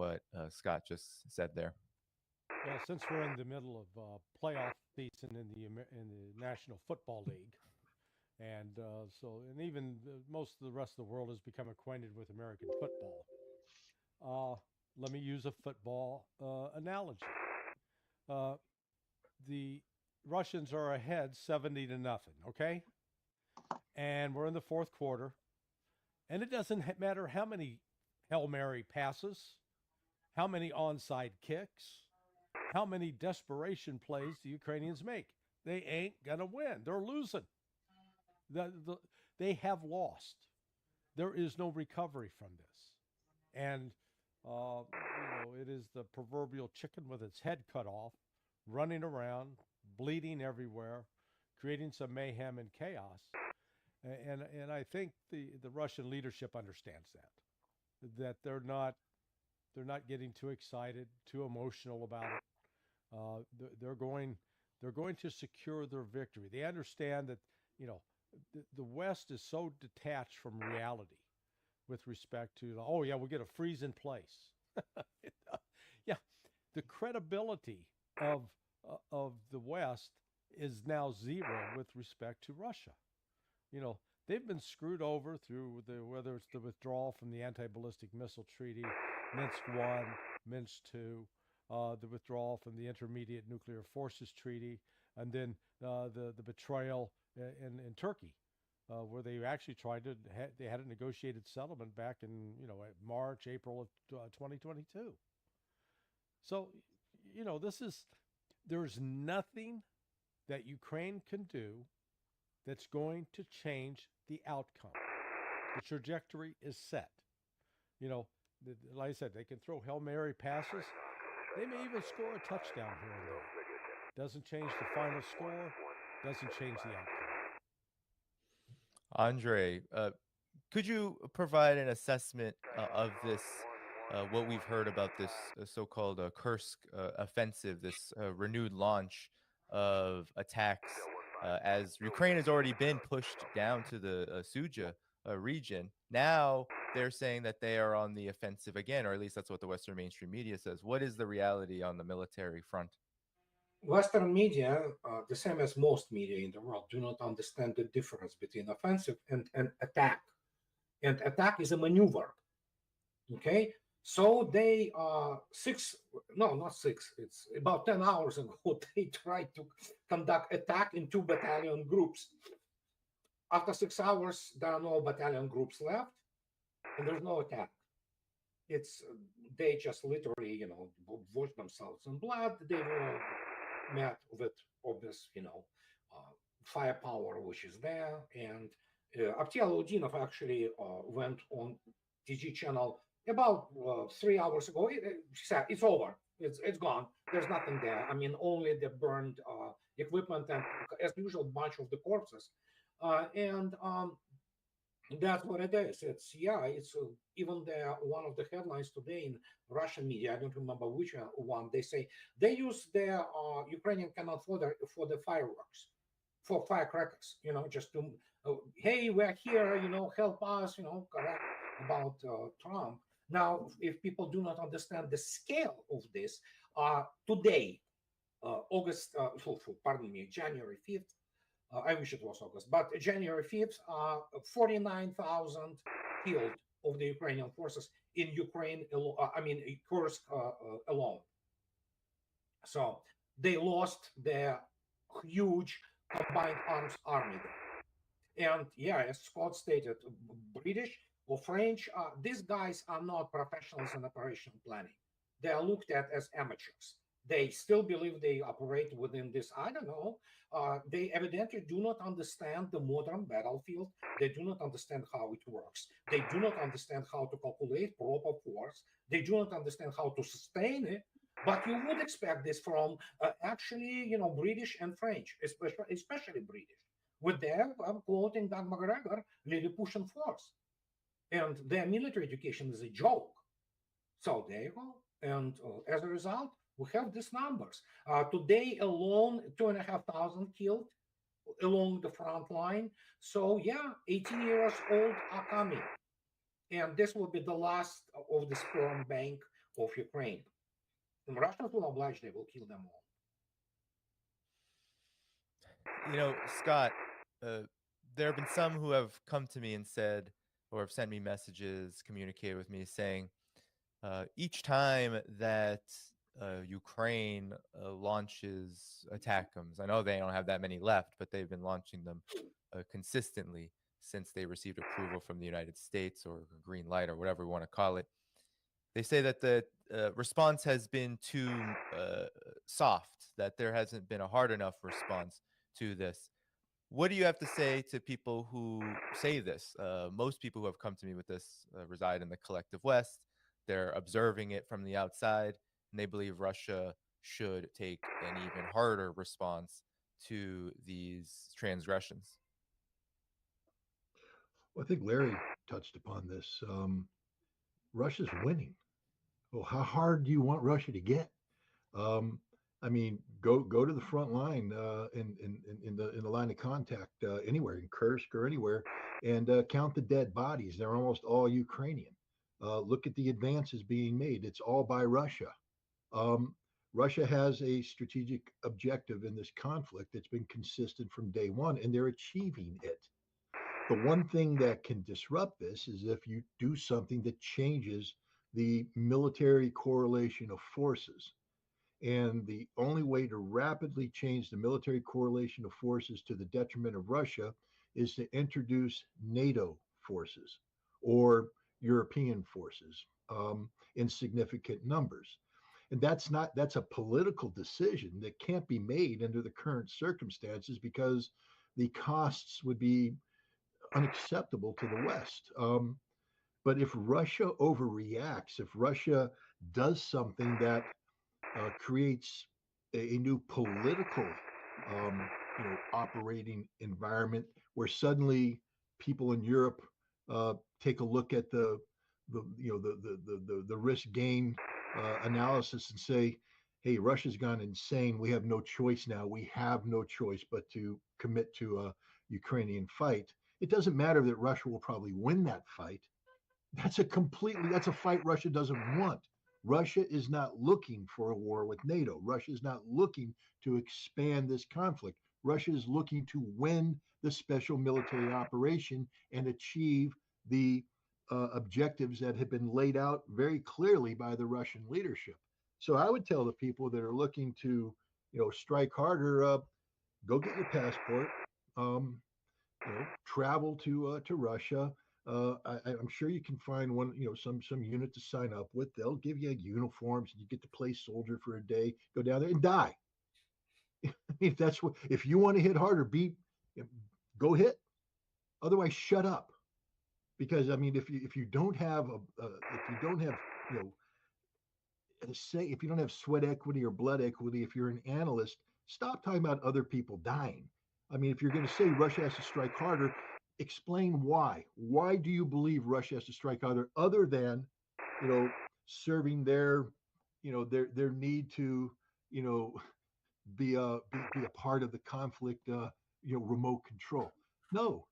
what Scott just said there. Well, since we're in the middle of playoff season in the National Football League, and even most of the rest of the world has become acquainted with American football. Let me use a football analogy. The Russians are ahead 70-0, okay? And we're in the fourth quarter, and it doesn't matter how many Hail Mary passes, how many onside kicks, how many desperation plays the Ukrainians make. They ain't going to win. They're losing. They have lost. There is no recovery from this. And, it is the proverbial chicken with its head cut off, running around, bleeding everywhere, creating some mayhem and chaos. And I think the Russian leadership understands that they're not getting too excited, too emotional about it. They're going to secure their victory. They understand that the West is so detached from reality with respect to we'll get a freeze in place. Yeah, the credibility of the West is now zero with respect to Russia. They've been screwed over through whether it's the withdrawal from the anti-ballistic missile treaty, Minsk I, Minsk II, the withdrawal from the Intermediate Nuclear Forces Treaty, and then the betrayal in Turkey, where they actually they had a negotiated settlement back in March, April of 2022. So there's nothing that Ukraine can do that's going to change the outcome. The trajectory is set. Like I said, they can throw Hail Mary passes. They may even score a touchdown here and there. Doesn't change the final score. Doesn't change the outcome. Andre, could you provide an assessment of this, what we've heard about this so-called Kursk offensive, this renewed launch of attacks, as Ukraine has already been pushed down to the Suja region. Now they're saying that they are on the offensive again, or at least that's what the Western mainstream media says. What is the reality on the military front? Western media, the same as most media in the world, do not understand the difference between offensive and attack. And attack is a maneuver. Okay? So they it's about 10 hours ago, they tried to conduct attack in 2 battalion groups. After 6 hours, there are no battalion groups left, and there's no attack. They just literally, washed themselves in blood. They were met with obvious, firepower which is there. And Abtiel Udinov actually went on TG channel about 3 hours ago. She said, it's over. It's gone. There's nothing there. I mean, only the burned equipment and, as usual, bunch of the corpses. And that's what it is. It's even one of the headlines today in Russian media, I don't remember which one, they say they use their Ukrainian cannon fodder for the fireworks, for firecrackers, just to, hey, we're here, help us, correct about Trump. Now, if people do not understand the scale of this, today, January 5th, I wish it was August, but January 5th, 49,000 killed of the Ukrainian forces in Ukraine, Kursk alone. So they lost their huge combined arms army there. And as Scott stated, British or French, these guys are not professionals in operational planning. They are looked at as amateurs. They still believe they operate within this, I don't know. They evidently do not understand the modern battlefield. They do not understand how it works. They do not understand how to calculate proper force. They do not understand how to sustain it. But you would expect this from British and French, especially British, with their, quoting Doug McGregor, Lilliputian force. And their military education is a joke. So there you go. And as a result, we have these numbers. Today alone, 2,500 killed along the front line. So 18 years old are coming. And this will be the last of the sperm bank of Ukraine. And Russians will oblige, they will kill them all. Scott, uh, there have been some who have come to me and said, or have sent me messages, communicated with me saying, each time that Ukraine launches ATACMs, I know they don't have that many left, but they've been launching them consistently since they received approval from the United States, or green light, or whatever we want to call it. They say that the response has been too soft, that there hasn't been a hard enough response to this. What do you have to say to people who say this? Most people who have come to me with this reside in the collective West. They're observing it from the outside, and they believe Russia should take an even harder response to these transgressions. Well, I think Larry touched upon this. Russia's winning. Well, how hard do you want Russia to get? Um, I mean, go to the front line in the line of contact anywhere in Kursk or anywhere, and count the dead bodies. They're almost all Ukrainian. Look at the advances being made. It's all by Russia. Um, Russia has a strategic objective in this conflict that's been consistent from day one, and they're achieving it. The one thing that can disrupt this is if you do something that changes the military correlation of forces. And the only way to rapidly change the military correlation of forces to the detriment of Russia is to introduce NATO forces or European forces in significant numbers. And that's a political decision that can't be made under the current circumstances because the costs would be unacceptable to the West. But if Russia overreacts, if Russia does something that creates a new political, operating environment where suddenly people in Europe take a look at the risk gain analysis and say, "Hey, Russia's gone insane. We have no choice now. We have no choice but to commit to a Ukrainian fight." It doesn't matter that Russia will probably win that fight. That's a fight Russia doesn't want. Russia is not looking for a war with NATO. Russia is not looking to expand this conflict. Russia is looking to win the special military operation and achieve the objectives that have been laid out very clearly by the Russian leadership. So I would tell the people that are looking to, strike harder, go get your passport. Um, travel to Russia. I'm sure you can find one, some unit to sign up with. They'll give you uniforms, and you get to play soldier for a day. Go down there and die. If you want to hit harder, go hit. Otherwise, shut up. Because I mean, if you don't have if you don't have you know say if you don't have sweat equity or blood equity, if you're an analyst, stop talking about other people dying. I mean, if you're going to say Russia has to strike harder, explain why. Why do you believe Russia has to strike harder, other than, serving their need to, you know, be a part of the conflict, remote control. No,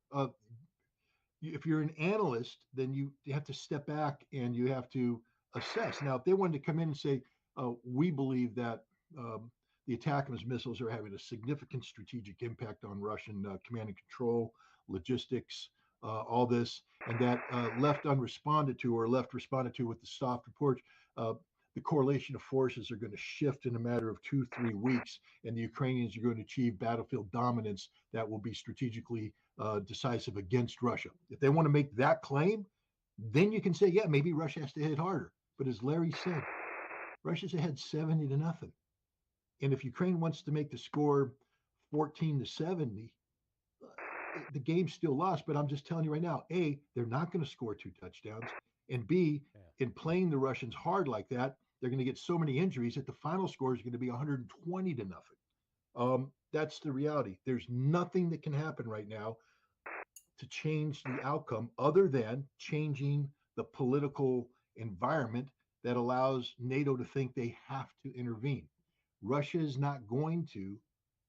if you're an analyst, then you have to step back and you have to assess. Now, if they wanted to come in and say, we believe that the ATACMS missiles are having a significant strategic impact on Russian command and control, logistics, all this, and that left unresponded to, or left responded to with the soft reports, the correlation of forces are going to shift in a matter of 2-3 weeks, and the Ukrainians are going to achieve battlefield dominance that will be strategically decisive against Russia. If they want to make that claim, then you can say, yeah, maybe Russia has to hit harder. But as Larry said, Russia's ahead 70-0. And if Ukraine wants to make the score 14-70, the game's still lost. But I'm just telling you right now, A, they're not going to score 2 touchdowns. And B, in playing the Russians hard like that, they're going to get so many injuries that the final score is going to be 120-0. That's the reality. There's nothing that can happen right now to change the outcome other than changing the political environment that allows NATO to think they have to intervene. Russia is not going to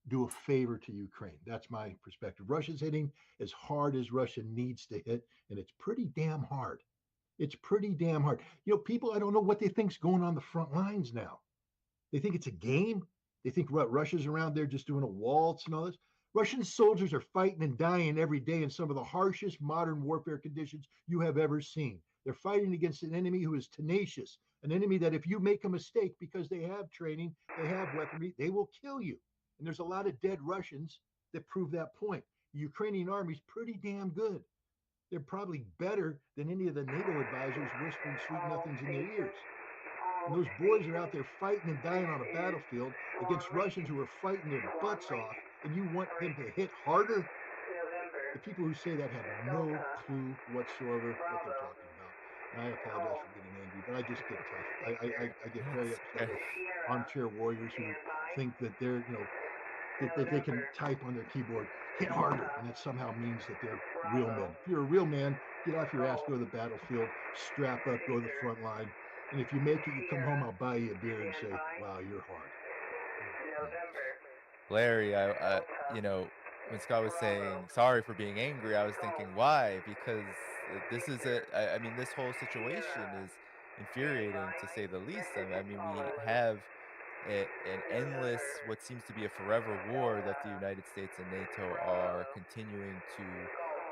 do a favor to Ukraine. That's my perspective. Russia's hitting as hard as Russia needs to hit, and it's pretty damn hard. It's pretty damn hard. People, I don't know what they think's going on the front lines now. They think it's a game. They think Russia's around there just doing a waltz and all this. Russian soldiers are fighting and dying every day in some of the harshest modern warfare conditions you have ever seen. They're fighting against an enemy who is tenacious, an enemy that if you make a mistake because they have training, they have weaponry, they will kill you. And there's a lot of dead Russians that prove that point. The Ukrainian army's pretty damn good. They're probably better than any of the NATO advisors whispering sweet nothings in their ears. And those boys are out there fighting and dying on a battlefield against Russians who are fighting their butts off, and you want them to hit harder? The people who say that have no clue whatsoever what they're talking about. And I apologize for getting angry, but I just get tough. I get very That's upset with armchair warriors who think that that they can type on their keyboard, hit harder, and that somehow means that they're real men. If you're a real man, get off your ass, go to the battlefield, strap up, go to the front line. And if you make it, you come home, I'll buy you a beer and say, wow, you're hard. Larry, when Scott was saying sorry for being angry, I was thinking why? Because this is I mean, this whole situation is infuriating to say the least. I mean, we have an endless, what seems to be a forever war that the United States and NATO are continuing to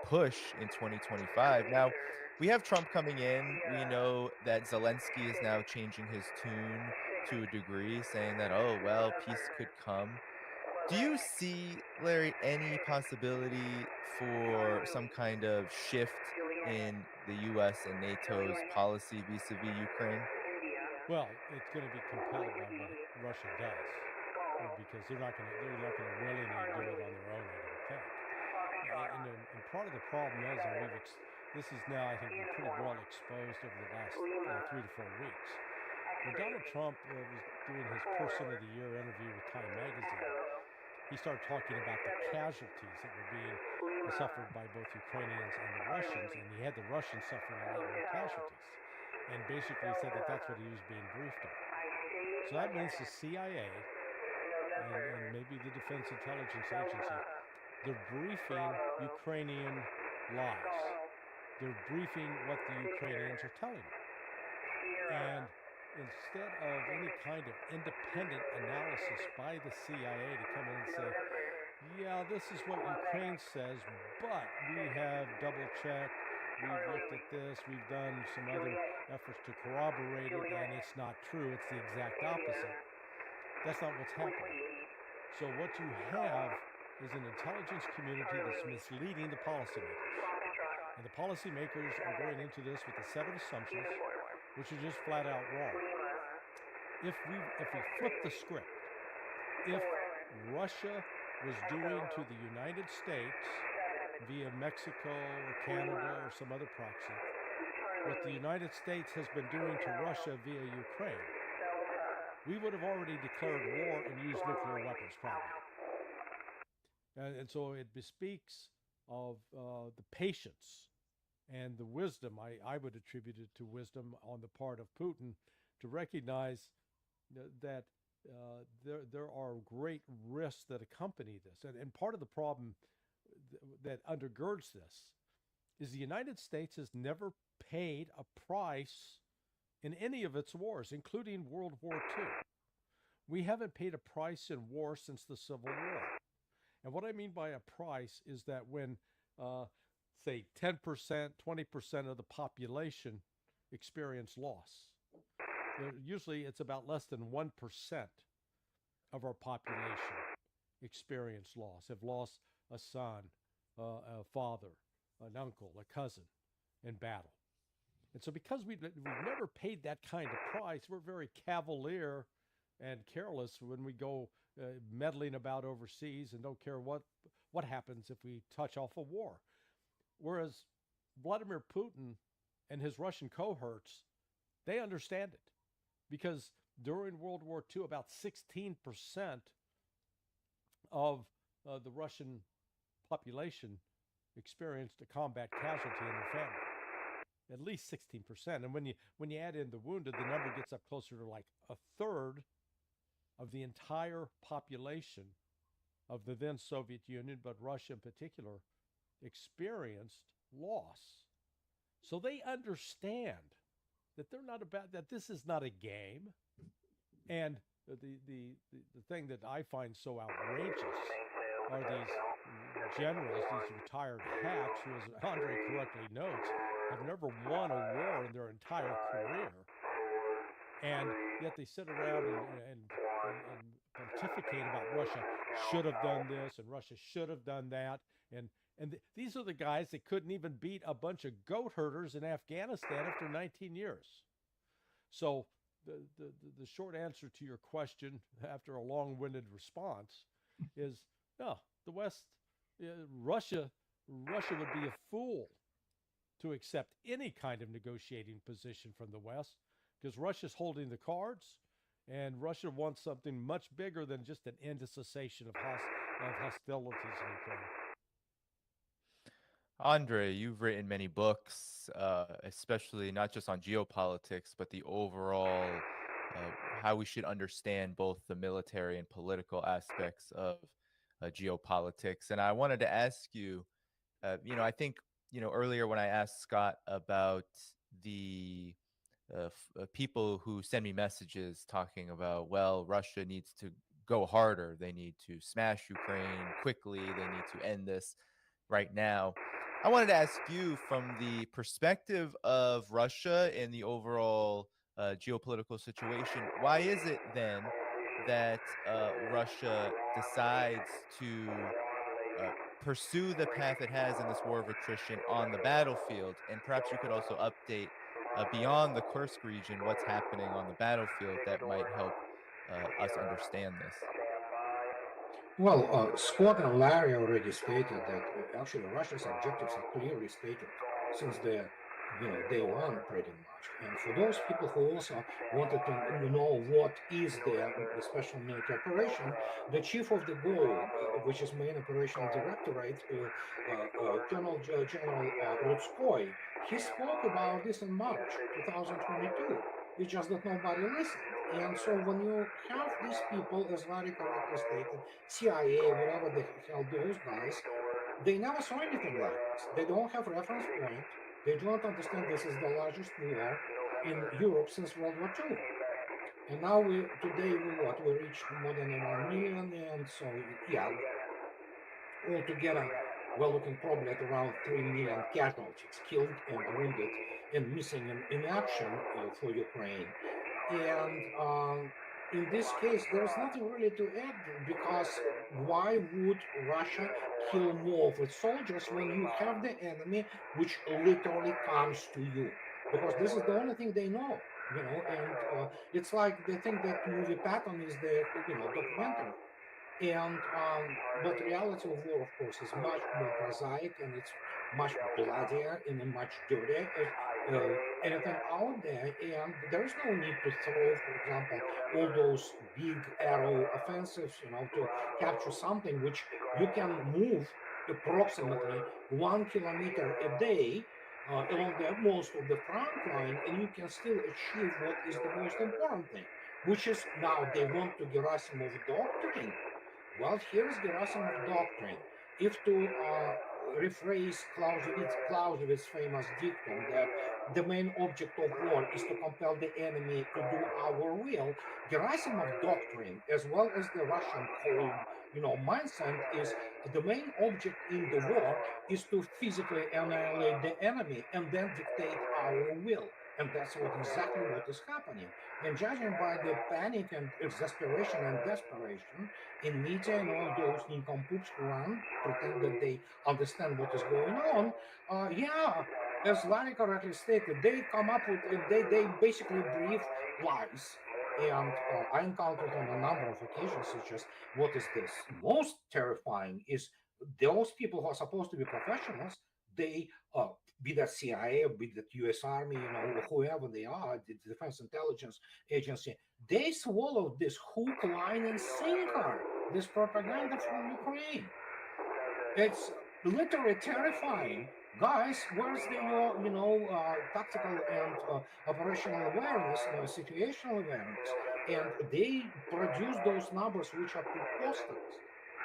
push in 2025. Now, we have Trump coming in. We know that Zelensky is now changing his tune to a degree, saying that, oh, well, peace could come. Do you see, Larry, any possibility for some kind of shift in the US and NATO's policy vis-a-vis Ukraine? Well, it's going to be compelled by what Russia does, because they're not going to willingly do it on their own, I don't think. And part of the problem is, and this is now, I think, been pretty well exposed over the last 3 to 4 weeks. When Donald Trump was doing his Person of the Year interview with Time Magazine, he started talking about the casualties that were being suffered by both Ukrainians and the Russians, and he had the Russians suffering a lot more casualties. And basically said that that's what he was being briefed on. So that means the CIA and maybe the Defense Intelligence Agency, they're briefing Ukrainian lies. They're briefing what the Ukrainians are telling them. And instead of any kind of independent analysis by the CIA to come in and say, yeah, this is what Ukraine says, but we have double-checked, we've looked at this, we've done some other efforts to corroborate it, and it's not true, it's the exact opposite. That's not what's happening. So what you have is an intelligence community that's misleading the policymakers. And the policymakers are going into this with a set of assumptions which are just flat out wrong. If we flip the script, if Russia was doing to the United States via Mexico or Canada or some other proxy what the United States has been doing to Russia via Ukraine, we would have already declared war and used nuclear weapons probably. And so it bespeaks of the patience and the wisdom, I would attribute it to wisdom on the part of Putin, to recognize that there are great risks that accompany this. And part of the problem that undergirds this is the United States has never paid a price in any of its wars, including World War II. We haven't paid a price in war since the Civil War. And what I mean by a price is that when, say, 10%, 20% of the population experience loss, usually it's about less than 1% of our population experience loss, have lost a son, a father, an uncle, a cousin in battle. And so because we've never paid that kind of price, we're very cavalier and careless when we go meddling about overseas and don't care what happens if we touch off a war. Whereas Vladimir Putin and his Russian cohorts, they understand it, because during World War II, about 16% of the Russian population experienced a combat casualty in their family. At least 16%. And when you add in the wounded, the number gets up closer to like a third of the entire population of the then Soviet Union, but Russia in particular, experienced loss. So they understand that they're not about that. This is not a game. And the thing that I find so outrageous are these generals, these retired hacks, who, as Andre correctly notes, have never won a war in their entire career, and yet they sit around and pontificate about Russia should have done this and Russia should have done that, and these are the guys that couldn't even beat a bunch of goat herders in Afghanistan after 19 years. So the short answer to your question, after a long-winded response, is no. The West, Russia would be a fool to accept any kind of negotiating position from the West, because Russia's holding the cards, and Russia wants something much bigger than just an end to cessation of hostilities in Ukraine. Andre, you've written many books, especially not just on geopolitics, but the overall how we should understand both the military and political aspects of geopolitics. And I wanted to ask you, I think, earlier when I asked Scott about the people who send me messages talking about, well, Russia needs to go harder. They need to smash Ukraine quickly. They need to end this right now. I wanted to ask you, from the perspective of Russia in the overall geopolitical situation, why is it then that Russia decides to pursue the path it has in this war of attrition on the battlefield? And perhaps you could also update beyond the Kursk region what's happening on the battlefield that might help us understand this. Well, Scott and Larry already stated that actually Russia's objectives are clearly stated since the day one, pretty much. And for those people who also wanted to know what is the special military operation, the chief of the GO, which is main operational directorate, General Rudskoy, he spoke about this in March 2022. It's just that nobody listened. And so when you have these people, as Larry correctly stated, CIA, whatever the hell those guys, they never saw anything like this. They don't have reference point. They don't understand this is the largest war in Europe since World War II. And now today we reached more than 1 million, and so yeah, altogether we're looking probably at around 3 million casualties, killed and wounded and missing in action for Ukraine. And in this case, there's nothing really to add, because why would Russia kill more of its soldiers when you have the enemy which literally comes to you? Because this is the only thing they know, and it's like they think that movie Patton is the, documentary. And but the reality of war, of course, is much more prosaic, and it's much bloodier and much dirtier anything out there. And there's no need to throw, for example, all those big arrow offensives, to capture something which you can move approximately 1 kilometer a day along the most of the front line, and you can still achieve what is the most important thing, which is now they want to Gerasimov doctrine. Well, here's Gerasimov doctrine. If to rephrase Clausewitz's famous dictum that the main object of war is to compel the enemy to do our will, Gerasimov doctrine, as well as the Russian whole, mindset, is the main object in the war is to physically annihilate the enemy and then dictate our will. And that's exactly what is happening. And judging by the panic and exasperation and desperation in media and all those nincompoops who pretend that they understand what is going on, yeah, as Larry correctly stated, they come up with, they basically breathe lies. And I encountered on a number of occasions, such as what is this most terrifying is those people who are supposed to be professionals, they be that CIA, be that U.S. Army, whoever they are, the Defense Intelligence Agency, they swallowed this hook, line, and sinker, this propaganda from Ukraine. It's literally terrifying. Guys, where's your, tactical and operational awareness, situational awareness? And they produce those numbers which are preposterous.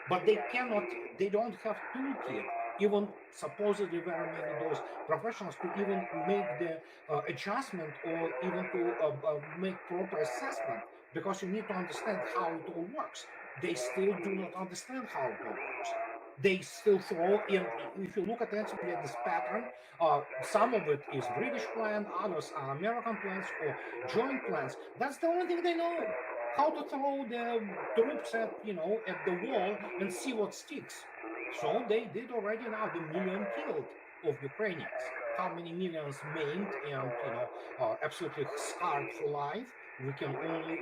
But they don't have toolkit even supposedly very many those professionals to even make the adjustment or even to make proper assessment, because you need to understand how it all works. They still do not understand how it all works. They still throw in. If you look attentively at this pattern, some of it is British plan, others are American plans or joint plans. That's the only thing they know. How to throw the troops at at the wall and see what sticks. So they did already now the million killed of Ukrainians. How many millions maimed and absolutely scarred for life? We can only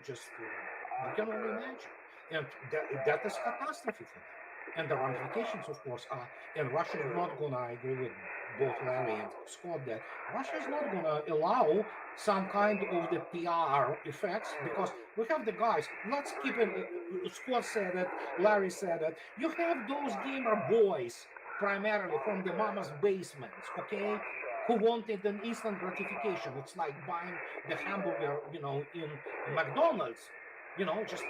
just we can only imagine, and that is catastrophe for them. And the ramifications, of course, are. And Russia is not gonna. I agree with both Larry and Scott that Russia is not gonna allow some kind of the PR effects, because we have the guys. Let's keep it. Scott said it. Larry said it. You have those gamer boys primarily from the mama's basements, okay, who wanted an instant gratification. It's like buying the hamburger, in McDonald's. Just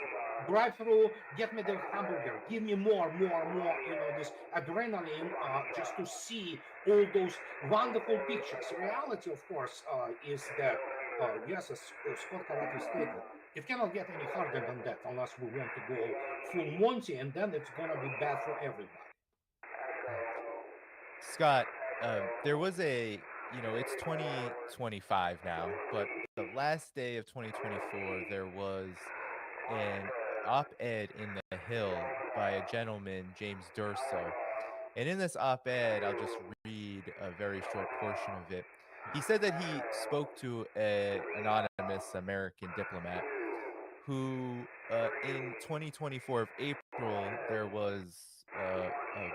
drive through, get me the hamburger, give me more, more, more. This adrenaline, just to see all those wonderful pictures. Reality, of course, is that yes, as Scott correctly stated, it cannot get any harder than that unless we want to go full Monty, and then it's gonna be bad for everybody. Scott, there was it's 2025 now, but the last day of 2024, there was an op-ed in the Hill by a gentleman, James Durso. And in this op-ed, I'll just read a very short portion of it. He said that he spoke to an anonymous American diplomat who, in 2024 of April, there was a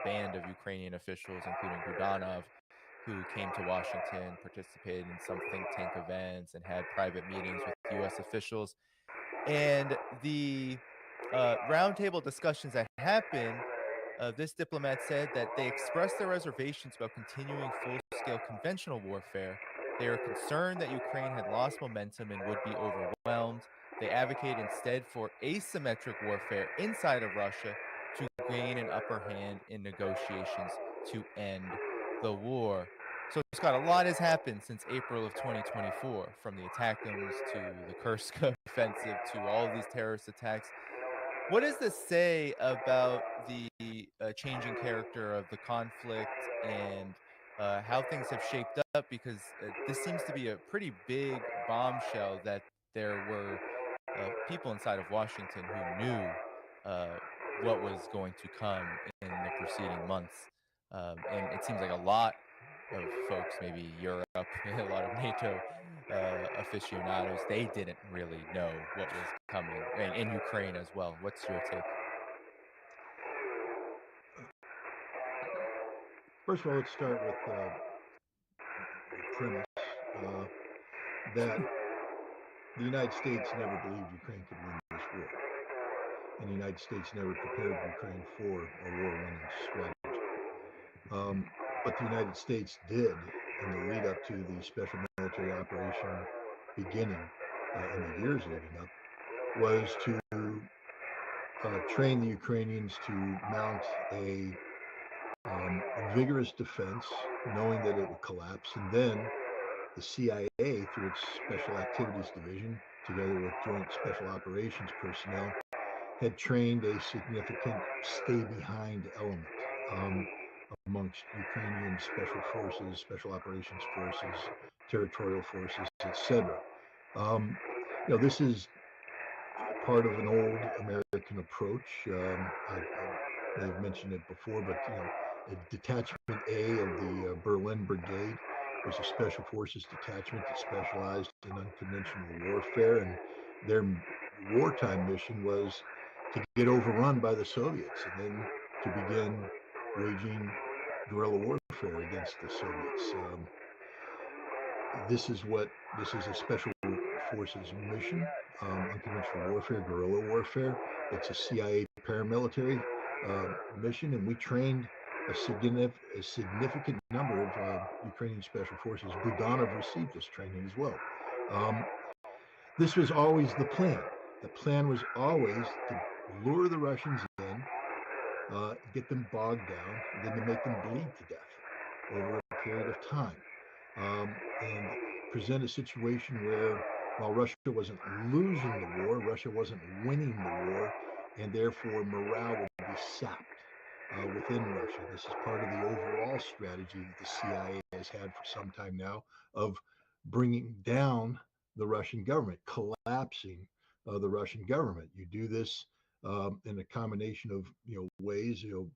band of Ukrainian officials, including Budanov, who came to Washington, participated in some think tank events, and had private meetings with U.S. officials. And the roundtable discussions that happened, this diplomat said that they expressed their reservations about continuing full-scale conventional warfare. They are concerned that Ukraine had lost momentum and would be overwhelmed. They advocate instead for asymmetric warfare inside of Russia to gain an upper hand in negotiations to end the war. So, Scott, a lot has happened since April of 2024, from the ATACMS to the Kursk offensive to all of these terrorist attacks. What does this say about the changing character of the conflict and how things have shaped up? Because this seems to be a pretty big bombshell that there were people inside of Washington who knew what was going to come in the preceding months. And it seems like a lot of folks, maybe Europe, a lot of NATO aficionados, they didn't really know what was coming, and in Ukraine as well. What's your take? First of all, let's start with the premise that the United States never believed Ukraine could win this war, and the United States never prepared Ukraine for a war-winning strategy. But the United States did, in the lead up to the special military operation beginning, in the years leading up, was to train the Ukrainians to mount a vigorous defense, knowing that it would collapse. And then the CIA, through its Special Activities Division, together with Joint Special Operations personnel, had trained a significant stay-behind element amongst Ukrainian special forces, special operations forces, territorial forces, etc. This is part of an old American approach. I've mentioned it before, but Detachment A of the Berlin Brigade was a special forces detachment that specialized in unconventional warfare, and their wartime mission was to get overrun by the Soviets and then to begin waging guerrilla warfare against the Soviets. This is a special forces mission, unconventional warfare, guerrilla warfare. It's a CIA paramilitary mission, and we trained a significant number of Ukrainian special forces. Budanov received this training as well. This was always the plan. The plan was always to lure the Russians in, get them bogged down, than to make them bleed to death over a period of time, and present a situation where, while Russia wasn't losing the war, Russia wasn't winning the war, and therefore morale would be sapped within Russia. This is part of the overall strategy that the CIA has had for some time now of bringing down the Russian government, collapsing the Russian government. You do this in a combination of ways. You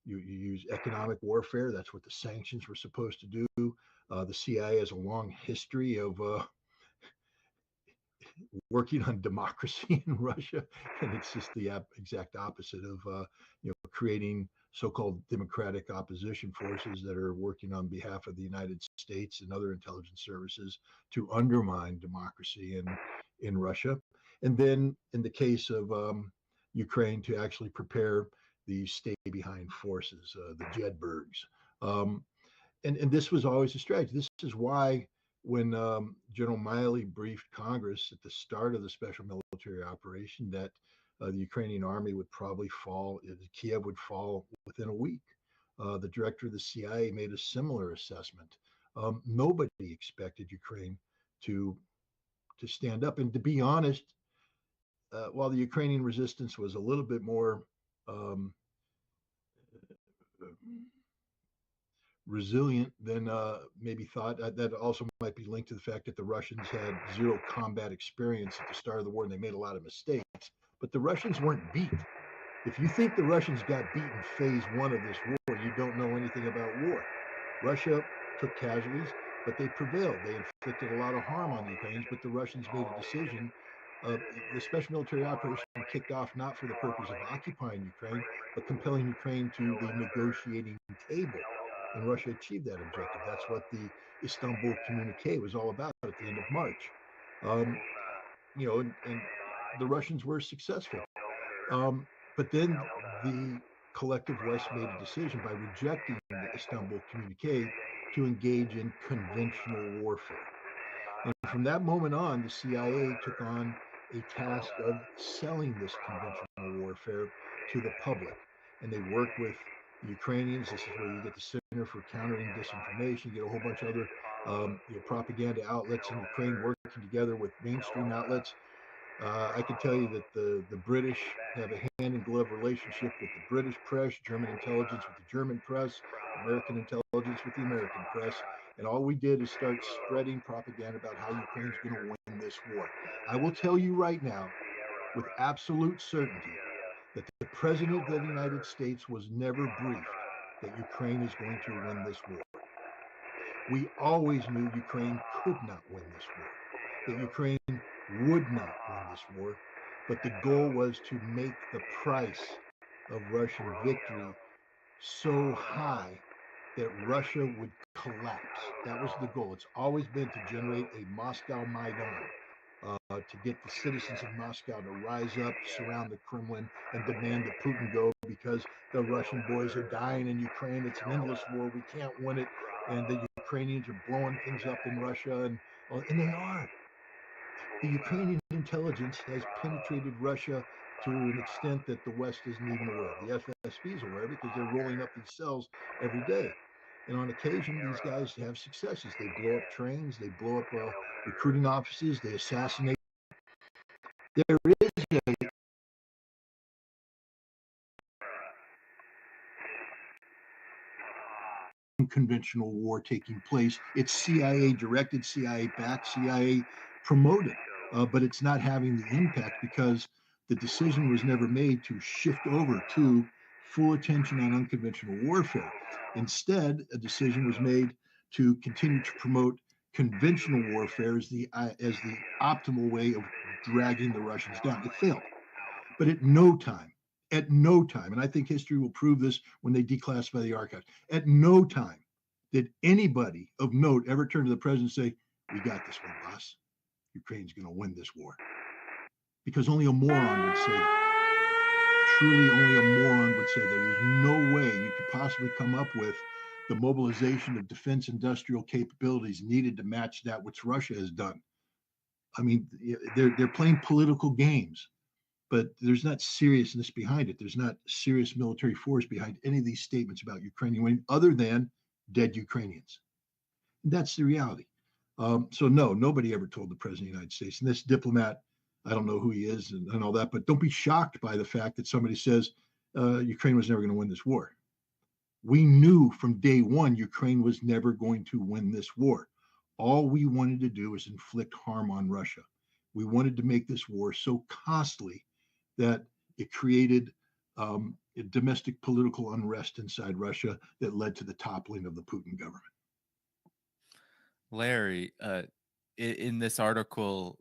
use economic warfare. That's what the sanctions were supposed to do. The CIA has a long history of working on democracy in Russia, and it's just the exact opposite of creating so-called democratic opposition forces that are working on behalf of the United States and other intelligence services to undermine democracy in Russia. And then in the case of Ukraine, to actually prepare the stay-behind forces, the Jedburghs. Um, and this was always a strategy. This is why when General Miley briefed Congress at the start of the special military operation that the Ukrainian army would probably fall, Kiev would fall within a week. The director of the CIA made a similar assessment. Nobody expected Ukraine to stand up. And to be honest, while the Ukrainian resistance was a little bit more um, resilient than maybe thought. That also might be linked to the fact that the Russians had zero combat experience at the start of the war and they made a lot of mistakes. But the Russians weren't beat. If you think the Russians got beat in phase one of this war, you don't know anything about war. Russia took casualties, but they prevailed. They inflicted a lot of harm on the Ukrainians, but the Russians made a decision. The special military operation kicked off not for the purpose of occupying Ukraine, but compelling Ukraine to the negotiating table. And Russia achieved that objective. That's what the Istanbul communique was all about at the end of March. And the Russians were successful. But then the collective West made a decision by rejecting the Istanbul communique to engage in conventional warfare. And from that moment on, the CIA took on a task of selling this conventional warfare to the public. And they worked with the Ukrainians. This is where you get the Center for Countering Disinformation. You get a whole bunch of other propaganda outlets in Ukraine working together with mainstream outlets. I can tell you that the British have a hand in glove relationship with the British press, German intelligence with the German press, American intelligence with the American press. And all we did is start spreading propaganda about how Ukraine's going to win this war. I will tell you right now, with absolute certainty, that the President of the United States was never briefed that Ukraine is going to win this war. We always knew Ukraine could not win this war, that Ukraine would not win this war, but the goal was to make the price of Russian victory so high that Russia would collapse. That was the goal. It's always been to generate a Moscow Maidan, to get the citizens of Moscow to rise up, surround the Kremlin, and demand that Putin go because the Russian boys are dying in Ukraine. It's an endless war. We can't win it. And the Ukrainians are blowing things up in Russia. And they are. The Ukrainian intelligence has penetrated Russia to an extent that the West isn't even aware of. The FSB is aware because they're rolling up these cells every day. And on occasion, these guys have successes. They blow up trains, they blow up recruiting offices, they assassinate. There is a unconventional war taking place. It's CIA directed, CIA backed, CIA promoted, but it's not having the impact because the decision was never made to shift over to full attention on unconventional warfare. Instead, a decision was made to continue to promote conventional warfare as the optimal way of dragging the Russians down. It failed, but at no time, and I think history will prove this when they declassify the archives, at no time did anybody of note ever turn to the president and say, "We got this one, boss. Ukraine's going to win this war." Because only a moron would say that. Truly, only a moron would say that. There's no way you could possibly come up with the mobilization of defense industrial capabilities needed to match that which Russia has done. I mean, they're playing political games, but there's not seriousness behind it. There's not serious military force behind any of these statements about Ukrainian winning, other than dead Ukrainians. And that's the reality. So no, nobody ever told the president of the United States. And this diplomat, I don't know who he is and all that, but don't be shocked by the fact that somebody says Ukraine was never going to win this war. We knew from day one Ukraine was never going to win this war. All we wanted to do was inflict harm on Russia. We wanted to make this war so costly that it created domestic political unrest inside Russia that led to the toppling of the Putin government. Larry, in this article,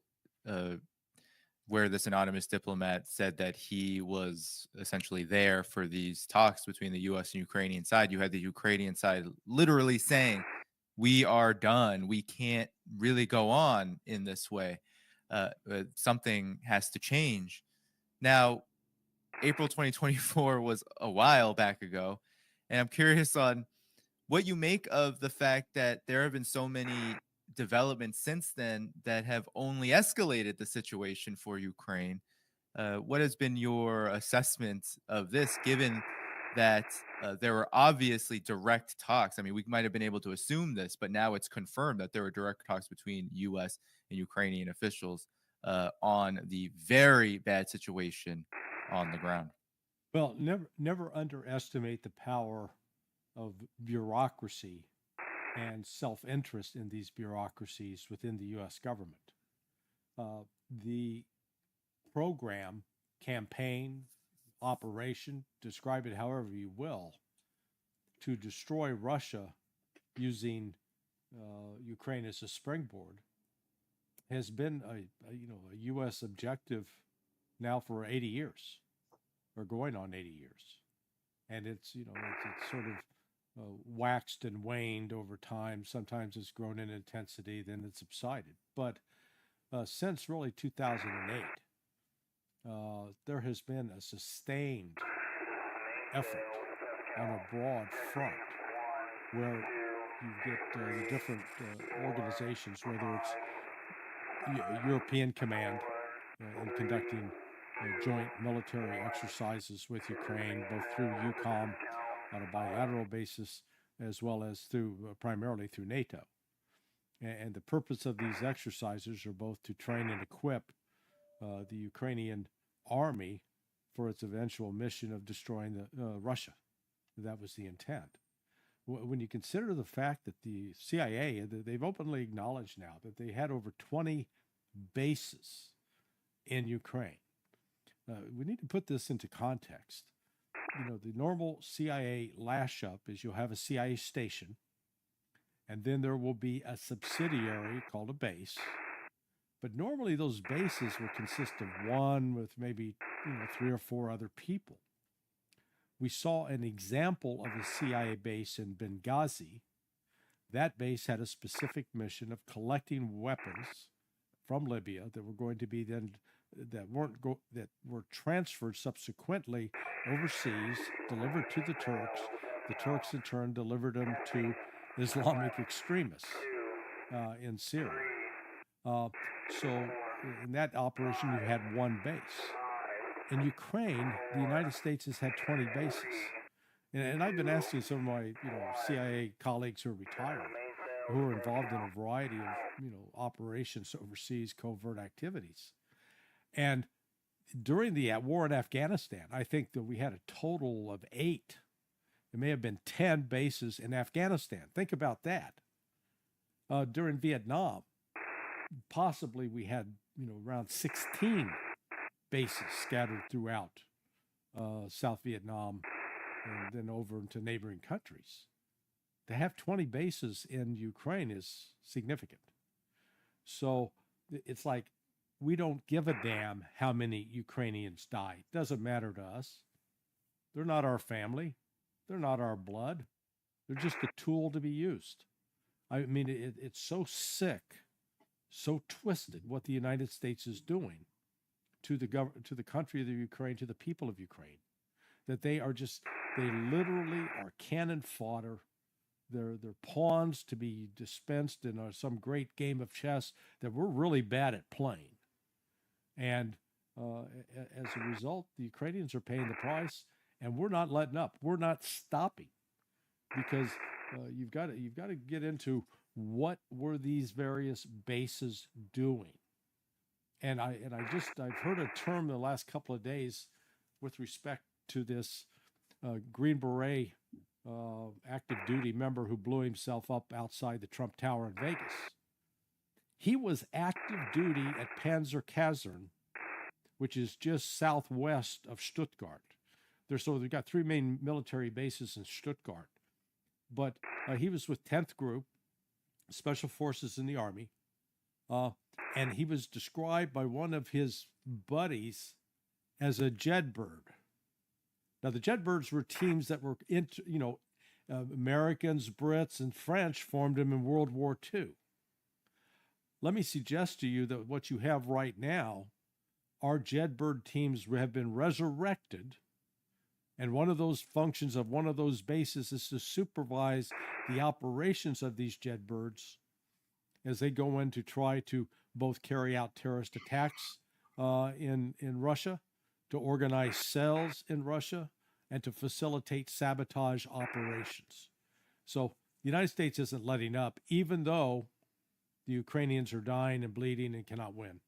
where this anonymous diplomat said that he was essentially there for these talks between the U.S. and Ukrainian side, you had the Ukrainian side literally saying, "We are done. We can't really go on in this way. Something has to change." Now, April 2024 was a while back ago, and I'm curious on what you make of the fact that there have been so many developments since then that have only escalated the situation for Ukraine. What has been your assessment of this, given that there were obviously direct talks? I mean, we might have been able to assume this, but now it's confirmed that there were direct talks between U.S. and Ukrainian officials on the very bad situation on the ground. Well, never underestimate the power of bureaucracy and self-interest in these bureaucracies within the U.S. government. The program, campaign, operation, describe it however you will, to destroy Russia using Ukraine as a springboard has been a U.S. objective now for 80 years, or going on 80 years, and it's sort of waxed and waned over time. Sometimes it's grown in intensity, then it's subsided. But since really 2008, there has been a sustained effort on a broad front where you get the different organizations, whether it's European Command in conducting joint military exercises with Ukraine, both through EUCOM on a bilateral basis, as well as through primarily through NATO. And the purpose of these exercises are both to train and equip the Ukrainian army for its eventual mission of destroying Russia. That was the intent. When you consider the fact that the CIA, they've openly acknowledged now that they had over 20 bases in Ukraine. We need to put this into context. The normal CIA lash up is you'll have a CIA station, and then there will be a subsidiary called a base. But normally those bases will consist of one with maybe 3 or 4 other people. We saw an example of a CIA base in Benghazi. That base had a specific mission of collecting weapons from Libya that were going to be then that were transferred subsequently overseas, delivered to the Turks. The Turks in turn delivered them to Islamic extremists in Syria. So in that operation, you had one base. In Ukraine, the United States has had 20 bases. And I've been asking some of my CIA colleagues who are retired, who are involved in a variety of operations overseas, covert activities. And during the war in Afghanistan, I think that we had a total of 8. It may have been 10 bases in Afghanistan. Think about that. During Vietnam, possibly we had around 16 bases scattered throughout South Vietnam and then over into neighboring countries. To have 20 bases in Ukraine is significant. So it's like, we don't give a damn how many Ukrainians die. It doesn't matter to us. They're not our family. They're not our blood. They're just a tool to be used. I mean, it's so sick, so twisted what the United States is doing to the country of the Ukraine, to the people of Ukraine, that they literally are cannon fodder. They're pawns to be dispensed in some great game of chess that we're really bad at playing. And as a result, the Ukrainians are paying the price, and we're not letting up. We're not stopping because you've got to get into what were these various bases doing. And I've heard a term the last couple of days with respect to this Green Beret active duty member who blew himself up outside the Trump Tower in Vegas. He was active duty at Panzer Kasern, which is just southwest of Stuttgart. They've got three main military bases in Stuttgart. But he was with 10th Group, Special Forces in the Army. And he was described by one of his buddies as a Jedbird. Now, the Jedbirds were teams that were, Americans, Brits, and French formed them in World War II. Let me suggest to you that what you have right now, our Jedbird teams have been resurrected, and one of those functions of one of those bases is to supervise the operations of these Jedbirds as they go in to try to both carry out terrorist attacks in Russia, to organize cells in Russia, and to facilitate sabotage operations. So the United States isn't letting up, even though the Ukrainians are dying and bleeding and cannot win.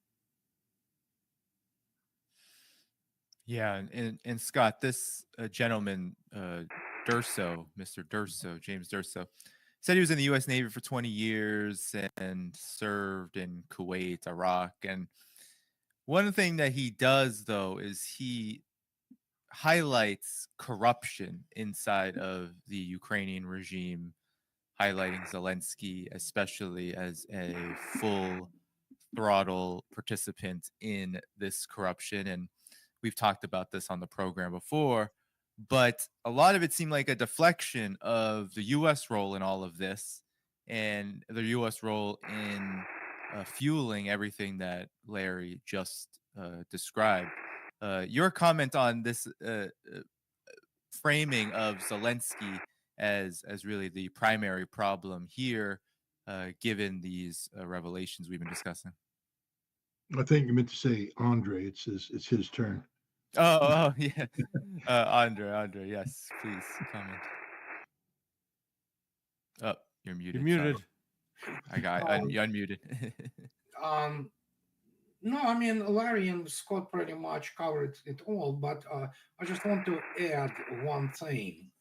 Yeah, and Scott, this gentleman, Durso, Mr. Durso, James Durso, said he was in the U.S. Navy for 20 years and served in Kuwait, Iraq. And one thing that he does, though, is he highlights corruption inside of the Ukrainian regime, highlighting Zelensky, especially as a full throttle participant in this corruption. And we've talked about this on the program before, but a lot of it seemed like a deflection of the U.S. role in all of this and the U.S. role in fueling everything that Larry just described. Your comment on this framing of Zelensky as really the primary problem here, given these revelations we've been discussing. I think you meant to say Andre. It's his turn. Oh yeah, Andre, yes, please comment. Oh, you're muted. You're muted. Sorry. I got unmuted. No, I mean, Larry and Scott pretty much covered it all, but I just want to add one thing,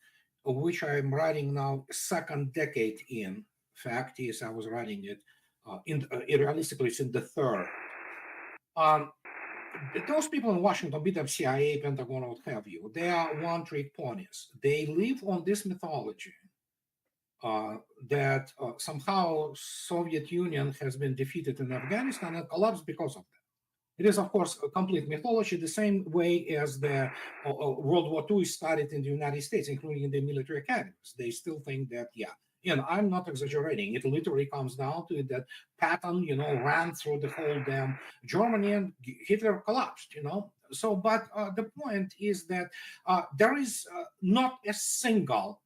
which I'm writing now, second decade in. Fact is, I was writing it realistically, it's in the third. Those people in Washington, be them CIA, Pentagon, what have you, they are one-trick ponies. They live on this mythology that somehow Soviet Union has been defeated in Afghanistan and collapsed because of that. It is, of course, a complete mythology, the same way as the World War II started in the United States, including in the military academies. They still think that, I'm not exaggerating. It literally comes down to it that Patton, ran through the whole damn Germany and Hitler collapsed, So, but the point is that there is not a single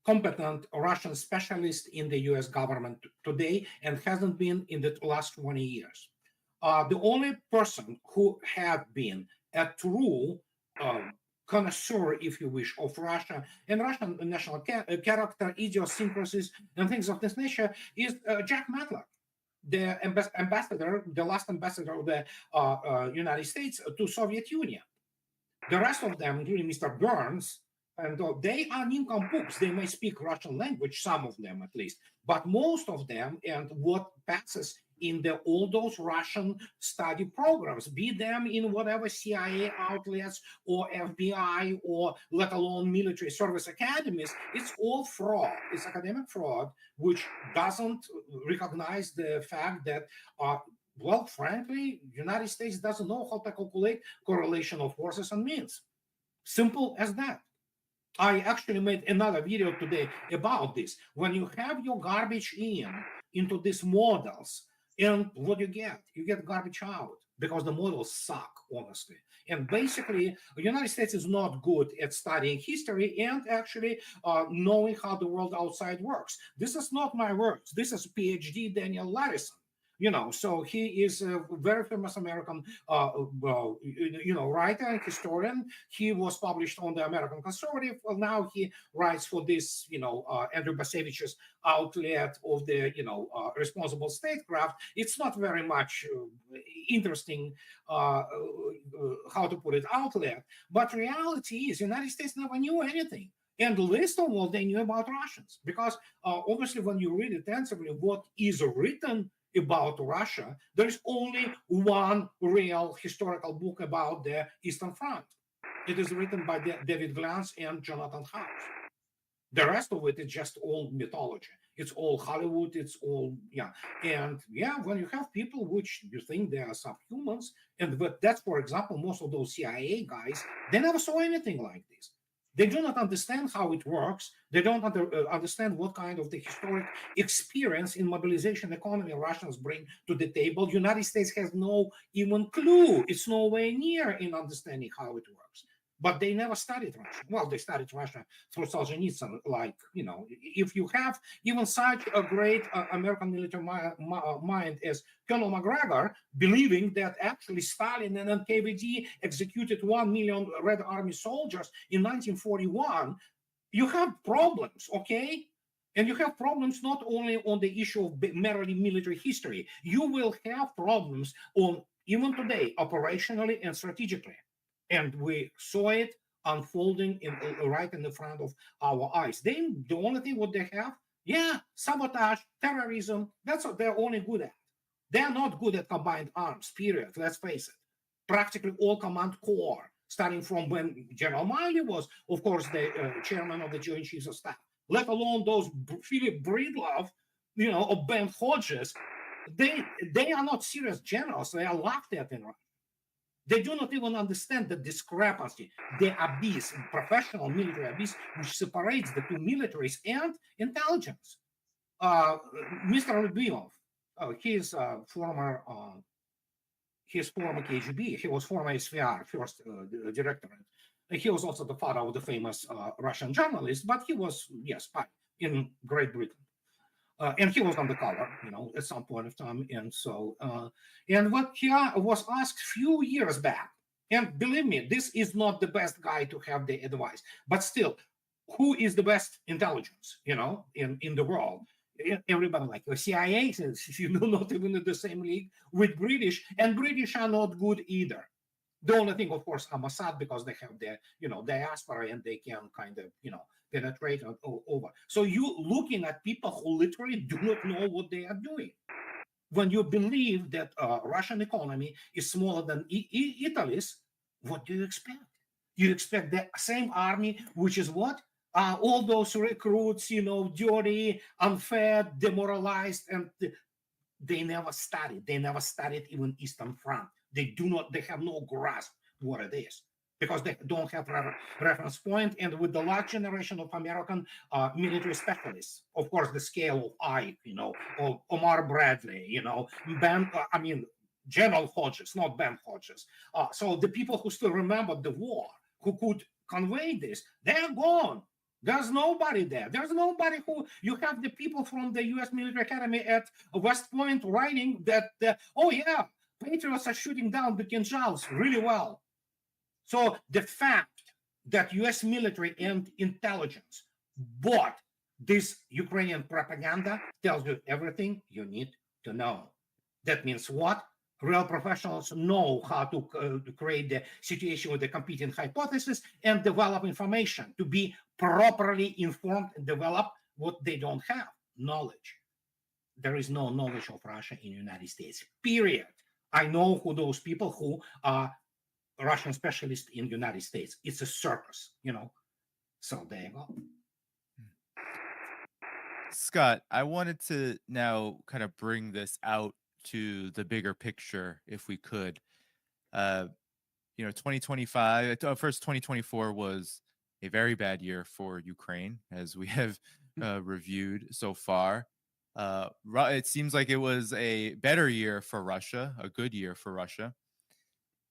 competent Russian specialist in the US government today and hasn't been in the last 20 years. The only person who had been a true connoisseur, if you wish, of Russia and Russian national character, idiosyncrasies, and things of this nature is Jack Matlock, the ambassador, the last ambassador of the United States to Soviet Union. The rest of them, including Mr. Burns, and they are nincompoops. They may speak Russian language, some of them at least, but most of them, and what passes in all those Russian study programs, be them in whatever CIA outlets or FBI or let alone military service academies, it's all fraud. It's academic fraud, which doesn't recognize the fact that frankly, United States doesn't know how to calculate correlation of forces and means. Simple as that. I actually made another video today about this. When you have your garbage into these models, and what you get garbage out because the models suck, honestly. And basically, the United States is not good at studying history and actually knowing how the world outside works. This is not my words. This is PhD Daniel Larison. So he is a very famous American, writer and historian. He was published on the American Conservative. Well, now he writes for this, Andrew Basevich's outlet of the, responsible statecraft. It's not very much interesting, how to put it, outlet. But reality is, United States never knew anything. And least of all, they knew about Russians, because obviously, when you read intensively what is written about Russia, there's only one real historical book about the Eastern Front. It is written by David Glantz and Jonathan House. The rest of it is just all mythology. It's all Hollywood. It's all, yeah. And yeah, when you have people which you think they are subhumans, but that's, for example, most of those CIA guys, they never saw anything like this. They do not understand how it works. They don't understand what kind of the historic experience in mobilization economy Russians bring to the table. United States has no even clue. It's nowhere near in understanding how it works. But they never studied Russia. Well, they studied Russia through Solzhenitsyn. If you have even such a great American military mind as Colonel McGregor, believing that actually Stalin and NKVD executed 1 million Red Army soldiers in 1941, you have problems, okay? And you have problems not only on the issue of merely military history, you will have problems on, even today, operationally and strategically. And we saw it unfolding right in the front of our eyes. The only thing what they have, sabotage, terrorism, that's what they're only good at. They're not good at combined arms, period. Let's face it. Practically all command corps, starting from when General Miley was, of course, the chairman of the Joint Chiefs of Staff, let alone those Philip Breedlove, or Ben Hodges. They are not serious generals. They are laughed at in Russia. They do not even understand the discrepancy, the abyss, professional military abyss, which separates the two militaries and intelligence. Mr. Lyubimov, he is former KGB. He was former SVR, first directorate. He was also the father of the famous Russian journalist, but he was, spy in Great Britain. And he was undercover, at some point of time. And so, and what he was asked few years back, and believe me, this is not the best guy to have the advice, but still, who is the best intelligence, in the world? Everybody like the CIA says, not even in the same league with British, and British are not good either. The only thing, of course, are Mossad, because they have the, diaspora, and they can kind of, penetrate over. So you looking at people who literally do not know what they are doing. When you believe that Russian economy is smaller than Italy's, what do you expect? You expect the same army, which is what? All those recruits, dirty, unfair, demoralized, and they never studied. They never studied even Eastern Front. They have no grasp what it is, because they don't have reference point. And with the large generation of American military specialists, of course, the scale of Ike, or Omar Bradley, General Hodges, not Ben Hodges. So the people who still remember the war, who could convey this, they're gone. There's nobody there. There's nobody who, you have the people from the U.S. Military Academy at West Point writing that, Patriots are shooting down the Kinjals really well. So the fact that U.S. military and intelligence bought this Ukrainian propaganda tells you everything you need to know. That means what? Real professionals know how to create the situation with the competing hypotheses and develop information to be properly informed and develop what they don't have, knowledge. There is no knowledge of Russia in the United States, period. I know who those people who are Russian specialists in the United States. It's a circus, So there you go. Scott, I wanted to now kind of bring this out to the bigger picture, if we could. 2025, first 2024 was a very bad year for Ukraine, as we have reviewed so far. It seems like it was a better year for Russia, a good year for Russia.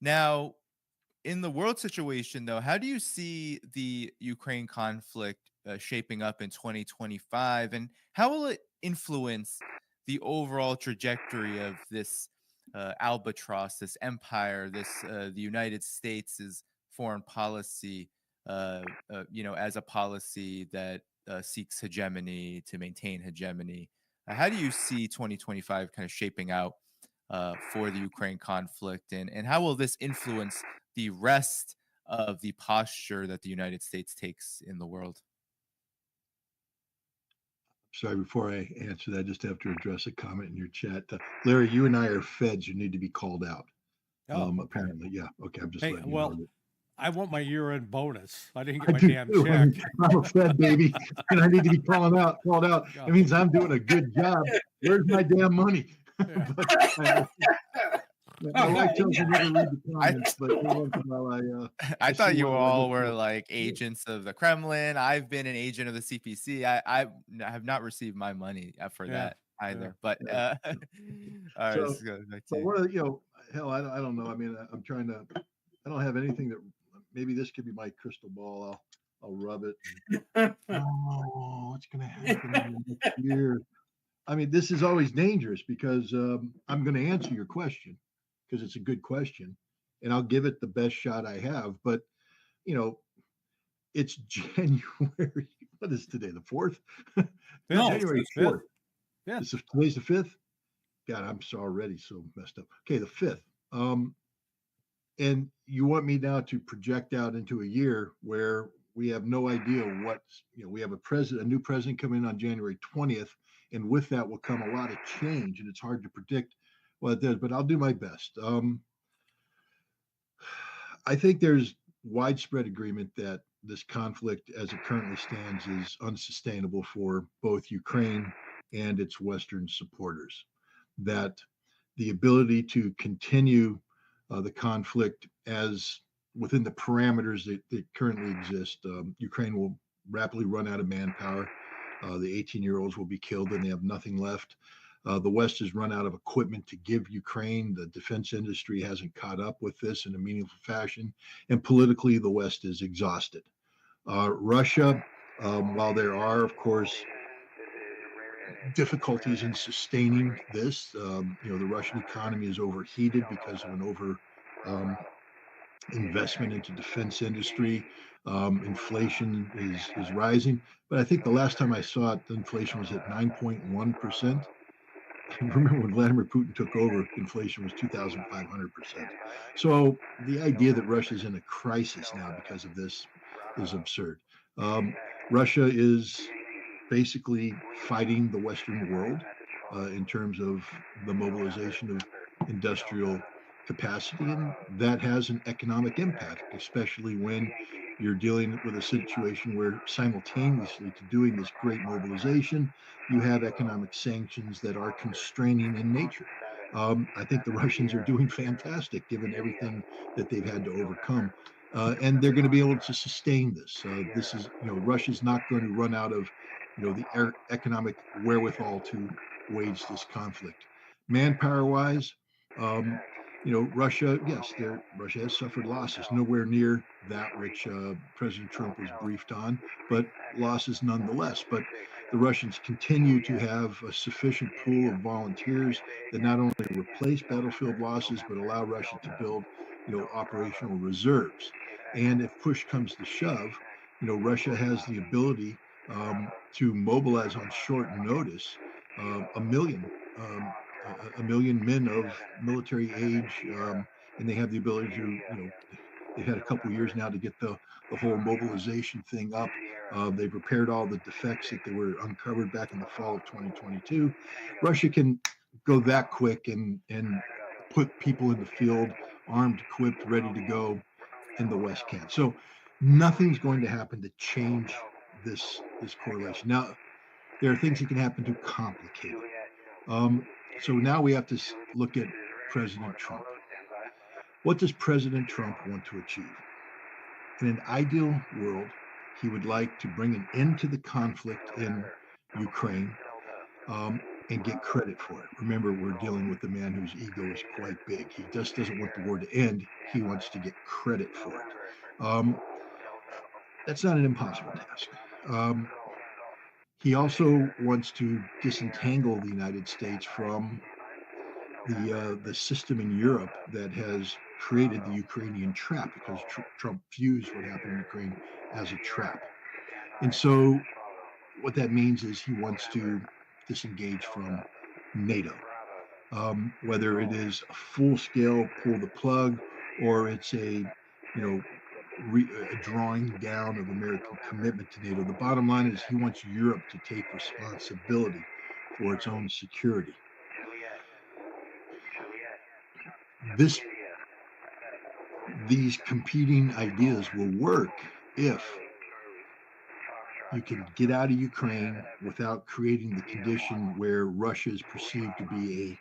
Now, in the world situation, though, how do you see the Ukraine conflict shaping up in 2025, and how will it influence the overall trajectory of this albatross, this empire, the United States' foreign policy, as a policy that seeks hegemony to maintain hegemony. How do you see 2025 kind of shaping out for the Ukraine conflict, and how will this influence the rest of the posture that the United States takes in the world? Sorry, before I answer that, I just have to address a comment in your chat. Larry, you and I are feds. You need to be called out. Oh, okay. Apparently, yeah. Okay, I'm just Hey, letting you know well, that. I want my year-end bonus. I didn't get I my do damn too. check. I'm a Fed baby, and I need to be called out. Yeah. It means I'm doing a good job. Where's my damn money? Yeah. But my wife tells me never read the I comments, but every once in a while I I see thought you one and I all look were for it. like agents of the Kremlin. I've been an agent of the CPC. I have not received my money for Yeah. that either. But Yeah. all right, So, let's go back but to one of the, hell, I don't know. I mean, I'm trying to. I don't have anything that. Maybe this could be my crystal ball. I'll rub it. Oh, what's going to happen in the next year? I mean, this is always dangerous because I'm going to answer your question because it's a good question, and I'll give it the best shot I have. But you know, it's January. What is today? The 4th? No, January it's fifth. 4th. Yeah. Today's the 5th. God, I'm so already so messed up. Okay, the 5th. And you want me now to project out into a year where we have no idea what's, we have a new president coming in on January 20th, and with that will come a lot of change, and it's hard to predict what it does, but I'll do my best. I think there's widespread agreement that this conflict as it currently stands is unsustainable for both Ukraine and its Western supporters. That the ability to continue the conflict as within the parameters that currently exist, Ukraine will rapidly run out of manpower. The 18-year-olds will be killed and they have nothing left. The West has run out of equipment to give Ukraine. The defense industry hasn't caught up with this in a meaningful fashion. And politically, the West is exhausted. Russia, while there are, of course, difficulties in sustaining this, the Russian economy is overheated because of an um, investment into defense industry. Inflation is rising, but I think the last time I saw it, the inflation was at 9.1%. Remember when Vladimir Putin took over, inflation was 2,500%. So the idea that Russia's in a crisis now because of this is absurd. Russia is basically fighting the Western world in terms of the mobilization of industrial capacity, and that has an economic impact, especially when you're dealing with a situation where simultaneously to doing this great mobilization, you have economic sanctions that are constraining in nature. I think the Russians are doing fantastic given everything that they've had to overcome. And they're going to be able to sustain this. This is, Russia's not going to run out of, the economic wherewithal to wage this conflict. Manpower wise, Russia, yes, Russia has suffered losses, nowhere near that which President Trump was briefed on, but losses nonetheless. But the Russians continue to have a sufficient pool of volunteers that not only replace battlefield losses, but allow Russia to build, operational reserves. And if push comes to shove, Russia has the ability to mobilize on short notice a million. A million men of military age, and they have the ability to, they've had a couple of years now to get the whole mobilization thing up. They've repaired all the defects that they were uncovered back in the fall of 2022. Russia can go that quick and put people in the field, armed, equipped, ready to go, and the West can't. So nothing's going to happen to change this correlation. Now, there are things that can happen to complicate it. So now we have to look at President Trump. What does President Trump want to achieve? In an ideal world, he would like to bring an end to the conflict in Ukraine and get credit for it. Remember, we're dealing with a man whose ego is quite big. He just doesn't want the war to end. He wants to get credit for it. That's not an impossible task. He also wants to disentangle the United States from the system in Europe that has created the Ukrainian trap, because Trump views what happened in Ukraine as a trap. And so what that means is he wants to disengage from NATO. Whether it is a full scale pull the plug, or it's a drawing down of American commitment to NATO. The bottom line is he wants Europe to take responsibility for its own security. This These competing ideas will work if you can get out of Ukraine without creating the condition where Russia is perceived to be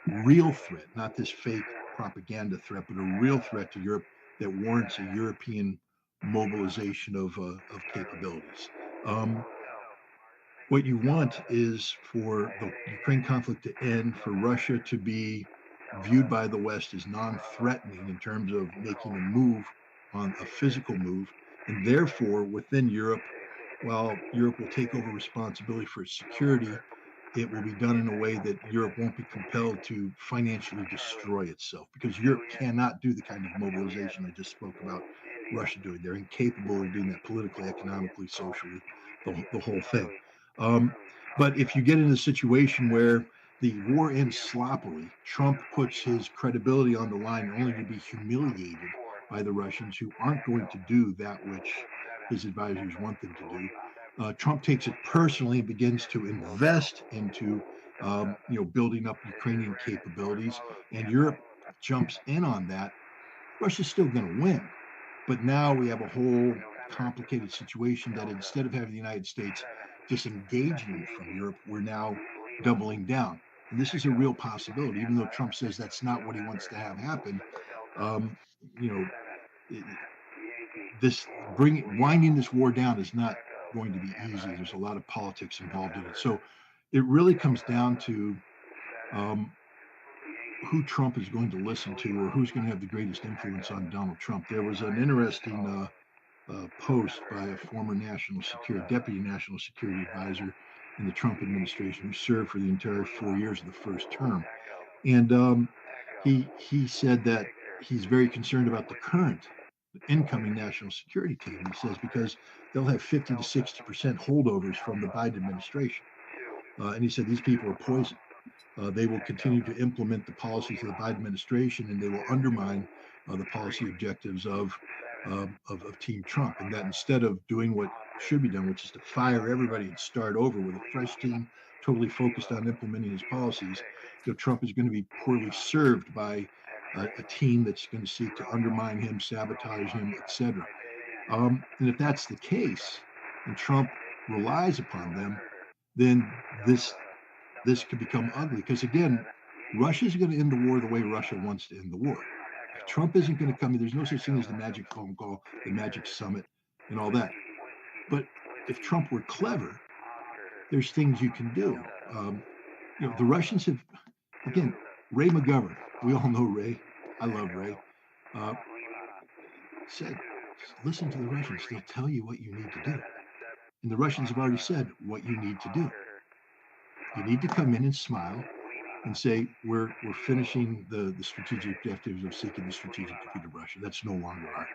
a real threat, not this fake propaganda threat, but a real threat to Europe that warrants a European mobilization of capabilities. What you want is for the Ukraine conflict to end, for Russia to be viewed by the West as non-threatening in terms of making a move, on a physical move, and therefore within Europe, while Europe will take over responsibility for its security, it will be done in a way that Europe won't be compelled to financially destroy itself, because Europe cannot do the kind of mobilization I just spoke about Russia doing. They're incapable of doing that politically, economically, socially, the whole thing. But if you get in a situation where the war ends sloppily, Trump puts his credibility on the line only to be humiliated by the Russians, who aren't going to do that which his advisors want them to do. Trump takes it personally and begins to invest into, building up Ukrainian capabilities, and Europe jumps in on that. Russia's still going to win, but now we have a whole complicated situation that instead of having the United States disengaging from Europe, we're now doubling down. And this is a real possibility, even though Trump says that's not what he wants to have happen. Um, you know, this winding this war down is not going to be easy. There's a lot of politics involved in it. So it really comes down to who Trump is going to listen to, or who's going to have the greatest influence on Donald Trump. There was an interesting post by a former deputy national security advisor in the Trump administration, who served for the entire 4 years of the first term, and he said that he's very concerned about the current incoming national security team. He says because they'll have 50 to 60% holdovers from the Biden administration, and he said these people are poison. They will continue to implement the policies of the Biden administration, and they will undermine the policy objectives of Team Trump. And that instead of doing what should be done, which is to fire everybody and start over with a fresh team, totally focused on implementing his policies, Trump is going to be poorly served by a team that's going to seek to undermine him, sabotage him, etc. And if that's the case, and Trump relies upon them, then this could become ugly, because again, Russia's going to end the war the way Russia wants to end the war. Trump isn't going to come in. There's no such thing as the magic phone call, the magic summit, and all that. But if Trump were clever, there's things you can do. The Russians have, again, Ray McGovern. We all know Ray. I love Ray. Said, listen to the Russians. They'll tell you what you need to do. And the Russians have already said what you need to do. You need to come in and smile and say, we're finishing the strategic objectives of seeking the strategic defeat of Russia. That's no longer our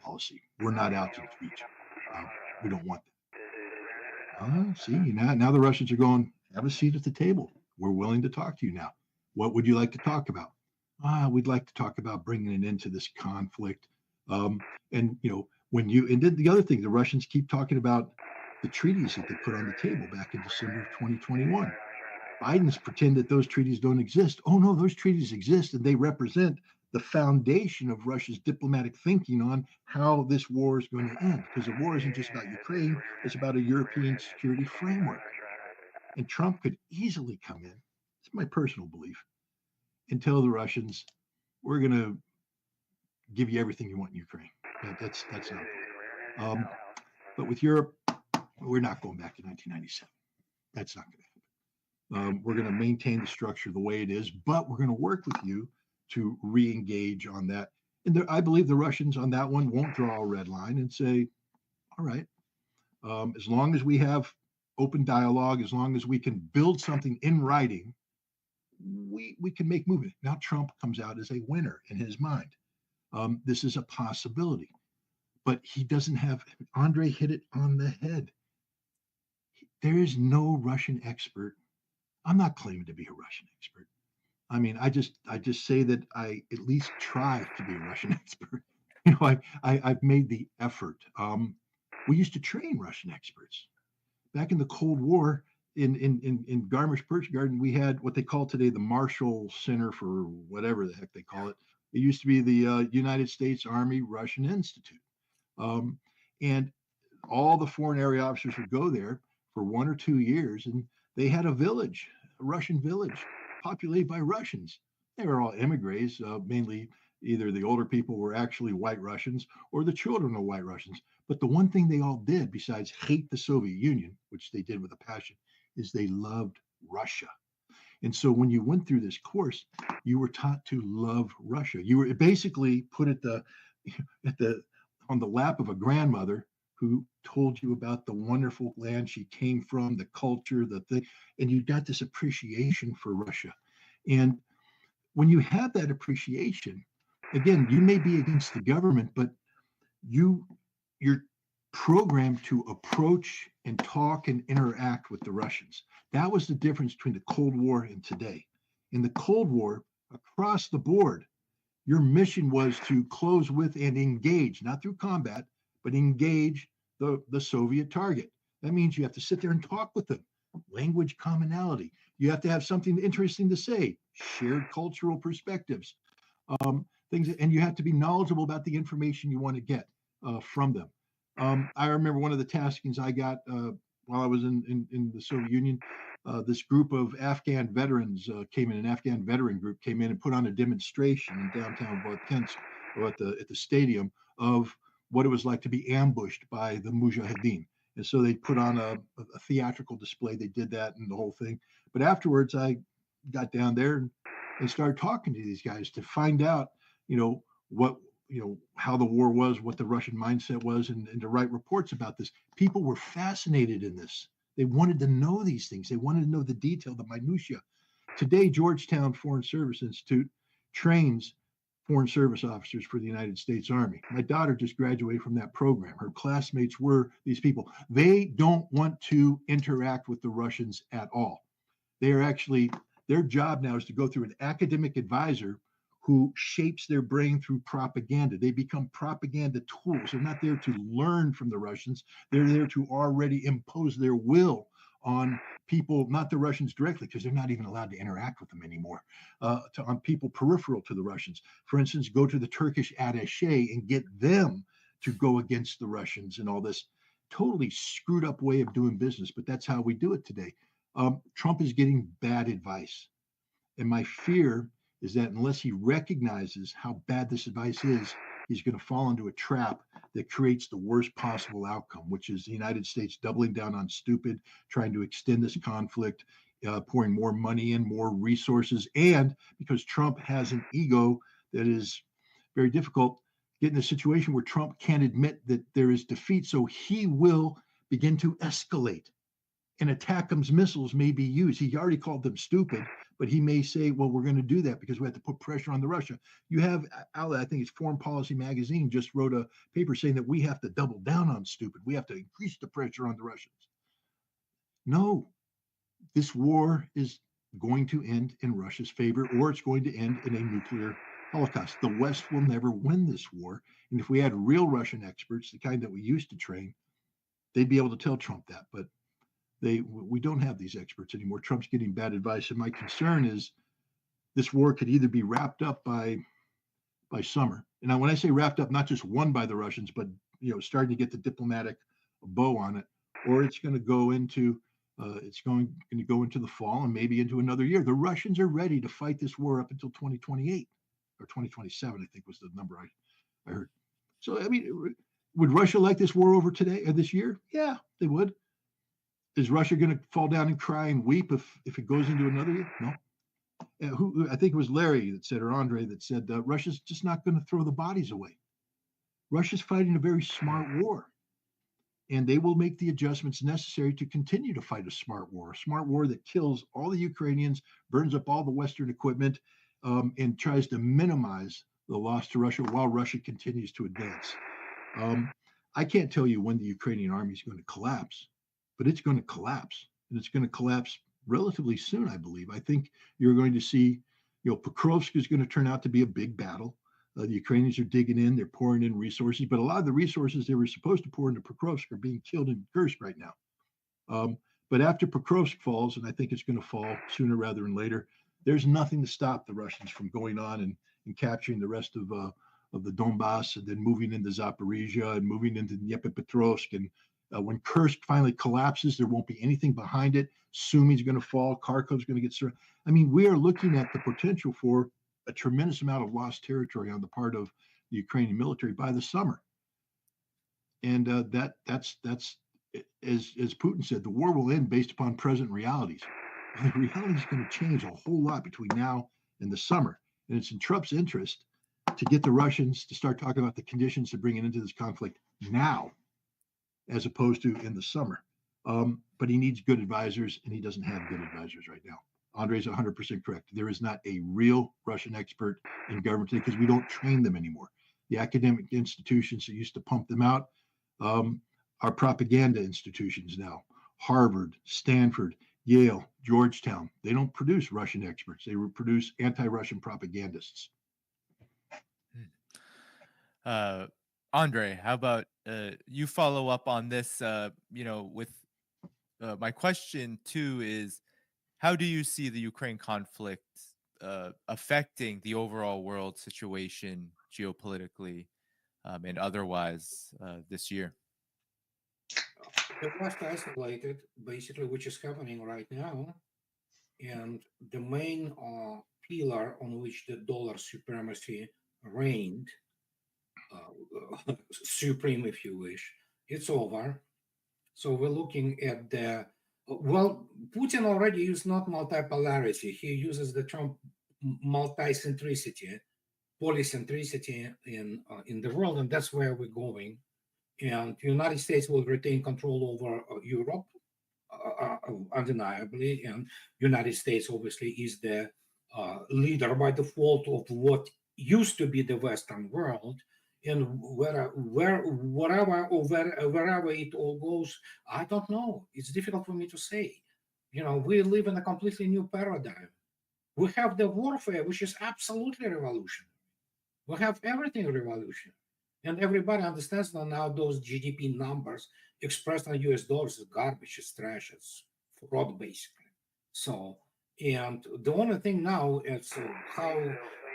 policy. We're not out to defeat you. We don't want that. See, now the Russians are going, have a seat at the table. We're willing to talk to you now. What would you like to talk about? We'd like to talk about bringing an end to this conflict. And then the other thing, the Russians keep talking about the treaties that they put on the table back in December of 2021. Biden's pretend that those treaties don't exist. Oh no, those treaties exist, and they represent the foundation of Russia's diplomatic thinking on how this war is going to end. Because the war isn't just about Ukraine, it's about a European security framework. And Trump could easily come in, it's my personal belief, and tell the Russians, we're going to give you everything you want in Ukraine. That's not. But with Europe, we're not going back to 1997. That's not going to happen. We're going to maintain the structure the way it is, but we're going to work with you to re-engage on that. And I believe the Russians on that one won't draw a red line and say, all right, as long as we have open dialogue, as long as we can build something in writing, we can make movement. Now Trump comes out as a winner in his mind. This is a possibility, but he doesn't have. Andre hit it on the head. There is no Russian expert. I'm not claiming to be a Russian expert. I mean, I just say that I at least try to be a Russian expert. I've made the effort. We used to train Russian experts back in the Cold War. In Garmisch-Partenkirchen, we had what they call today the Marshall Center for whatever the heck they call it. It used to be the United States Army Russian Institute, um, and all the foreign area officers would go there for 1 or 2 years, and they had a village, a Russian village, populated by Russians. They were all emigres, mainly either the older people were actually white Russians or the children were white Russians. But the one thing they all did, besides hate the Soviet Union, which they did with a passion, is they loved Russia. And so when you went through this course, you were taught to love Russia. You were basically put at the on the lap of a grandmother who told you about the wonderful land she came from, the culture, the thing, and you got this appreciation for Russia. And when you have that appreciation, again, you may be against the government, but you're programmed to approach and talk and interact with the Russians. That was the difference between the Cold War and today. In the Cold War, across the board, your mission was to close with and engage, not through combat, but engage the Soviet target. That means you have to sit there and talk with them. Language commonality. You have to have something interesting to say, shared cultural perspectives, things, and you have to be knowledgeable about the information you want to get from them. I remember one of the taskings I got while I was in the Soviet Union. This group of Afghan veterans came in, an Afghan veteran group came in and put on a demonstration in downtown Votkensк, or at the stadium, of what it was like to be ambushed by the Mujahideen. And so they put on a theatrical display. They did that and the whole thing. But afterwards, I got down there and started talking to these guys to find out, what, how the war was, what the Russian mindset was, and to write reports about this. People were fascinated in this. They wanted to know these things. They wanted to know the detail, the minutia. Today, Georgetown Foreign Service Institute trains foreign service officers for the United States Army. My daughter just graduated from that program. Her classmates were these people. They don't want to interact with the Russians at all. They are actually, their job now is to go through an academic advisor who shapes their brain through propaganda. They become propaganda tools. They're not there to learn from the Russians. They're there to already impose their will on people, not the Russians directly, because they're not even allowed to interact with them anymore, on people peripheral to the Russians. For instance, go to the Turkish attaché and get them to go against the Russians and all this. Totally screwed up way of doing business, but that's how we do it today. Trump is getting bad advice. And my fear is that unless he recognizes how bad this advice is, he's going to fall into a trap that creates the worst possible outcome, which is the United States doubling down on stupid, trying to extend this conflict, pouring more money in, more resources, and because Trump has an ego that is very difficult, get in a situation where Trump can't admit that there is defeat, so he will begin to escalate. And ATACMS missiles may be used. He already called them stupid, but he may say, well, we're going to do that because we have to put pressure on the Russia. You have, I think it's Foreign Policy Magazine just wrote a paper saying that we have to double down on stupid. We have to increase the pressure on the Russians. No, this war is going to end in Russia's favor, or it's going to end in a nuclear holocaust. The West will never win this war. And if we had real Russian experts, the kind that we used to train, they'd be able to tell Trump that. But we don't have these experts anymore. Trump's getting bad advice, and my concern is this war could either be wrapped up by summer. And now, when I say wrapped up, not just won by the Russians, but starting to get the diplomatic bow on it, or it's going to go into the fall and maybe into another year. The Russians are ready to fight this war up until 2028 or 2027, I think was the number I heard. So I mean, would Russia like this war over today or this year? Yeah, they would. Is Russia going to fall down and cry and weep if it goes into another year? No. I think it was Larry that said, or Andre that said, Russia's just not going to throw the bodies away. Russia's fighting a very smart war. and they will make the adjustments necessary to continue to fight a smart war that kills all the Ukrainians, burns up all the Western equipment, and tries to minimize the loss to Russia while Russia continues to advance. Um, I can't tell you when the Ukrainian army is going to collapse, but it's going to collapse, and it's going to collapse relatively soon, I believe. I think you're going to see, Pokrovsk is going to turn out to be a big battle. The Ukrainians are digging in, they're pouring in resources, but a lot of the resources they were supposed to pour into Pokrovsk are being killed in Kursk right now. But after Pokrovsk falls, and I think it's going to fall sooner rather than later, there's nothing to stop the Russians from going on and capturing the rest of the Donbass and then moving into Zaporizhia and moving into Dnipropetrovsk. And when Kursk finally collapses, there won't be anything behind it. Sumi's going to fall. Kharkov's going to get surrounded. I mean, we are looking at the potential for a tremendous amount of lost territory on the part of the Ukrainian military by the summer. And that's as Putin said, the war will end based upon present realities. Well, the reality is going to change a whole lot between now and the summer, and it's in Trump's interest to get the Russians to start talking about the conditions to bring it into this conflict now, as opposed to in the summer. But he needs good advisors, and he doesn't have good advisors right now. Andre's 100% correct. There is not a real Russian expert in government today because we don't train them anymore. The academic institutions that used to pump them out are propaganda institutions now. Harvard, Stanford, Yale, Georgetown. They don't produce Russian experts. They produce anti-Russian propagandists. Andre, how about you follow up on this? With my question too is, how do you see the Ukraine conflict affecting the overall world situation geopolitically and otherwise this year? The West isolated, basically, which is happening right now, and the main pillar on which the dollar supremacy reigned, supreme, if you wish, it's over. So we're looking at the Putin already used not multipolarity. He uses the term multicentricity, polycentricity in the world, and that's where we're going. And the United States will retain control over Europe, undeniably, and United States obviously is the leader by default of what used to be the Western world. And wherever it all goes, I don't know. It's difficult for me to say. We live in a completely new paradigm. We have the warfare, which is absolutely revolutionary. We have everything revolutionary. And everybody understands that now those GDP numbers expressed in US dollars is garbage, it's trash, it's fraud, basically. So, and the only thing now is how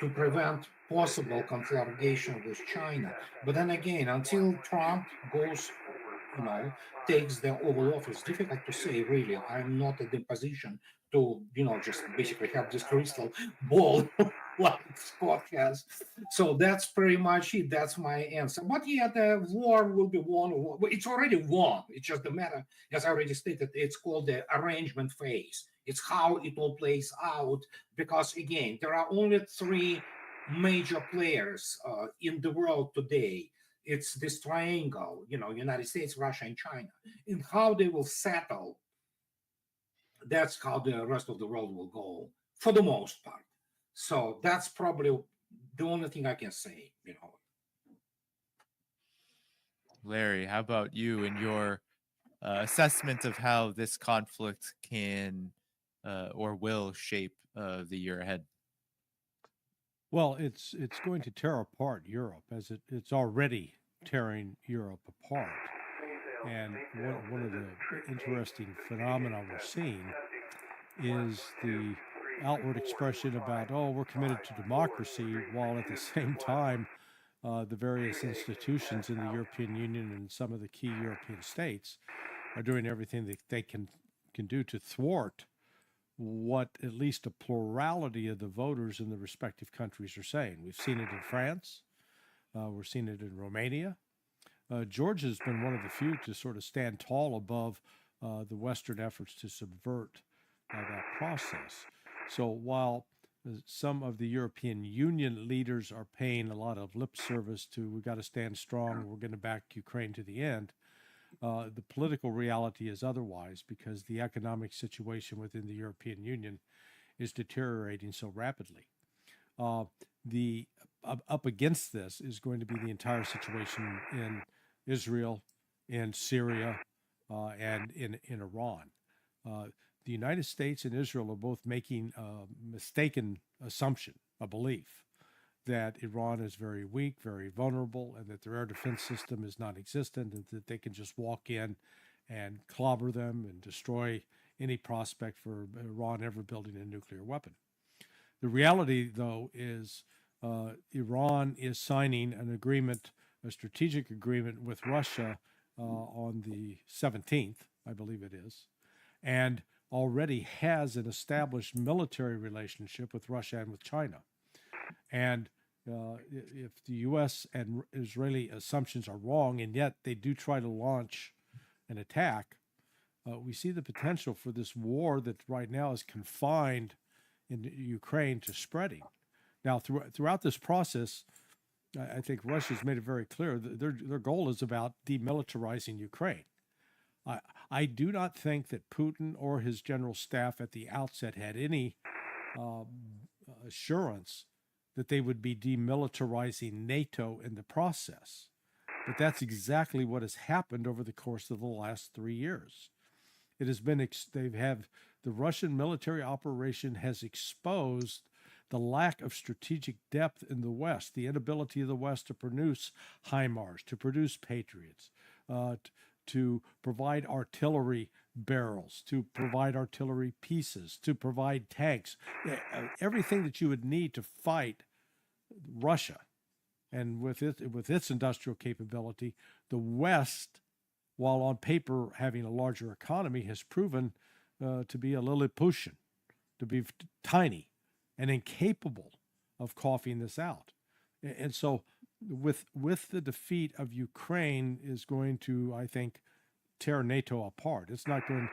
to prevent possible conflagration with China. But then again, until Trump goes, takes the Oval Office, difficult to say, really. I'm not in the position to, just basically have this crystal ball like Scott has. So that's pretty much it. That's my answer. But yeah, the war will be won. It's already won. It's just a matter, as I already stated, it's called the arrangement phase. It's how it all plays out. Because again, there are only three major players in the world today. It's this triangle, United States, Russia, and China. And how they will settle, that's how the rest of the world will go, for the most part. So that's probably the only thing I can say, Larry, how about you and your assessment of how this conflict can or will shape the year ahead? Well, it's going to tear apart Europe, as it's already tearing Europe apart. And one of the interesting phenomena we're seeing is the outward expression about, oh, we're committed to democracy, while at the same time, the various institutions in the European Union and some of the key European states are doing everything that they can do to thwart what at least a plurality of the voters in the respective countries are saying. We've seen it in France. We're seeing it in Romania. Georgia's been one of the few to sort of stand tall above the Western efforts to subvert that process. So while some of the European Union leaders are paying a lot of lip service to, we've got to stand strong, we're going to back Ukraine to the end, The political reality is otherwise because the economic situation within the European Union is deteriorating so rapidly. The up against this is going to be the entire situation in Israel, in Syria, and in Iran. The United States and Israel are both making a mistaken assumption, a belief that Iran is very weak, very vulnerable, and that their air defense system is non existent, and that they can just walk in and clobber them and destroy any prospect for Iran ever building a nuclear weapon. The reality, though, is Iran is signing an agreement, a strategic agreement with Russia on the 17th, I believe it is, and already has an established military relationship with Russia and with China. And if the U.S. and Israeli assumptions are wrong, and yet they do try to launch an attack, we see the potential for this war that right now is confined in Ukraine to spreading. Now, throughout this process, I think Russia's made it very clear that their goal is about demilitarizing Ukraine. I do not think that Putin or his general staff at the outset had any assurance that they would be demilitarizing NATO in the process. But that's exactly what has happened over the course of the last 3 years. It has been, the Russian military operation has exposed the lack of strategic depth in the West, the inability of the West to produce HIMARS, to produce Patriots, to provide artillery barrels, to provide artillery pieces, to provide tanks, everything that you would need to fight Russia. And with its industrial capability, the West, while on paper having a larger economy, has proven to be a Lilliputian, to be tiny and incapable of coughing this out. And so with the defeat of Ukraine is going to, I think, tear NATO apart. It's not going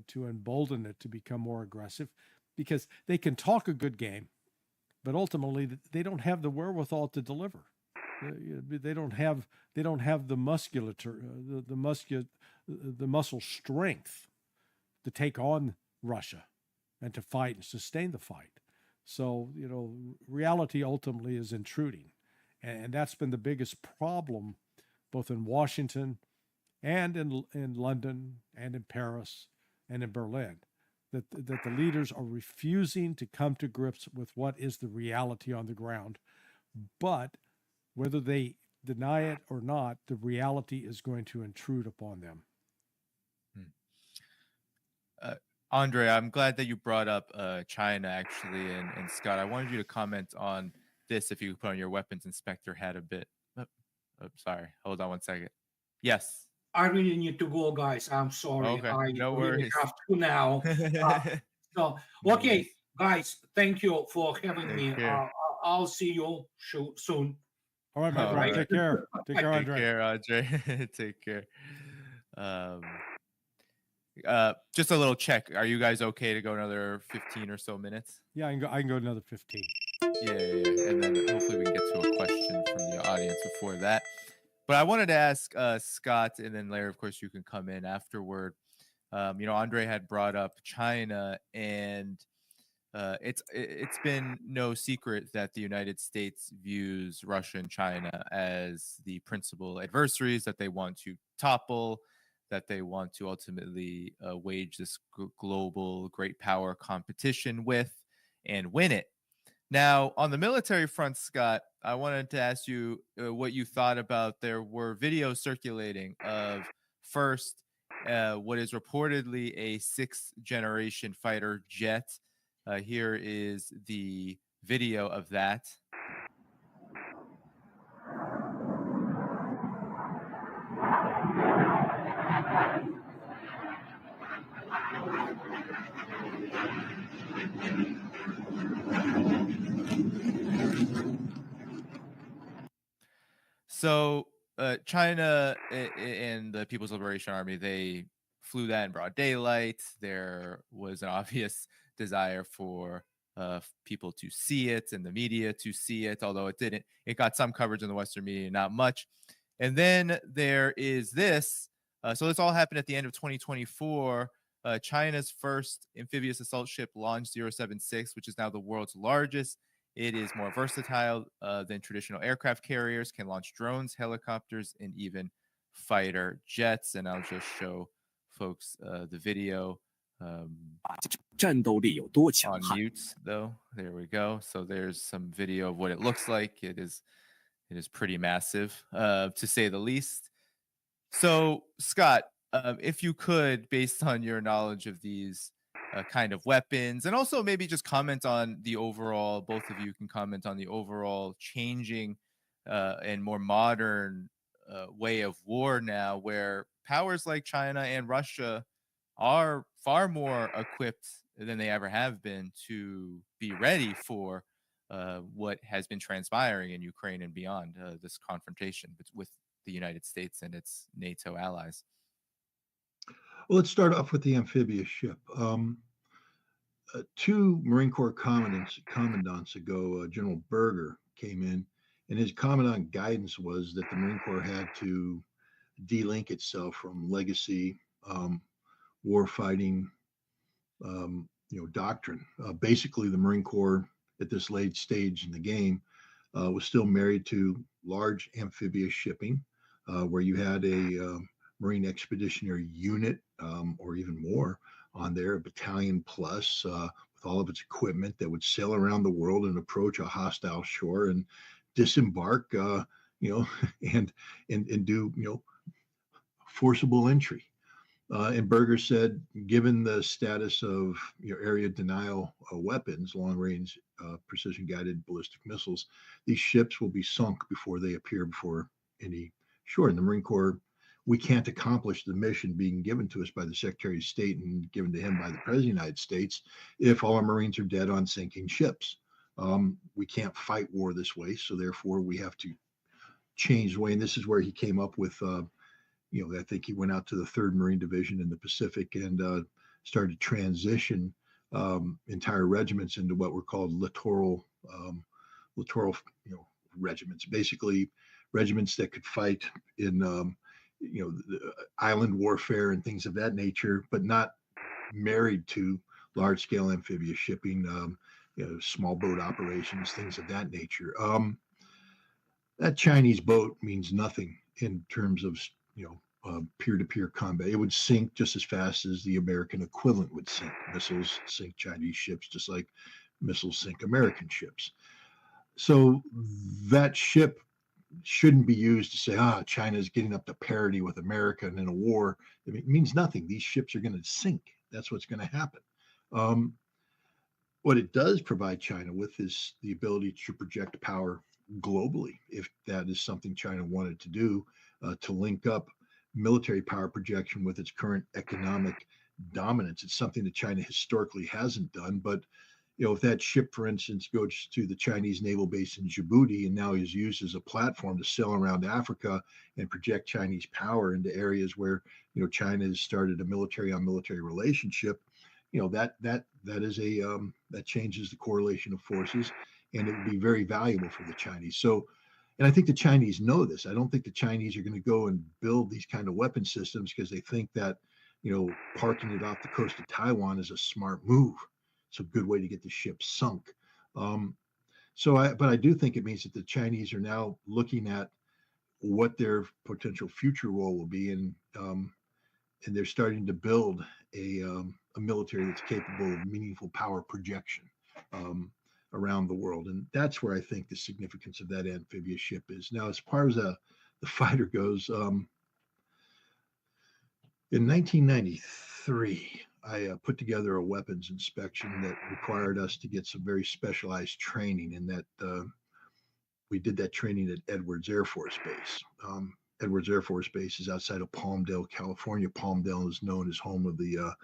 to embolden it to become more aggressive because they can talk a good game, but ultimately they don't have the wherewithal to deliver. They don't have the musculature, the muscle strength to take on Russia and to fight and sustain the fight. So, reality ultimately is intruding. And that's been the biggest problem, both in Washington and in London and in Paris and in Berlin, that the leaders are refusing to come to grips with what is the reality on the ground. But whether they deny it or not, the reality is going to intrude upon them. Andre, I'm glad that you brought up China, actually, and Scott, I wanted you to comment on this if you could put on your weapons inspector hat a bit. Sorry, hold on one second. Yes. I really need to go, guys. I'm sorry. Okay, I no really worries. have to now. So, No okay, worries. guys, thank you for having Take me. care. I'll see you soon. All right, my All friend. right. Take care. Take care, Take Andre. care, Andre. Take care. Just a little check. Are you guys okay to go another 15 or so minutes? Yeah, I can go another 15. Yeah. And then hopefully we can get to a question from the audience before that. But I wanted to ask Scott, and then Larry, of course, you can come in afterward. Andre had brought up China, and it's been no secret that the United States views Russia and China as the principal adversaries that they want to topple, that they want to ultimately wage this global great power competition with and win it. Now, on the military front, Scott, I wanted to ask you what you thought about. There were videos circulating of first what is reportedly a 6th generation fighter jet. Here is the video of that. So China and the People's Liberation Army, they flew that in broad daylight. There was an obvious desire for people to see it and the media to see it, although it didn't. It got some coverage in the Western media, not much. And then there is this So this all happened at the end of 2024. China's first amphibious assault ship launched 076, which is now the world's largest. It is more versatile than traditional aircraft carriers, can launch drones, helicopters, and even fighter jets. And I'll just show folks the video on mute, though. There we go. So there's some video of what it looks like. It is pretty massive, to say the least. So, Scott, if you could, based on your knowledge of these kind of weapons, and also maybe just comment on the overall, both of you can comment on the overall changing and more modern way of war now, where powers like China and Russia are far more equipped than they ever have been to be ready for what has been transpiring in Ukraine and beyond, this confrontation with the United States and its NATO allies. Well, let's start off with the amphibious ship. Two Marine Corps commandants ago, General Berger came in, and his commandant guidance was that the Marine Corps had to delink itself from legacy war fighting, doctrine. Basically, the Marine Corps at this late stage in the game was still married to large amphibious shipping, where you had a Marine Expeditionary Unit or even more on there, a battalion plus with all of its equipment that would sail around the world and approach a hostile shore and disembark, and do forcible entry. And Berger said, given the status of area denial weapons, long-range precision-guided ballistic missiles, these ships will be sunk before they appear before any shore. In the Marine Corps, we can't accomplish the mission being given to us by the Secretary of State and given to him by the President of the United States if all our Marines are dead on sinking ships. We can't fight war this way, so therefore we have to change the way. And this is where he came up with I think he went out to the 3rd Marine Division in the Pacific and started to transition entire regiments into what were called littoral regiments. Basically, regiments that could fight in island warfare and things of that nature, but not married to large-scale amphibious shipping, small boat operations, things of that nature. That Chinese boat means nothing in terms of peer-to-peer combat. It would sink just as fast as the American equivalent would sink. Missiles sink Chinese ships just like missiles sink American ships. So that ship shouldn't be used to say, China's getting up to parity with America and in a war. It means nothing. These ships are going to sink. That's what's going to happen. What it does provide China with is the ability to project power globally, if that is something China wanted to do, to link up military power projection with its current economic dominance. It's something that China historically hasn't done. But if that ship, for instance, goes to the Chinese naval base in Djibouti and now is used as a platform to sail around Africa and project Chinese power into areas where China has started a military-on-military relationship, that changes the correlation of forces, and it would be very valuable for the Chinese. So, and I think the Chinese know this. I don't think the Chinese are going to go and build these kind of weapon systems because they think that parking it off the coast of Taiwan is a smart move. It's a good way to get the ship sunk. But I do think it means that the Chinese are now looking at what their potential future role will be, and they're starting to build a military that's capable of meaningful power projection around the world. And that's where I think the significance of that amphibious ship is. Now, as far as the fighter goes, in 1993, I put together a weapons inspection that required us to get some very specialized training, and that we did that training at Edwards Air Force Base. Edwards Air Force Base is outside of Palmdale, California. Palmdale is known as home of the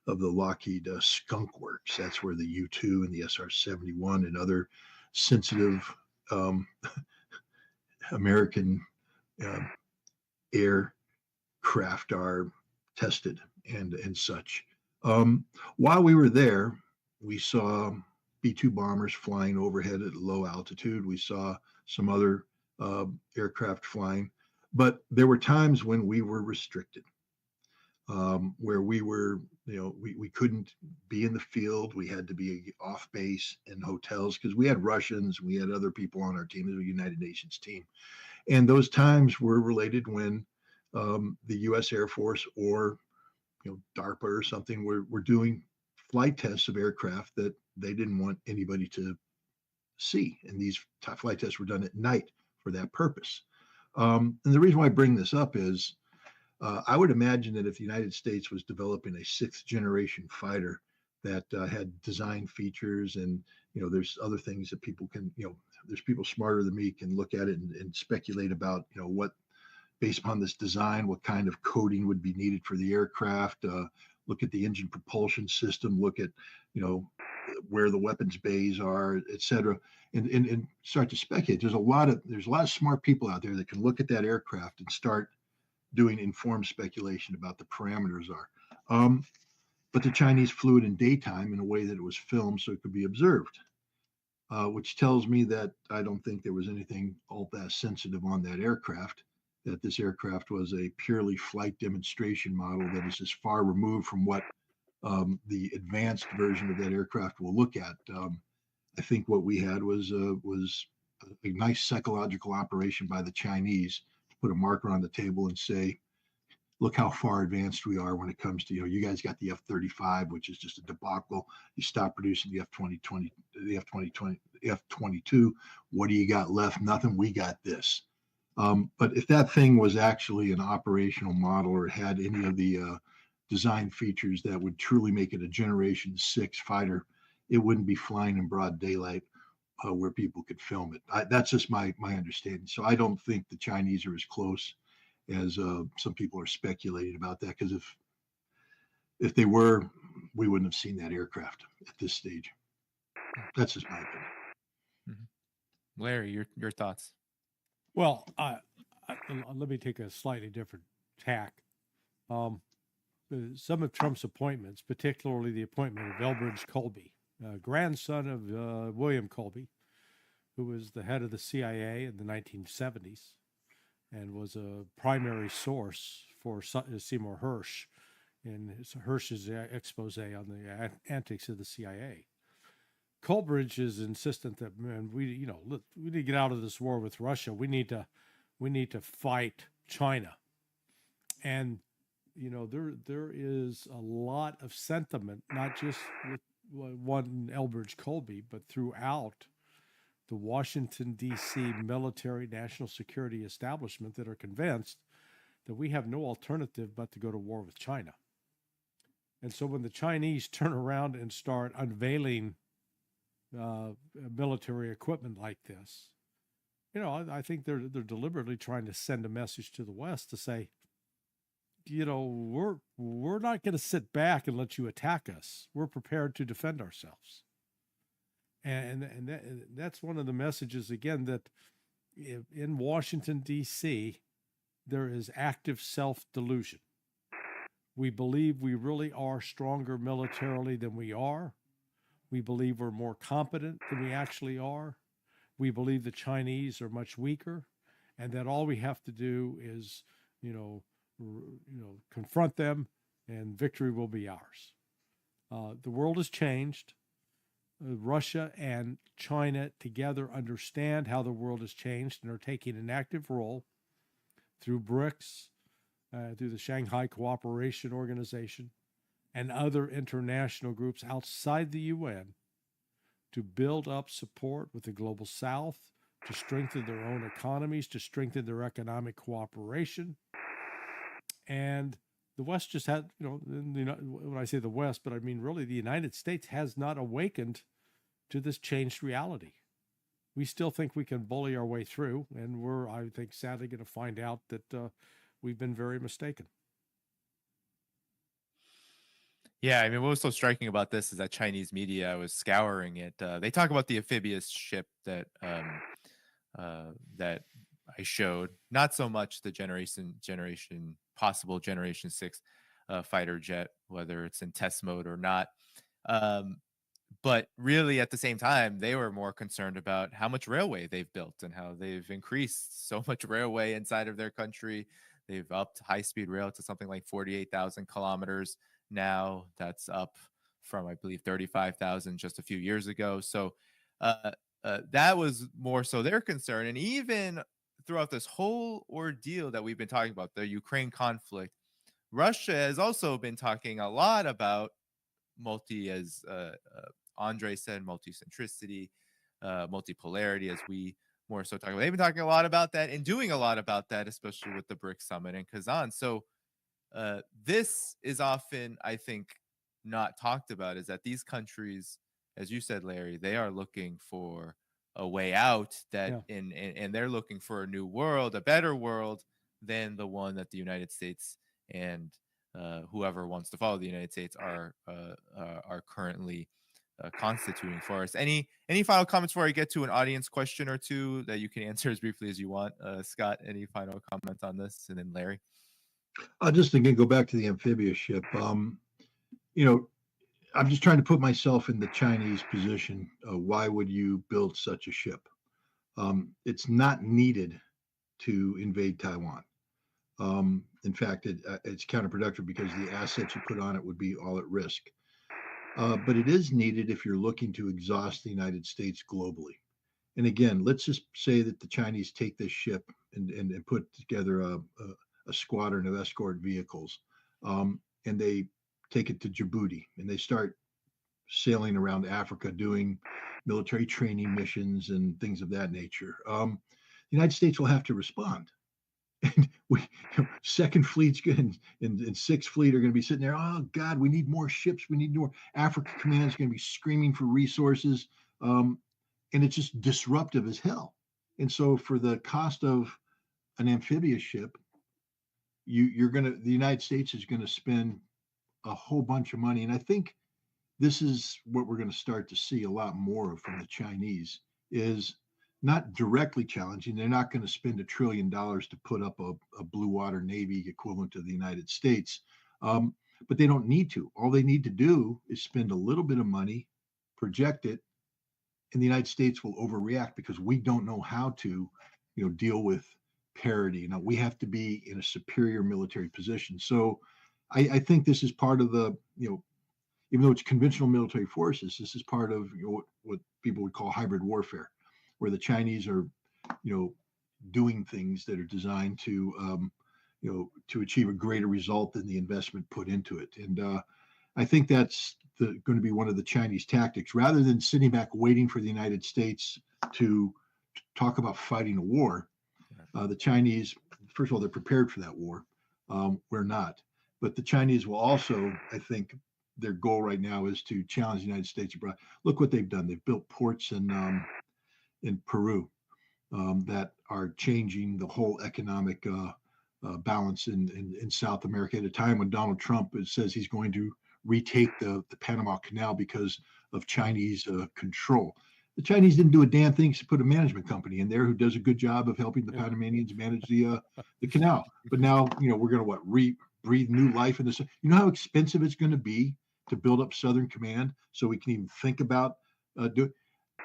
Lockheed Skunk Works. That's where the U-2 and the SR-71 and other sensitive American aircraft are tested and such. While we were there, we saw B-2 bombers flying overhead at low altitude. We saw some other aircraft flying, but there were times when we were restricted. where we were, we couldn't be in the field. We had to be off base in hotels because we had Russians, we had other people on our team. It was a United Nations team. And those times were related when the U.S. Air Force or DARPA or something were doing flight tests of aircraft that they didn't want anybody to see. And these flight tests were done at night for that purpose. And the reason why I bring this up is I would imagine that if the United States was developing a sixth generation fighter that had design features and there's other things that people can there's people smarter than me can look at it and speculate about what based upon this design what kind of coating would be needed for the aircraft, look at the engine propulsion system, look at where the weapons bays are, et cetera, and start to speculate. There's a lot of smart people out there that can look at that aircraft and start doing informed speculation about the parameters are. But the Chinese flew it in daytime in a way that it was filmed so it could be observed, which tells me that I don't think there was anything all that sensitive on that aircraft, that this aircraft was a purely flight demonstration model that is as far removed from what the advanced version of that aircraft will look at. I think what we had was a nice psychological operation by the Chinese to put a marker on the table and say, look how far advanced we are when it comes to, you guys got the F-35, which is just a debacle. You stop producing the F-2020, the F-2020, F-22. What do you got left? Nothing. We got this. But if that thing was actually an operational model or had any of the design features that would truly make it a Generation 6 fighter, it wouldn't be flying in broad daylight where people could film it. That's just my understanding. So I don't think the Chinese are as close as some people are speculating about that, because if they were, we wouldn't have seen that aircraft at this stage. That's just my opinion. Mm-hmm. Larry, your thoughts? Well, let me take a slightly different tack. Some of Trump's appointments, particularly the appointment of Elbridge Colby, grandson of William Colby, who was the head of the CIA in the 1970s and was a primary source for Seymour Hersh in Hersh's expose on the antics of the CIA. Colbridge is insistent that, man, we need to get out of this war with Russia. We need to fight China. And there is a lot of sentiment, not just with one Elbridge Colby, but throughout the Washington, D.C. military national security establishment that are convinced that we have no alternative but to go to war with China. And so when the Chinese turn around and start unveiling military equipment like this, I think they're deliberately trying to send a message to the West to say, we're not going to sit back and let you attack us. We're prepared to defend ourselves. And that's one of the messages, again, that in Washington, D.C., there is active self-delusion. We believe we really are stronger militarily than we are. We believe we're more competent than we actually are. We believe the Chinese are much weaker, and that all we have to do is, confront them, and victory will be ours. The world has changed. Russia and China together understand how the world has changed and are taking an active role through BRICS, through the Shanghai Cooperation Organization, and other international groups outside the UN to build up support with the Global South, to strengthen their own economies, to strengthen their economic cooperation. And the West just had, when I say the West, but I mean really the United States has not awakened to this changed reality. We still think we can bully our way through, and we're, I think, sadly going to find out that we've been very mistaken. Yeah, I mean, what was so striking about this is that Chinese media, I was scouring it. They talk about the amphibious ship that that I showed, not so much the possible Generation 6 fighter jet, whether it's in test mode or not. But really, at the same time, they were more concerned about how much railway they've built and how they've increased so much railway inside of their country They've upped high-speed rail to something like 48,000 kilometers now. That's up from, I believe, 35,000 just a few years ago. So that was more so their concern. And even throughout this whole ordeal that we've been talking about, the Ukraine conflict, Russia has also been talking a lot about as Andre said, multicentricity, multipolarity, as we more so talk about. They've been talking a lot about that and doing a lot about that, especially with the BRICS summit in Kazan. So this is often, I think, not talked about, is that these countries, as you said, Larry, they are looking for a way out, that and they're looking for a new world, a better world than the one that the United States and whoever wants to follow the United States are currently constituting for us. Any final comments before I get to an audience question or two that you can answer as briefly as you want? Scott, any final comments on this? And then Larry. I'll just again go back to the amphibious ship. You know, I'm just trying to put myself in the Chinese position. Why would you build such a ship? It's not needed to invade Taiwan. In fact, it's counterproductive because the assets you put on it would be all at risk. But it is needed if you're looking to exhaust the United States globally. And again, let's just say that the Chinese take this ship and put together a squadron of escort vehicles, and they take it to Djibouti, and they start sailing around Africa doing military training missions and things of that nature. The United States will have to respond. And Second Fleet's good, and Sixth Fleet are going to be sitting there. Oh God, we need more ships. We need more. Africa Command is going to be screaming for resources, and it's just disruptive as hell. And so, for the cost of an amphibious ship, the United States is going to spend a whole bunch of money, and I think this is what we're going to start to see a lot more of from the Chinese, is not directly challenging. They're not going to spend $1 trillion to put up a blue water navy equivalent to the United States, but they don't need to. All they need to do is spend a little bit of money, project it, and the United States will overreact because we don't know how to, deal with parity. Now we have to be in a superior military position. So I think this is part of the, even though it's conventional military forces, this is part of what people would call hybrid warfare, where the Chinese are, doing things that are designed to, to achieve a greater result than the investment put into it. And I think that's going to be one of the Chinese tactics, rather than sitting back waiting for the United States to talk about fighting a war. The Chinese, first of all, they're prepared for that war. We're not. But the Chinese will also, I think, their goal right now is to challenge the United States abroad. Look what they've done. They've built ports in Peru that are changing the whole economic balance in South America at a time when Donald Trump says he's going to retake the Panama Canal because of Chinese control. The Chinese didn't do a damn thing to put a management company in there who does a good job of helping the Panamanians manage the canal. But now, we're going to breathe new life into this. You know how expensive it's going to be to build up Southern Command so we can even think about doing.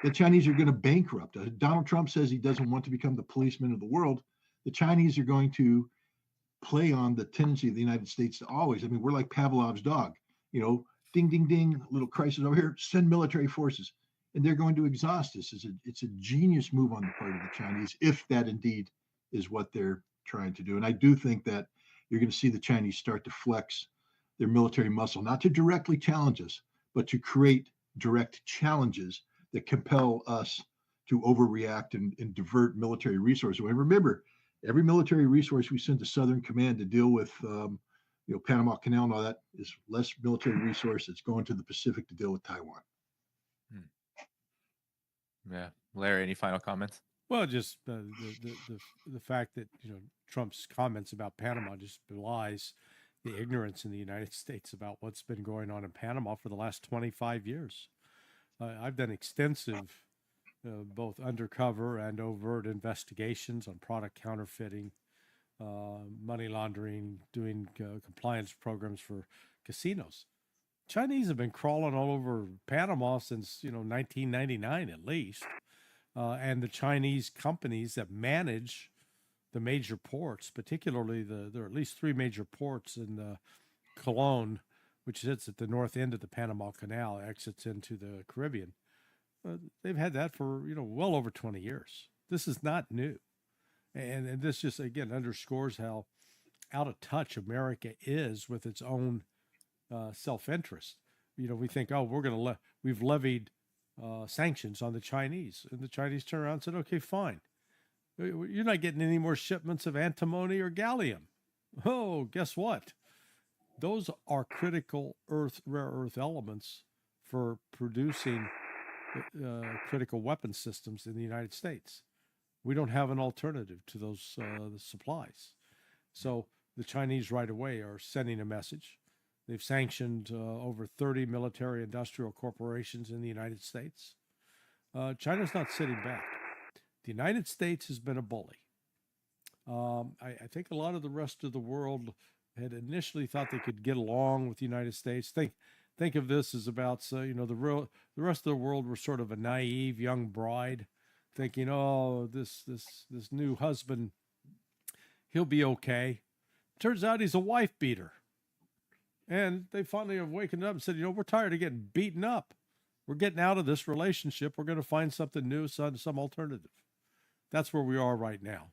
The Chinese are going to bankrupt us. Donald Trump says he doesn't want to become the policeman of the world. The Chinese are going to play on the tendency of the United States to always. I mean, we're like Pavlov's dog. Ding, ding, ding, little crisis over here. Send military forces, and they're going to exhaust us. It's a genius move on the part of the Chinese, if that indeed is what they're trying to do. And I do think that you're going to see the Chinese start to flex their military muscle, not to directly challenge us, but to create direct challenges that compel us to overreact and divert military resources. And remember, every military resource we send to Southern Command to deal with, Panama Canal and all that is less military resource that's going to the Pacific to deal with Taiwan. Yeah, Larry, any final comments? Well, just the fact that Trump's comments about Panama just belies the ignorance in the United States about what's been going on in Panama for the last 25 years. I've done extensive, both undercover and overt investigations on product counterfeiting, money laundering, doing compliance programs for casinos. Chinese have been crawling all over Panama since 1999 at least, and the Chinese companies that manage the major ports, particularly there are at least three major ports in Cologne, which sits at the north end of the Panama Canal, exits into the Caribbean. They've had that for well over 20 years. This is not new, and this just again underscores how out of touch America is with its own self-interest. We think, oh, we've levied sanctions on the Chinese, and the Chinese turn around and said, okay, fine. You're not getting any more shipments of antimony or gallium. Oh, guess what? Those are critical rare earth elements for producing critical weapon systems in the United States. We don't have an alternative to those supplies. So the Chinese right away are sending a message. They've sanctioned over 30 military industrial corporations in the United States. China's not sitting back. The United States has been a bully. I think a lot of the rest of the world had initially thought they could get along with the United States. Think of this as about the rest of the world were sort of a naive young bride, thinking, oh, this new husband, he'll be okay. Turns out he's a wife beater. And they finally have wakened up and said, we're tired of getting beaten up. We're getting out of this relationship. We're going to find something new, some alternative. That's where we are right now.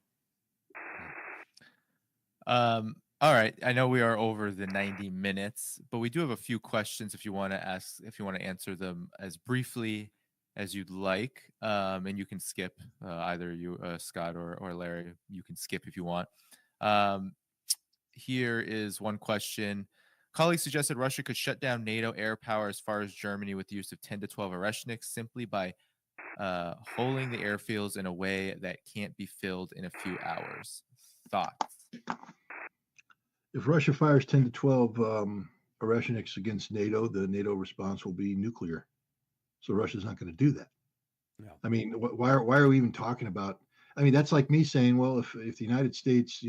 All right. I know we are over the 90 minutes, but we do have a few questions if you want to answer them as briefly as you'd like. And you can skip either you, Scott or Larry, you can skip if you want. Here is one question. Colleagues suggested Russia could shut down NATO air power as far as Germany with the use of 10 to 12 Oreshniks simply by holding the airfields in a way that can't be filled in a few hours. Thoughts? If Russia fires 10 to 12 Oreshniks against NATO, the NATO response will be nuclear. So Russia's not going to do that. No. I mean, why are we even talking about? I mean, that's like me saying, well, if the United States,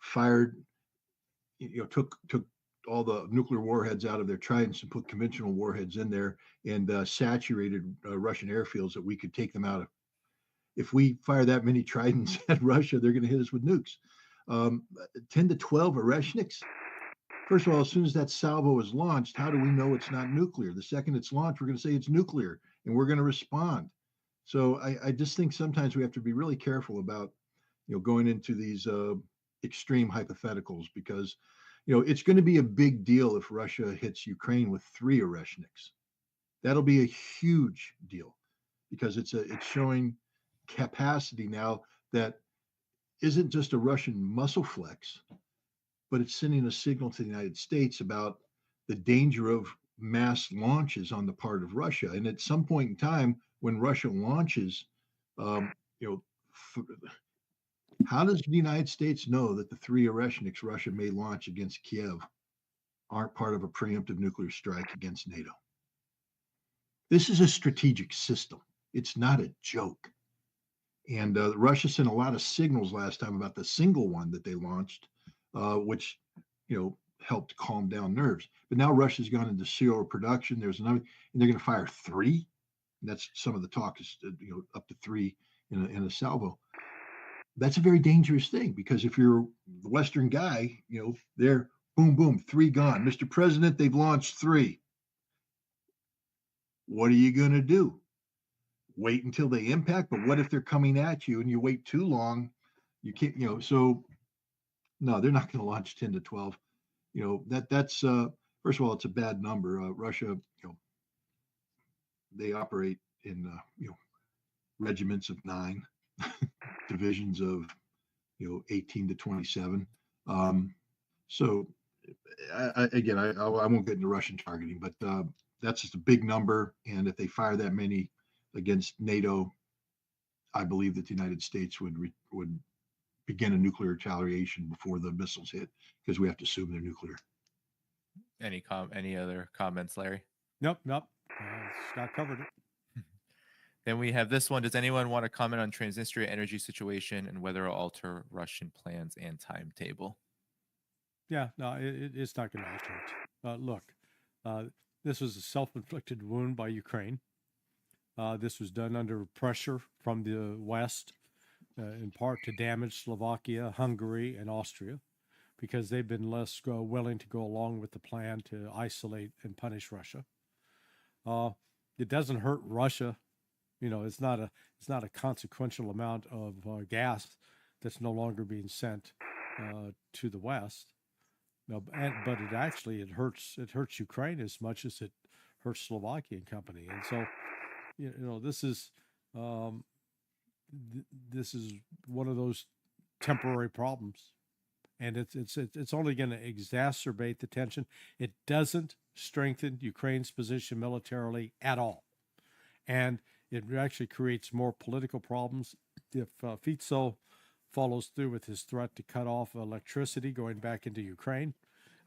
fired, took all the nuclear warheads out of their tridents and put conventional warheads in there and saturated Russian airfields, that we could take them out of. If we fire that many tridents at Russia, they're going to hit us with nukes. 10 to 12 Oreshniks. First of all, as soon as that salvo is launched, how do we know it's not nuclear? The second it's launched, we're going to say it's nuclear, and we're going to respond. So I just think sometimes we have to be really careful about, going into these extreme hypotheticals, because, it's going to be a big deal if Russia hits Ukraine with 3 Oreshniks. That'll be a huge deal, because it's showing capacity now that isn't just a Russian muscle flex, but it's sending a signal to the United States about the danger of mass launches on the part of Russia. And at some point in time, when Russia launches, how does the United States know that the 3 Oreshniks Russia may launch against Kiev aren't part of a preemptive nuclear strike against NATO? This is a strategic system. It's not a joke. And Russia sent a lot of signals last time about the single one that they launched, which, helped calm down nerves. But now Russia's gone into serial production. There's another, and they're going to fire 3. And that's some of the talk is, up to 3 in a salvo. That's a very dangerous thing, because if you're the Western guy, they're boom, boom, 3 gone. Mr. President, they've launched 3. What are you going to do? Wait until they impact? But what if they're coming at you and you wait too long? You can't, so no, they're not going to launch 10 to 12. That's first of all, it's a bad number. Russia, they operate in, regiments of 9, divisions of, 18 to 27. So again, I won't get into Russian targeting, but that's just a big number. And if they fire that many against NATO, I believe that the United States would begin a nuclear retaliation before the missiles hit, because we have to assume they're nuclear. Any other comments, Larry? Nope. Scott covered it. Then we have this one. Does anyone want to comment on Transnistria energy situation and whether it'll alter Russian plans and timetable? Yeah, no, it's not going to alter it. Look, this was a self-inflicted wound by Ukraine. This was done under pressure from the West. in part to damage Slovakia, Hungary, and Austria, because they've been less willing to go along with the plan to isolate and punish Russia. It doesn't hurt Russia. It's not a consequential amount of gas that's no longer being sent to the West. No, but it hurts Ukraine as much as it hurts Slovakia and company. And so, this is um, this is one of those temporary problems, and it's only going to exacerbate the tension. It doesn't strengthen Ukraine's position militarily at all, and it actually creates more political problems. If Fico follows through with his threat to cut off electricity going back into Ukraine,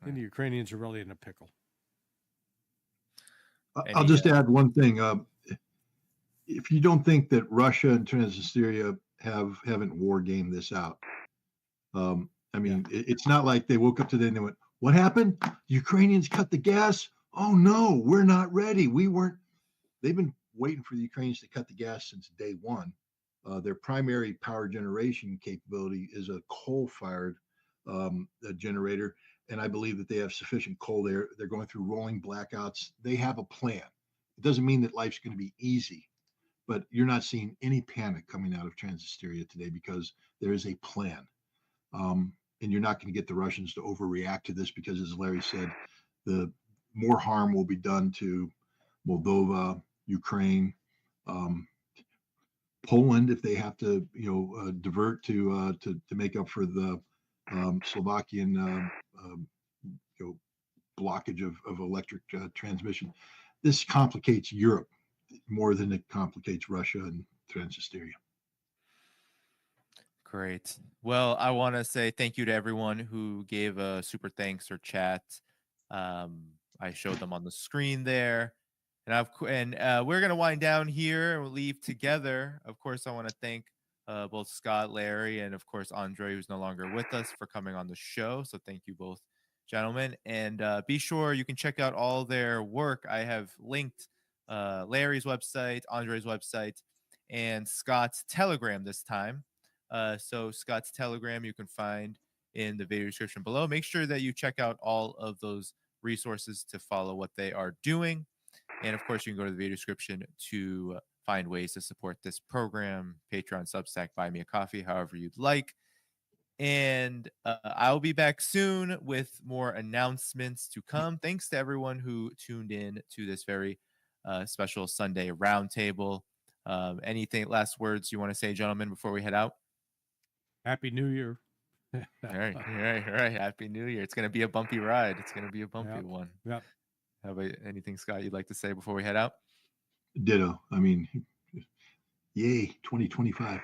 then the Ukrainians are really in a pickle. I'll just add one thing. If you don't think that Russia and Transnistria haven't war gamed this out, it's not like they woke up today and they went, "What happened? Ukrainians cut the gas? Oh no, we're not ready. We weren't." They've been waiting for the Ukrainians to cut the gas since day one. Their primary power generation capability is a coal-fired generator, and I believe that they have sufficient coal there. They're going through rolling blackouts. They have a plan. It doesn't mean that life's going to be easy, but you're not seeing any panic coming out of Transnistria today because there is a plan. And you're not going to get the Russians to overreact to this because, as Larry said, the more harm will be done to Moldova, Ukraine, Poland if they have to, divert to make up for the Slovakian blockage of electric transmission. This complicates Europe more than it complicates Russia and Transnistria. Great. Well, I want to say thank you to everyone who gave a super thanks or chat. I showed them on the screen there. And we're going to wind down here and we'll leave together. Of course, I want to thank both Scott, Larry, and of course, Andre, who's no longer with us, for coming on the show. So thank you both, gentlemen. And be sure you can check out all their work. I have linked Larry's website, Andre's website, and Scott's Telegram this time. So Scott's Telegram you can find in the video description below. Make sure that you check out all of those resources to follow what they are doing. And of course, you can go to the video description to find ways to support this program, Patreon, Substack, Buy Me a Coffee, however you'd like. And I'll be back soon with more announcements to come. Thanks to everyone who tuned in to this very special Sunday roundtable. Anything, last words you want to say, gentlemen, before we head out? Happy New Year. All right. Happy New Year. It's going to be a bumpy ride. It's going to be a bumpy one. Yep. How about anything, Scott, you'd like to say before we head out? Ditto. I mean, yay, 2025.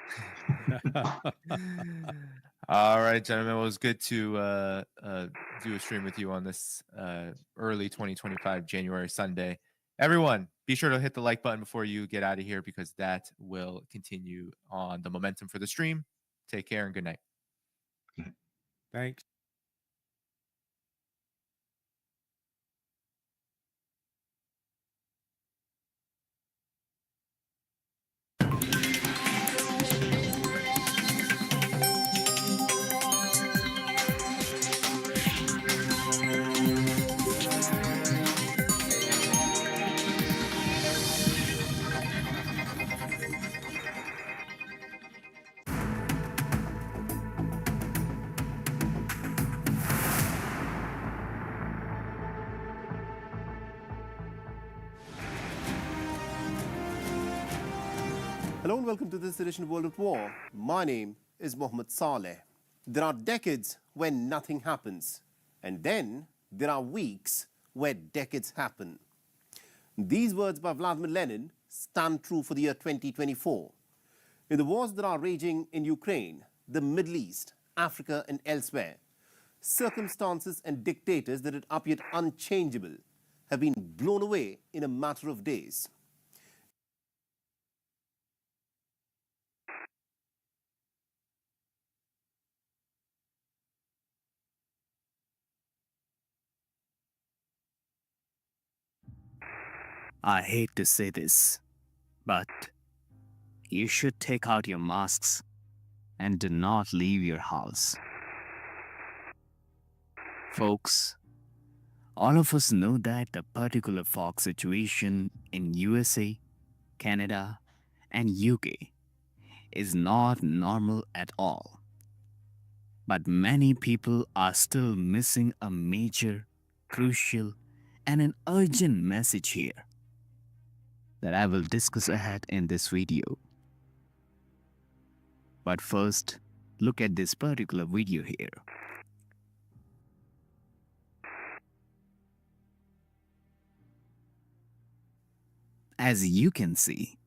All right, gentlemen. Well, it was good to do a stream with you on this early 2025 January Sunday. Everyone, be sure to hit the like button before you get out of here because that will continue on the momentum for the stream. Take care and good night. Thanks. Hello and welcome to this edition of World at War. My name is Mohammed Saleh. There are decades when nothing happens, and then there are weeks where decades happen. These words by Vladimir Lenin stand true for the year 2024. In the wars that are raging in Ukraine, the Middle East, Africa and elsewhere, circumstances and dictators that had appeared unchangeable have been blown away in a matter of days. I hate to say this, but you should take out your masks and do not leave your house. Folks, all of us know that the particular fog situation in USA, Canada, and UK is not normal at all. But many people are still missing a major, crucial, and an urgent message here that I will discuss ahead in this video. But first, look at this particular video here. As you can see,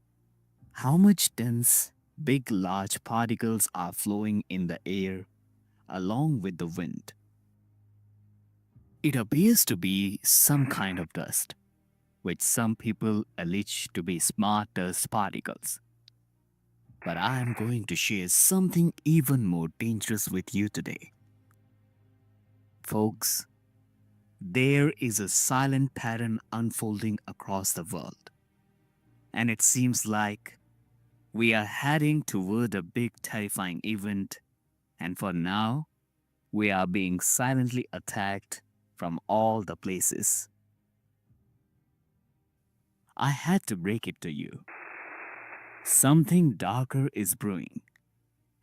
how much dense, big, large particles are flowing in the air along with the wind. It appears to be some kind of dust, which some people allege to be smart dust particles. But I am going to share something even more dangerous with you today. Folks, there is a silent pattern unfolding across the world. And it seems like we are heading toward a big terrifying event, and for now, we are being silently attacked from all the places. I had to break it to you. Something darker is brewing,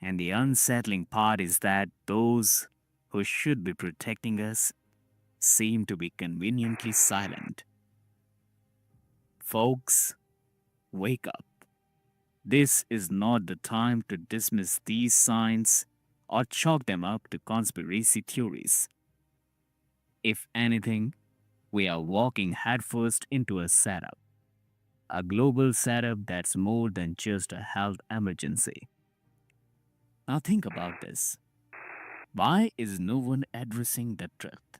and the unsettling part is that those who should be protecting us seem to be conveniently silent. Folks, wake up. This is not the time to dismiss these signs or chalk them up to conspiracy theories. If anything, we are walking headfirst into a global setup that's more than just a health emergency. Now think about this. Why is no one addressing the truth?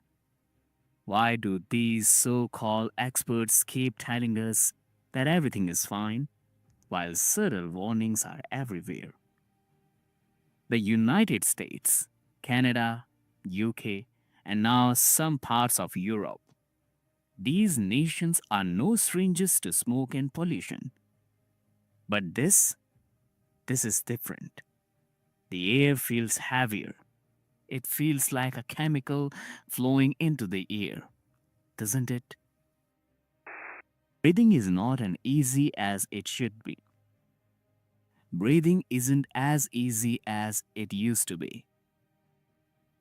Why do these so-called experts keep telling us that everything is fine, while subtle warnings are everywhere? The United States, Canada, UK, and now some parts of Europe. These nations are no strangers to smoke and pollution. But this is different. The air feels heavier. It feels like a chemical flowing into the air, doesn't it? Breathing is not as easy as it should be. Breathing isn't as easy as it used to be.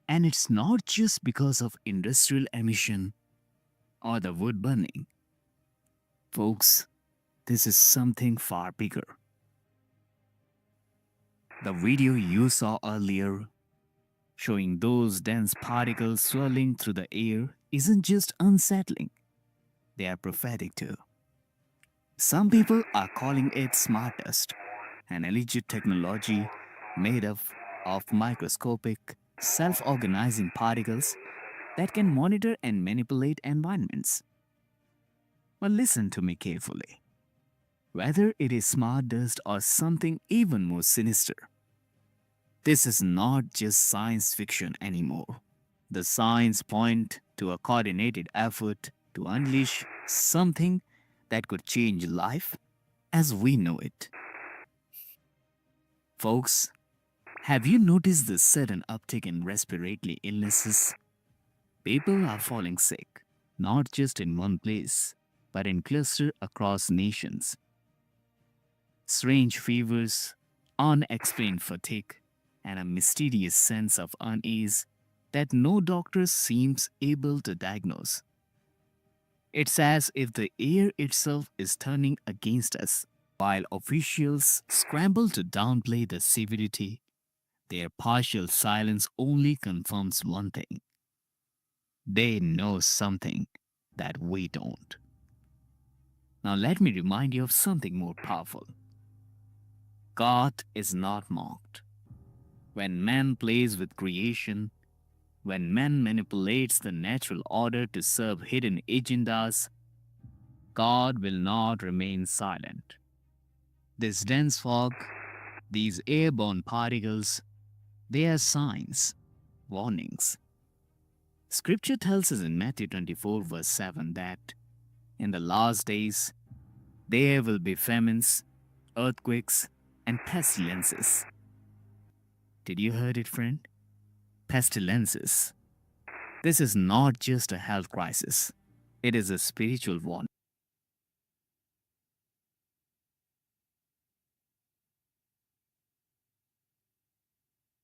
And it's not just because of industrial emission or the wood burning. Folks, this is something far bigger. The video you saw earlier showing those dense particles swirling through the air isn't just unsettling, they are prophetic too. Some people are calling it smart dust, an alleged technology made up of microscopic, self-organizing particles that can monitor and manipulate environments. But listen to me carefully. Whether it is smart dust or something even more sinister, this is not just science fiction anymore. The signs point to a coordinated effort to unleash something that could change life as we know it. Folks, have you noticed the sudden uptick in respiratory illnesses? People are falling sick, not just in one place, but in clusters across nations. Strange fevers, unexplained fatigue, and a mysterious sense of unease that no doctor seems able to diagnose. It's as if the air itself is turning against us. While officials scramble to downplay the severity, their partial silence only confirms one thing. They know something that we don't. Now let me remind you of something more powerful. God is not mocked. When man plays with creation, when man manipulates the natural order to serve hidden agendas, God will not remain silent. This dense fog, these airborne particles, they are signs, warnings. Scripture tells us in Matthew 24 verse 7 that in the last days there will be famines, earthquakes, and pestilences. Did you heard it, friend? Pestilences. This is not just a health crisis, it is a spiritual one.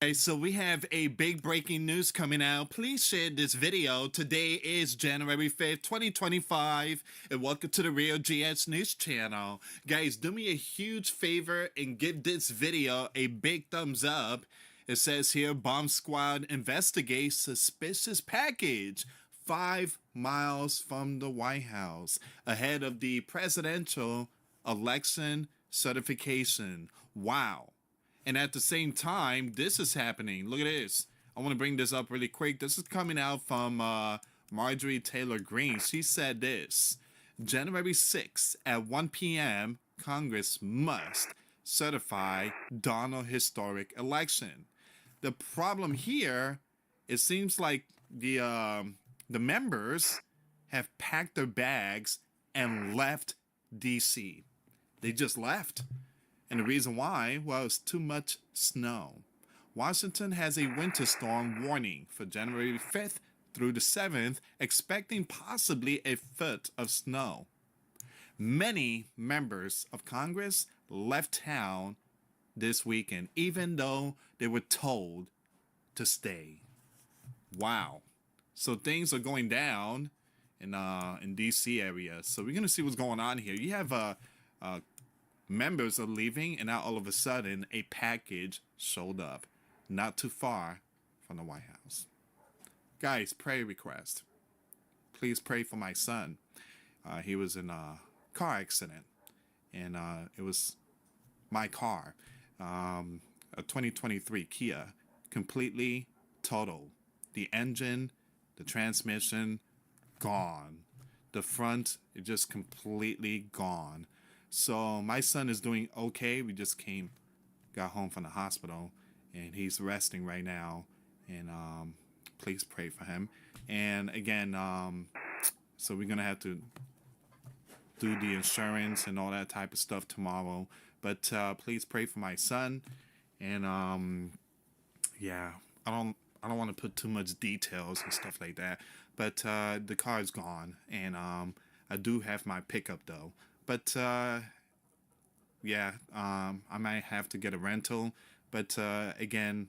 Okay, so we have a big breaking news coming out. Please share this video. Today is January 5th, 2025, and welcome to the Real GS News channel. Guys, do me a huge favor and give this video a big thumbs up. It says here, Bomb Squad investigates suspicious package 5 miles from the White House ahead of the presidential election certification. Wow. And at the same time, this is happening. Look at this. I want to bring this up really quick. This is coming out from Marjorie Taylor Greene. She said this. January 6th at 1 p.m., Congress must certify Donald historic election. The problem here, it seems like the members have packed their bags and left D.C. They just left. And the reason why, well, it's too much snow. Washington has a winter storm warning for January 5th through the 7th, expecting possibly a foot of snow. Many members of Congress left town this weekend, even though they were told to stay. Wow. So things are going down in DC area. So we're going to see what's going on here. You have members are leaving, and now all of a sudden a package showed up not too far from the White House. Guys, prayer request. Please pray for my son. He was in a car accident, and it was my car, a 2023 Kia, completely total. The engine, the transmission, gone. The front, it just completely gone. So my son is doing okay. We just got home from the hospital, and he's resting right now. And please pray for him. And again, so we're gonna have to do the insurance and all that type of stuff tomorrow. But please pray for my son. And yeah, I don't want to put too much details and stuff like that. But the car is gone, and I do have my pickup though. But yeah, I might have to get a rental. But again,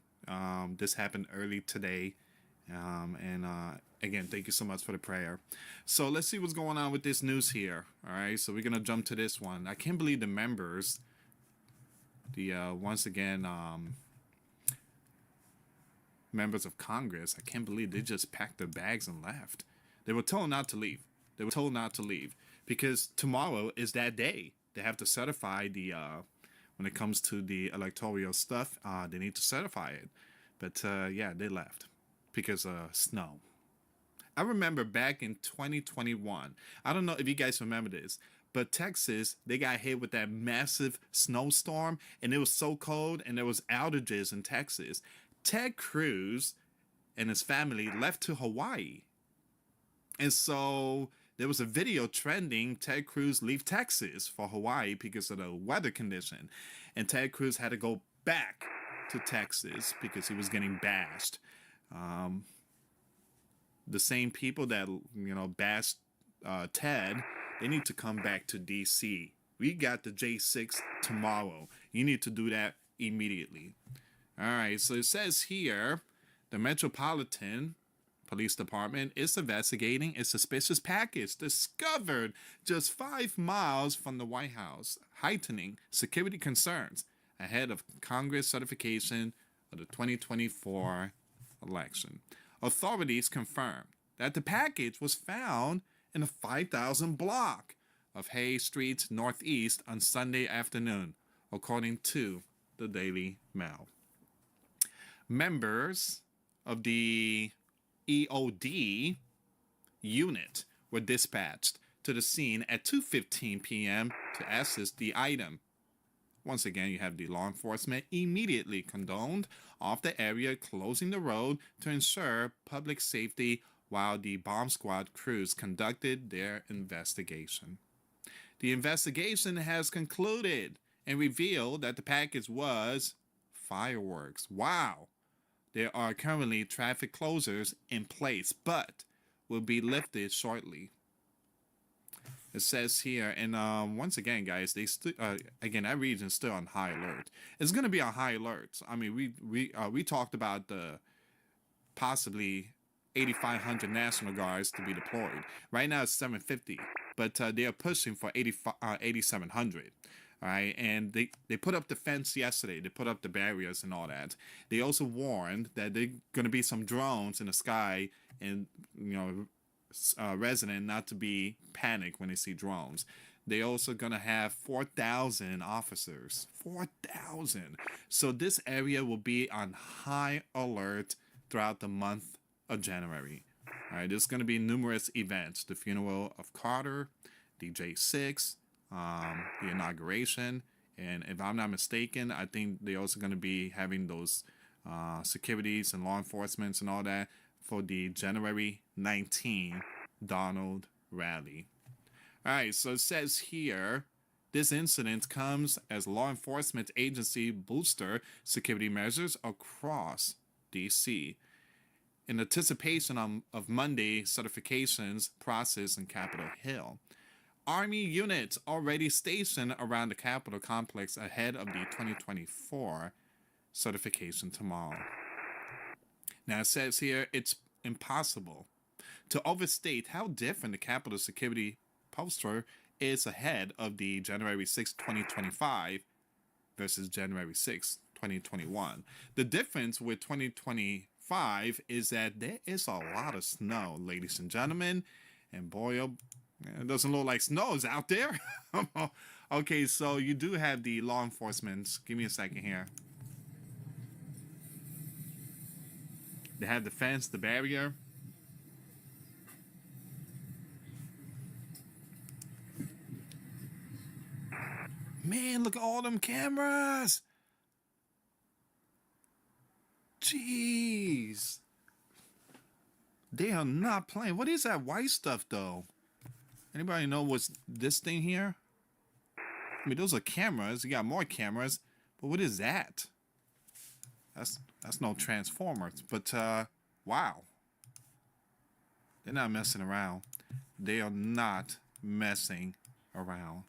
this happened early today. And again, thank you so much for the prayer. So let's see what's going on with this news here. All right, so we're going to jump to this one. I can't believe the members, once again, members of Congress, I can't believe they just packed their bags and left. They were told not to leave. They were told not to leave. Because tomorrow is that day. They have to certify the, when it comes to the electoral stuff, they need to certify it. But yeah, they left because of snow. I remember back in 2021, I don't know if you guys remember this, but Texas, they got hit with that massive snowstorm, and it was so cold, and there was outages in Texas. Ted Cruz and his family left to Hawaii. And so there was a video trending, Ted Cruz leave Texas for Hawaii because of the weather condition. And Ted Cruz had to go back to Texas because he was getting bashed. The same people that, bashed Ted, they need to come back to D.C. We got the J6 tomorrow. You need to do that immediately. All right, so it says here, the Metropolitan Police Department is investigating a suspicious package discovered just 5 miles from the White House, heightening security concerns ahead of Congress certification of the 2024 election. Authorities confirmed that the package was found in the 5,000 block of Hayes Street Northeast on Sunday afternoon, according to the Daily Mail. Members of the EOD unit were dispatched to the scene at 2:15 p.m. to assess the item. Once again, you have the law enforcement immediately condoned off the area, closing the road to ensure public safety while the bomb squad crews conducted their investigation. The investigation has concluded and revealed that the package was fireworks. Wow. There are currently traffic closures in place, but will be lifted shortly. It says here, and once again, guys, again, that region's still on high alert. It's going to be on high alert. I mean, we talked about the possibly 8,500 National Guards to be deployed. Right now it's 750, but they are pushing for 8,700. All right, and they put up the fence yesterday. They put up the barriers and all that. They also warned that there's going to be some drones in the sky, and resident not to be panicked when they see drones. They also going to have 4,000 officers. 4,000. So this area will be on high alert throughout the month of January. All right, there's going to be numerous events: the funeral of Carter, DJ6, the inauguration, and if I'm not mistaken, I think they're also going to be having those securities and law enforcement and all that for the January 19 Donald rally. All right, so it says here, this incident comes as law enforcement agency booster security measures across D.C. in anticipation of Monday certifications process in Capitol Hill. Army units already stationed around the Capitol complex ahead of the 2024 certification tomorrow. Now it says here it's impossible to overstate how different the Capitol security posture is ahead of the January 6, 2025 versus January 6, 2021. The difference with 2025 is that there is a lot of snow, ladies and gentlemen, and boy, oh, it doesn't look like snow is out there. Okay, so you do have the law enforcement. Give me a second here. They have the fence, the barrier. Man, look at all them cameras. Jeez. They are not playing. What is that white stuff, though? Anybody know what's this thing here? I mean, those are cameras. You got more cameras. But what is that? That's no Transformers. But, wow. They're not messing around. They are not messing around.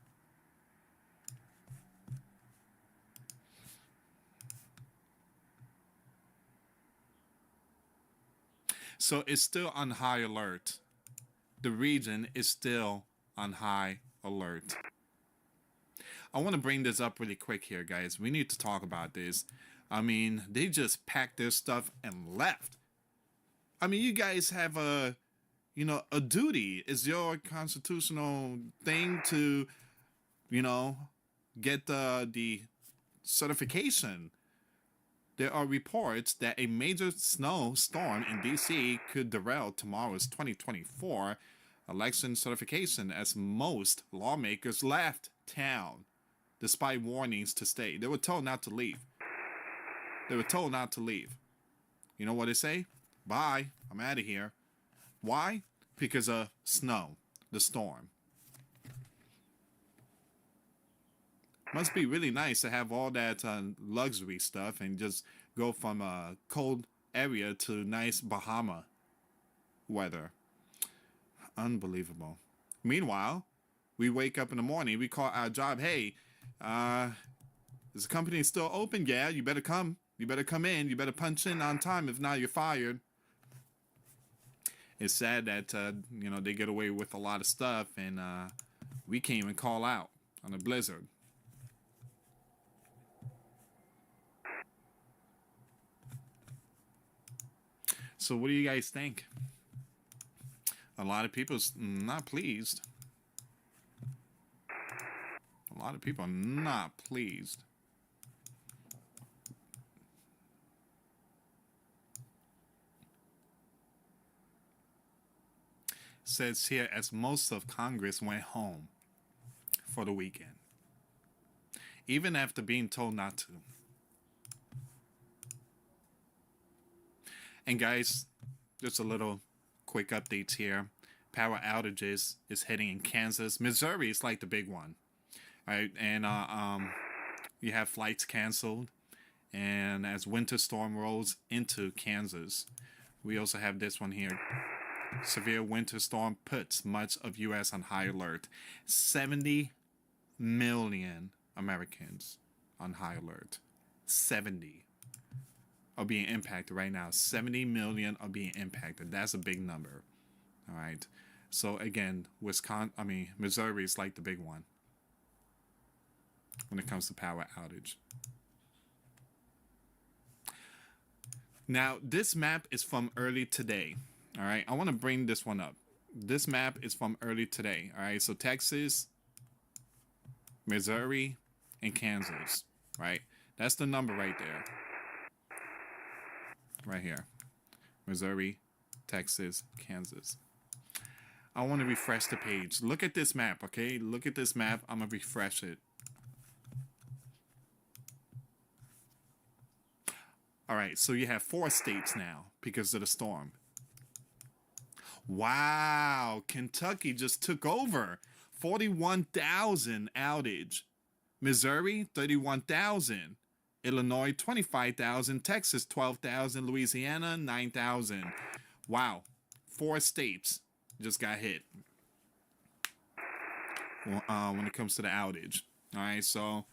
So it's still on high alert. The region is still on high alert. I want to bring this up really quick here, guys. We need to talk about this. I mean, they just packed their stuff and left. I mean, you guys have a duty. It's your constitutional thing to, get the certification. There are reports that a major snowstorm in D.C. could derail tomorrow's 2024 election certification as most lawmakers left town, despite warnings to stay. They were told not to leave. They were told not to leave. You know what they say? Bye, I'm out of here. Why? Because of snow, the storm. Must be really nice to have all that luxury stuff and just go from a cold area to nice Bahama weather. Unbelievable. Meanwhile, we wake up in the morning, we call our job, hey, is the company still open? Yeah, you better come. You better come in. You better punch in on time. If not, you're fired. It's sad that, they get away with a lot of stuff, and we can't even call out on a blizzard. So what do you guys think? A lot of people's not pleased. A lot of people are not pleased. Says here, as most of Congress went home for the weekend, even after being told not to. And guys, just a little quick updates here. Power outages is hitting in Kansas. Missouri is like the big one. All right, and you have flights canceled and as winter storm rolls into Kansas. We also have this one here. Severe winter storm puts much of U.S. on high alert. 70 million Americans on high alert. 70 are being impacted right now. 70 million are being impacted. That's a big number. All right. So again, Missouri is like the big one when it comes to power outage. Now, this map is from early today. All right. I want to bring this one up. This map is from early today. All right. So Texas, Missouri, and Kansas. Right. That's the number right there. Right here. Missouri, Texas, Kansas. I want to refresh the page. Look at this map, okay? Look at this map. I'm going to refresh it. All right, so you have 4 states now because of the storm. Wow, Kentucky just took over. 41,000 outage. Missouri, 31,000. Illinois, 25,000. Texas, 12,000. Louisiana, 9,000. Wow, 4 states just got hit when it comes to the outage. All right, so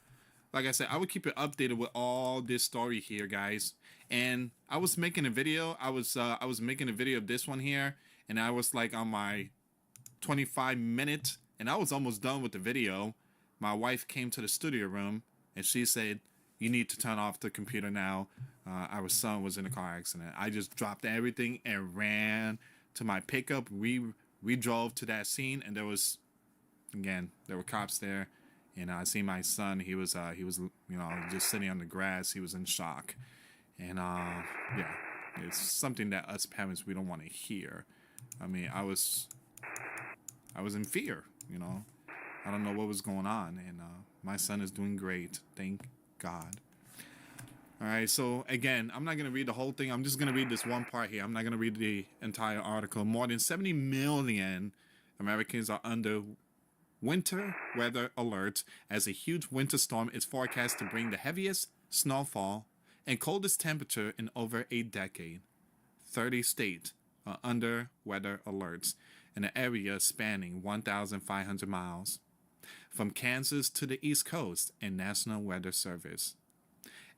like I said, I would keep it updated with all this story here, guys. And I was making a video. I was making a video of this one here, and I was like on my 25-minute, and I was almost done with the video. My wife came to the studio room, and she said, "You need to turn off the computer now. Our son was in a car accident." I just dropped everything and ran to my pickup. We drove to that scene, and there were cops there, and I see my son. He was just sitting on the grass. He was in shock, and yeah, it's something that us parents, we don't want to hear. I mean, I was in fear. I don't know what was going on, and my son is doing great. Thank God. All right, so again, I'm not going to read the whole thing. I'm just going to read this one part here. I'm not going to read the entire article. More than 70 million Americans are under winter weather alerts as a huge winter storm is forecast to bring the heaviest snowfall and coldest temperature in over a decade. 30 states are under weather alerts in an area spanning 1,500 miles, from Kansas to the East Coast and National Weather Service.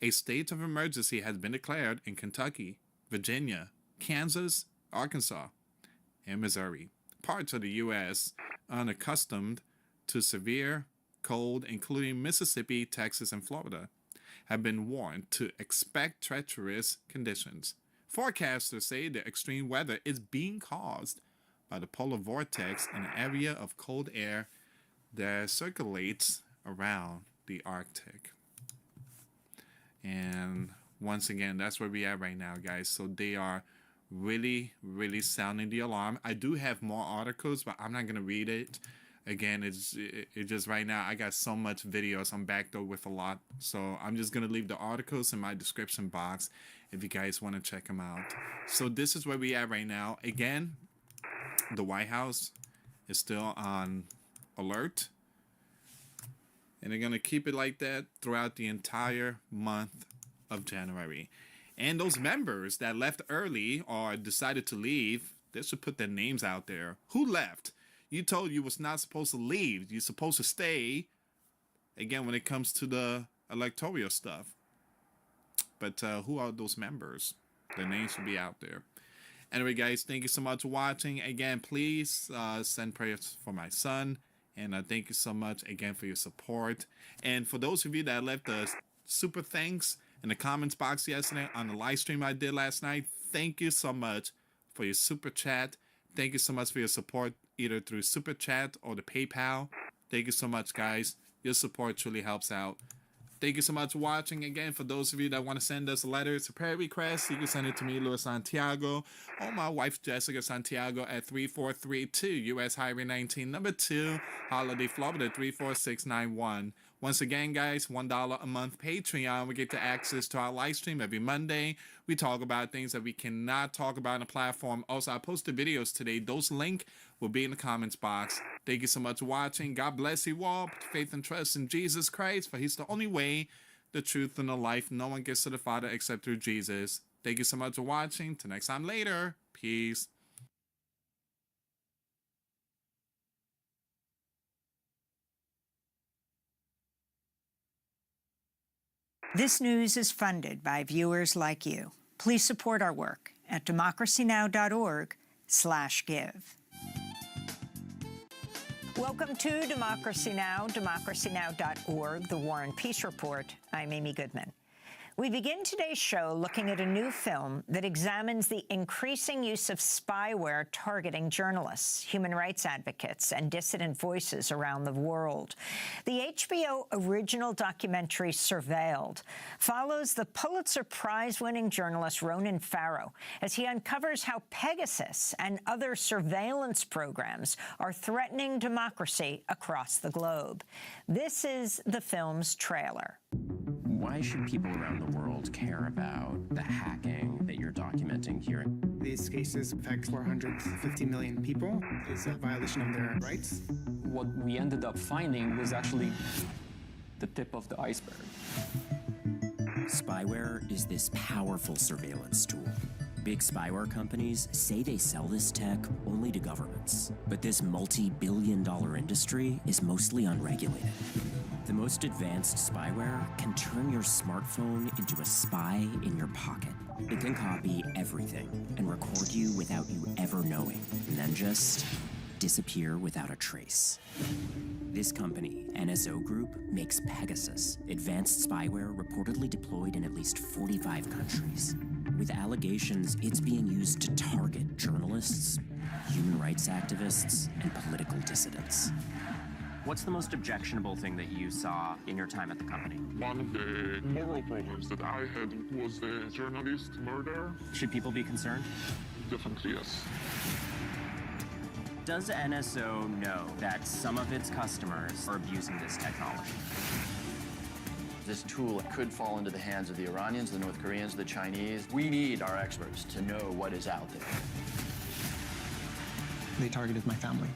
A state of emergency has been declared in Kentucky, Virginia, Kansas, Arkansas, and Missouri. Parts of the U.S. unaccustomed to severe cold, including Mississippi, Texas, and Florida, have been warned to expect treacherous conditions. Forecasters say the extreme weather is being caused by the polar vortex, an area of cold air that circulates around the Arctic. And once again, that's where we are right now, guys. So they are really, really sounding the alarm. I do have more articles, but I'm not going to read it. Again, it's just right now, I got so much videos. I'm backed up with a lot. So I'm just going to leave the articles in my description box if you guys want to check them out. So this is where we are right now. Again, the White House is still on alert. And they're going to keep it like that throughout the entire month of January. And those members that left early or decided to leave, they should put their names out there. Who left? You told you was not supposed to leave. You're supposed to stay. Again, when it comes to the electoral stuff. But who are those members? Their names should be out there. Anyway, guys, thank you so much for watching. Again, please send prayers for my son. And thank you so much again for your support. And for those of you that left the super thanks in the comments box yesterday on the live stream I did last night, thank you so much for your super chat. Thank you so much for your support, either through super chat or the PayPal. Thank you so much, guys. Your support truly helps out. Thank you so much for watching. Again, for those of you that want to send us letters or prayer requests, you can send it to me, Luis Santiago, or my wife, Jessica Santiago, at 3432 US Highway 19, number 2, Holiday, Florida, 34691. Once again, guys, $1 a month Patreon. We get to access to our live stream every Monday. We talk about things that we cannot talk about on the platform. Also, I posted videos today. Those links will be in the comments box. Thank you so much for watching. God bless you all. Put faith and trust in Jesus Christ, for he's the only way, the truth, and the life. No one gets to the Father except through Jesus. Thank you so much for watching. Till next time later. Peace. This news is funded by viewers like you. Please support our work at democracynow.org/give. Welcome to Democracy Now!, democracynow.org, the War and Peace Report. I'm Amy Goodman. We begin today's show looking at a new film that examines the increasing use of spyware targeting journalists, human rights advocates, and dissident voices around the world. The HBO original documentary Surveilled follows the Pulitzer Prize-winning journalist Ronan Farrow as he uncovers how Pegasus and other surveillance programs are threatening democracy across the globe. This is the film's trailer. Why should people around the world care about the hacking that you're documenting here? These cases affect 450 million people. It's a violation of their rights. What we ended up finding was actually the tip of the iceberg. Spyware is this powerful surveillance tool. Big spyware companies say they sell this tech only to governments, but this multi-billion-dollar industry is mostly unregulated. The most advanced spyware can turn your smartphone into a spy in your pocket. It can copy everything and record you without you ever knowing, and then just disappear without a trace. This company, NSO Group, makes Pegasus, advanced spyware reportedly deployed in at least 45 countries. With allegations it's being used to target journalists, human rights activists, and political dissidents. What's the most objectionable thing that you saw in your time at the company? One of the moral problems that I had was the journalist murder. Should people be concerned? Definitely, yes. Does NSO know that some of its customers are abusing this technology? This tool could fall into the hands of the Iranians, the North Koreans, the Chinese. We need our experts to know what is out there. They targeted my family.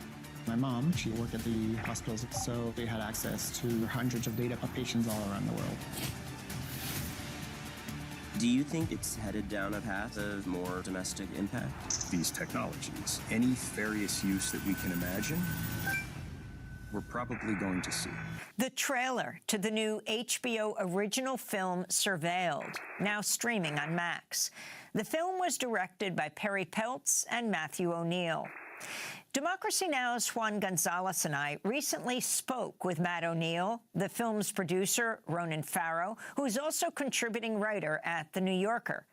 My mom, she worked at the hospitals, so they had access to hundreds of data of patients all around the world. Do you think it's headed down a path of more domestic impact? These technologies, any nefarious use that we can imagine, we're probably going to see. The trailer to the new HBO original film Surveilled, now streaming on Max. The film was directed by Perry Peltz and Matthew O'Neill. Democracy Now!'s Juan Gonzalez and I recently spoke with Matt O'Neill, the film's producer, Ronan Farrow, who is also contributing writer at The New Yorker.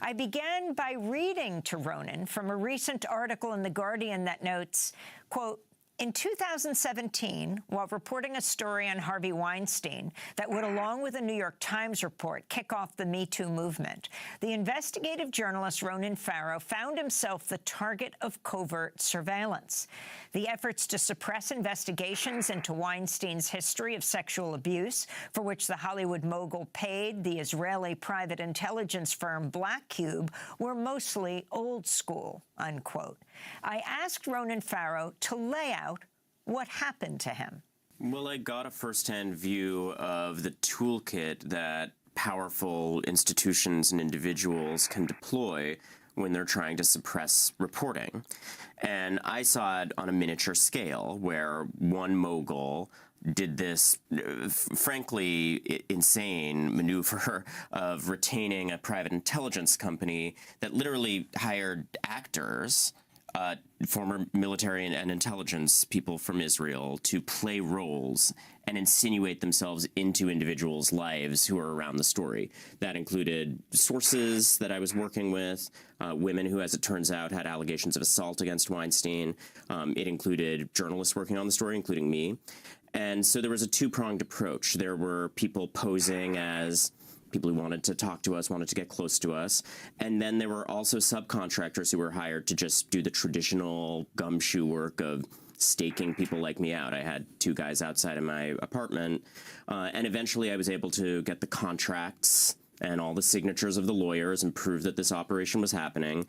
I began by reading to Ronan from a recent article in The Guardian that notes, quote, in 2017, while reporting a story on Harvey Weinstein that would, along with a New York Times report, kick off the Me Too movement, the investigative journalist Ronan Farrow found himself the target of covert surveillance. The efforts to suppress investigations into Weinstein's history of sexual abuse, for which the Hollywood mogul paid the Israeli private intelligence firm Black Cube, were mostly old school, unquote. I asked Ronan Farrow to lay out what happened to him. Well, I got a firsthand view of the toolkit that powerful institutions and individuals can deploy when they're trying to suppress reporting. And I saw it on a miniature scale where one mogul did this, frankly, insane maneuver of retaining a private intelligence company that literally hired actors, former military and intelligence people from Israel, to play roles and insinuate themselves into individuals' lives who are around the story. That included sources that I was working with, women who, as it turns out, had allegations of assault against Weinstein. It included journalists working on the story, including me. And so there was a two-pronged approach. There were people posing as people who wanted to talk to us, wanted to get close to us. And then there were also subcontractors who were hired to just do the traditional gumshoe work of staking people like me out. I had two guys outside of my apartment, and eventually I was able to get the contracts and all the signatures of the lawyers and prove that this operation was happening.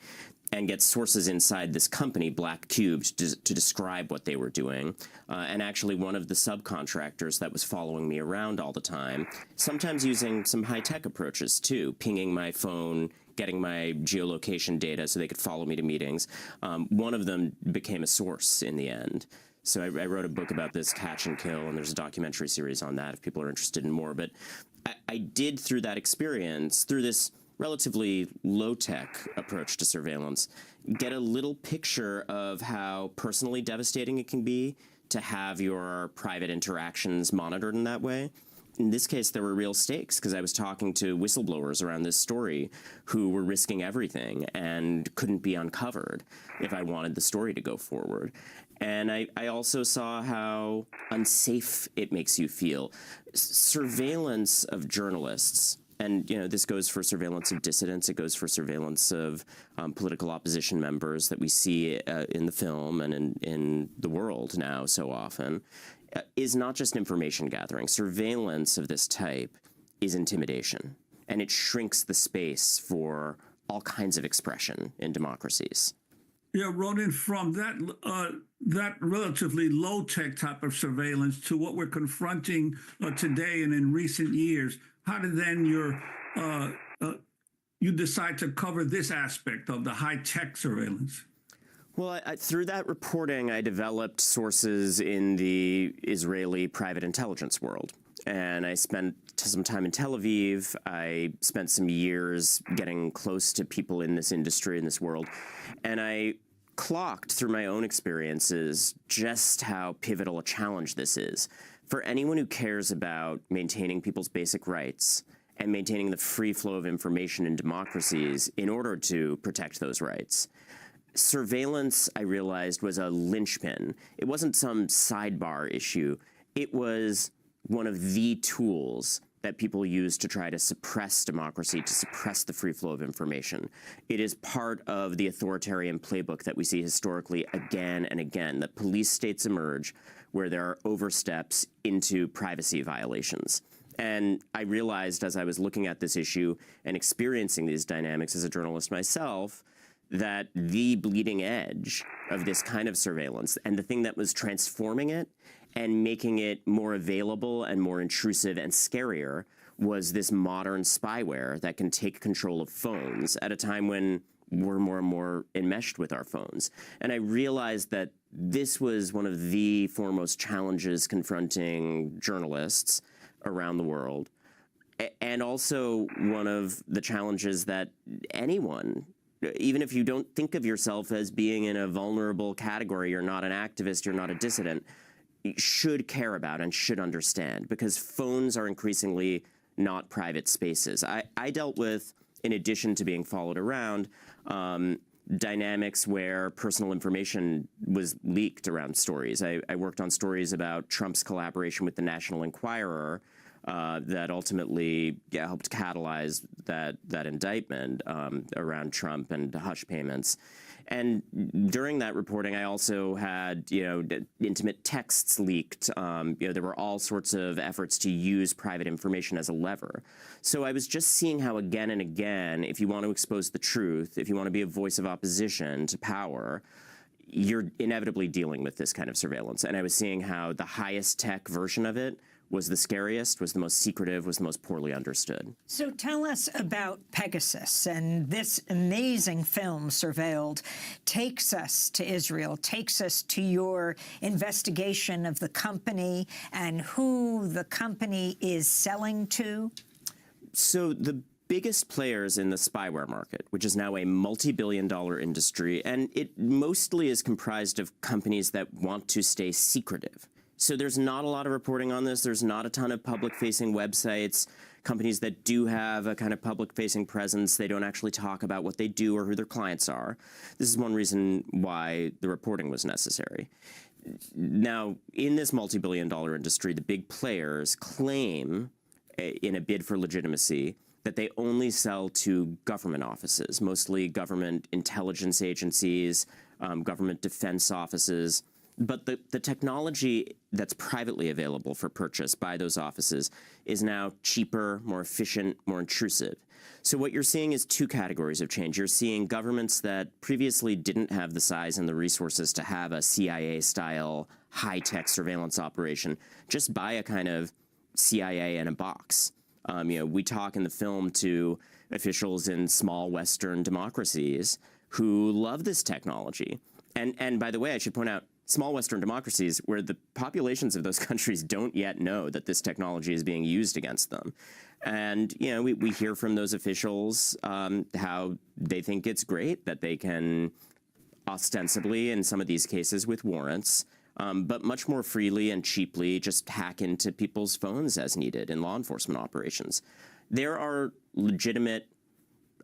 and get sources inside this company, Black Cube, to describe what they were doing. And actually one of the subcontractors that was following me around all the time, sometimes using some high-tech approaches too, pinging my phone, getting my geolocation data so they could follow me to meetings. One of them became a source in the end. So I wrote a book about this, Catch and Kill, and there's a documentary series on that if people are interested in more. But I did, through that experience, through this relatively low-tech approach to surveillance, get a little picture of how personally devastating it can be to have your private interactions monitored in that way. In this case, there were real stakes because I was talking to whistleblowers around this story who were risking everything and couldn't be uncovered if I wanted the story to go forward. And I also saw how unsafe it makes you feel. Surveillance of journalists, and this goes for surveillance of dissidents, it goes for surveillance of political opposition members that we see in the film and in the world now so often, is not just information gathering. Surveillance of this type is intimidation, and it shrinks the space for all kinds of expression in democracies. Yeah, Ronan, from that relatively low-tech type of surveillance to what we're confronting today and in recent years, how did then you decide to cover this aspect of the high-tech surveillance? Well, through that reporting, I developed sources in the Israeli private intelligence world. And I spent some time in Tel Aviv. I spent some years getting close to people in this industry, in this world. And I clocked through my own experiences just how pivotal a challenge this is. For anyone who cares about maintaining people's basic rights and maintaining the free flow of information in democracies in order to protect those rights, surveillance, I realized, was a linchpin. It wasn't some sidebar issue. It was one of the tools that people use to try to suppress democracy, to suppress the free flow of information. It is part of the authoritarian playbook that we see historically again and again, that police states emerge where there are oversteps into privacy violations. And I realized as I was looking at this issue and experiencing these dynamics as a journalist myself, that the bleeding edge of this kind of surveillance and the thing that was transforming it and making it more available and more intrusive and scarier was this modern spyware that can take control of phones at a time when we're more and more enmeshed with our phones. And I realized that this was one of the foremost challenges confronting journalists around the world, and also one of the challenges that anyone, even if you don't think of yourself as being in a vulnerable category, you're not an activist, you're not a dissident, should care about and should understand, because phones are increasingly not private spaces. I dealt with, in addition to being followed around, dynamics where personal information was leaked around stories. I worked on stories about Trump's collaboration with the National Enquirer that ultimately helped catalyze that indictment around Trump and hush payments. And during that reporting, I also had, intimate texts leaked. There were all sorts of efforts to use private information as a lever. So I was just seeing how again and again, if you want to expose the truth, if you want to be a voice of opposition to power, you're inevitably dealing with this kind of surveillance. And I was seeing how the highest tech version of it was the scariest, was the most secretive, was the most poorly understood. So tell us about Pegasus, and this amazing film, Surveilled, takes us to Israel, takes us to your investigation of the company and who the company is selling to. So the biggest players in the spyware market, which is now a multi-billion-dollar industry, and it mostly is comprised of companies that want to stay secretive. So there's not a lot of reporting on this. There's not a ton of public-facing websites. Companies that do have a kind of public-facing presence, they don't actually talk about what they do or who their clients are. This is one reason why the reporting was necessary. Now, in this multi-billion-dollar industry, the big players claim, in a bid for legitimacy, that they only sell to government offices, mostly government intelligence agencies, government defense offices. But the technology that's privately available for purchase by those offices is now cheaper, more efficient, more intrusive. So what you're seeing is two categories of change. You're seeing governments that previously didn't have the size and the resources to have a CIA-style high-tech surveillance operation just buy a kind of CIA in a box. We talk in the film to officials in small Western democracies who love this technology. And by the way, I should point out, small Western democracies where the populations of those countries don't yet know that this technology is being used against them. And, we hear from those officials how they think it's great that they can ostensibly, in some of these cases with warrants, but much more freely and cheaply just hack into people's phones as needed in law enforcement operations. There are legitimate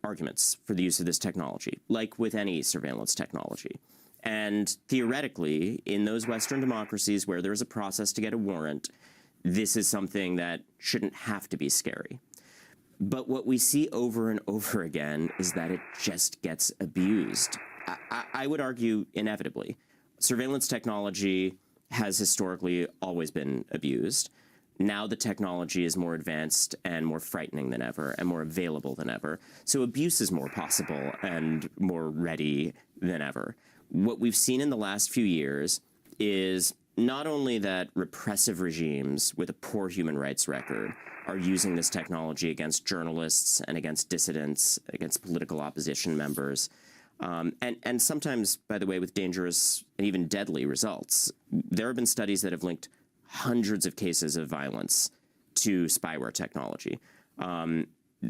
arguments for the use of this technology, like with any surveillance technology. And theoretically, in those Western democracies where there's a process to get a warrant, this is something that shouldn't have to be scary. But what we see over and over again is that it just gets abused. I would argue inevitably. Surveillance technology has historically always been abused. Now the technology is more advanced and more frightening than ever and more available than ever. So abuse is more possible and more ready than ever. What we've seen in the last few years is not only that repressive regimes with a poor human rights record are using this technology against journalists and against dissidents, against political opposition members, and sometimes, by the way, with dangerous and even deadly results. There have been studies that have linked hundreds of cases of violence to spyware technology.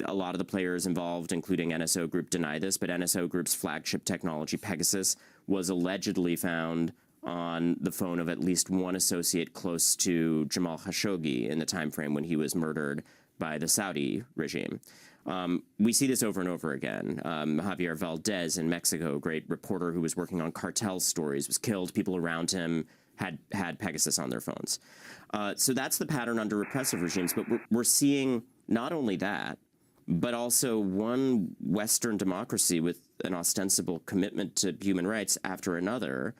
A lot of the players involved, including NSO Group, deny this, but NSO Group's flagship technology, Pegasus, was allegedly found on the phone of at least one associate close to Jamal Khashoggi in the time frame when he was murdered by the Saudi regime. We see this over and over again. Javier Valdez in Mexico, a great reporter who was working on cartel stories, was killed. People around him had Pegasus on their phones. So that's the pattern under repressive regimes. But we're seeing not only that, but also one Western democracy with an ostensible commitment to human rights after another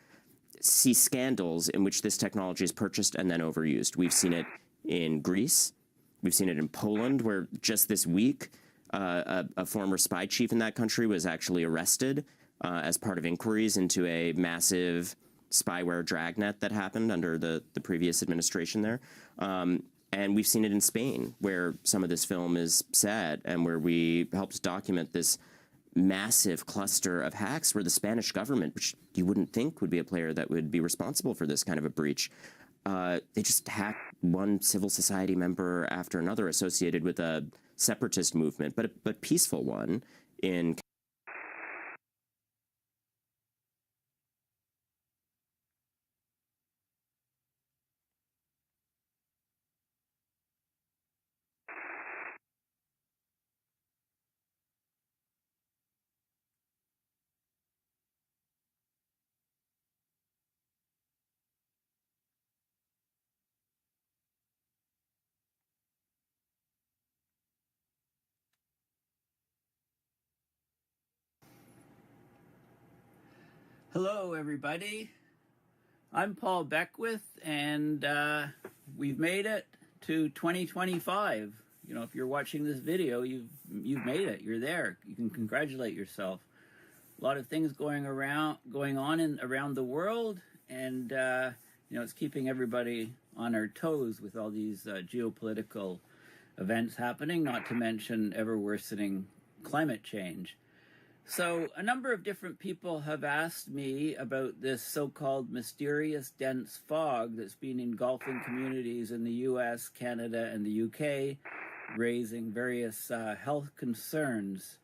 see scandals in which this technology is purchased and then overused. We've seen it in Greece. We've seen it in Poland, where just this week, a former spy chief in that country was actually arrested as part of inquiries into a massive spyware dragnet that happened under the previous administration there. And we've seen it in Spain, where some of this film is set and where we helped document this massive cluster of hacks where the Spanish government, which you wouldn't think would be a player that would be responsible for this kind of a breach, they just hacked one civil society member after another associated with a separatist movement, but a peaceful one in Hello, everybody. I'm Paul Beckwith, and we've made it to 2025. If you're watching this video, you've made it. You're there. You can congratulate yourself. A lot of things going on around the world, and it's keeping everybody on our toes with all these geopolitical events happening. Not to mention ever worsening climate change. So a number of different people have asked me about this so-called mysterious dense fog that's been engulfing communities in the US, Canada, and the UK, raising various health concerns.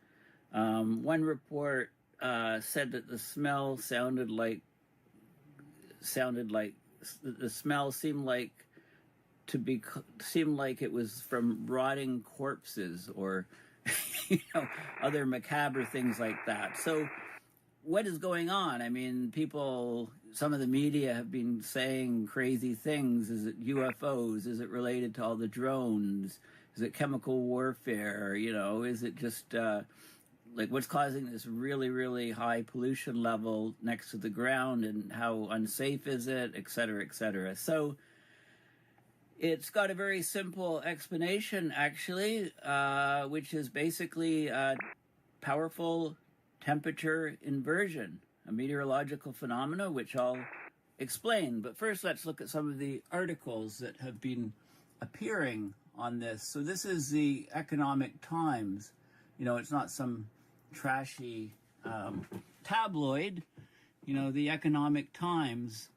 One report said that the smell seemed like it was from rotting corpses or other macabre things like that. So what is going on? I mean, some of the media have been saying crazy things. Is it UFOs? Is it related to all the drones? Is it chemical warfare? Is it just like what's causing this really, really high pollution level next to the ground, and how unsafe is it, et cetera, et cetera. So it's got a very simple explanation, actually, which is basically powerful temperature inversion, a meteorological phenomena, which I'll explain. But first, let's look at some of the articles that have been appearing on this. So this is the Economic Times. You know, it's not some trashy tabloid. You know, the Economic Times,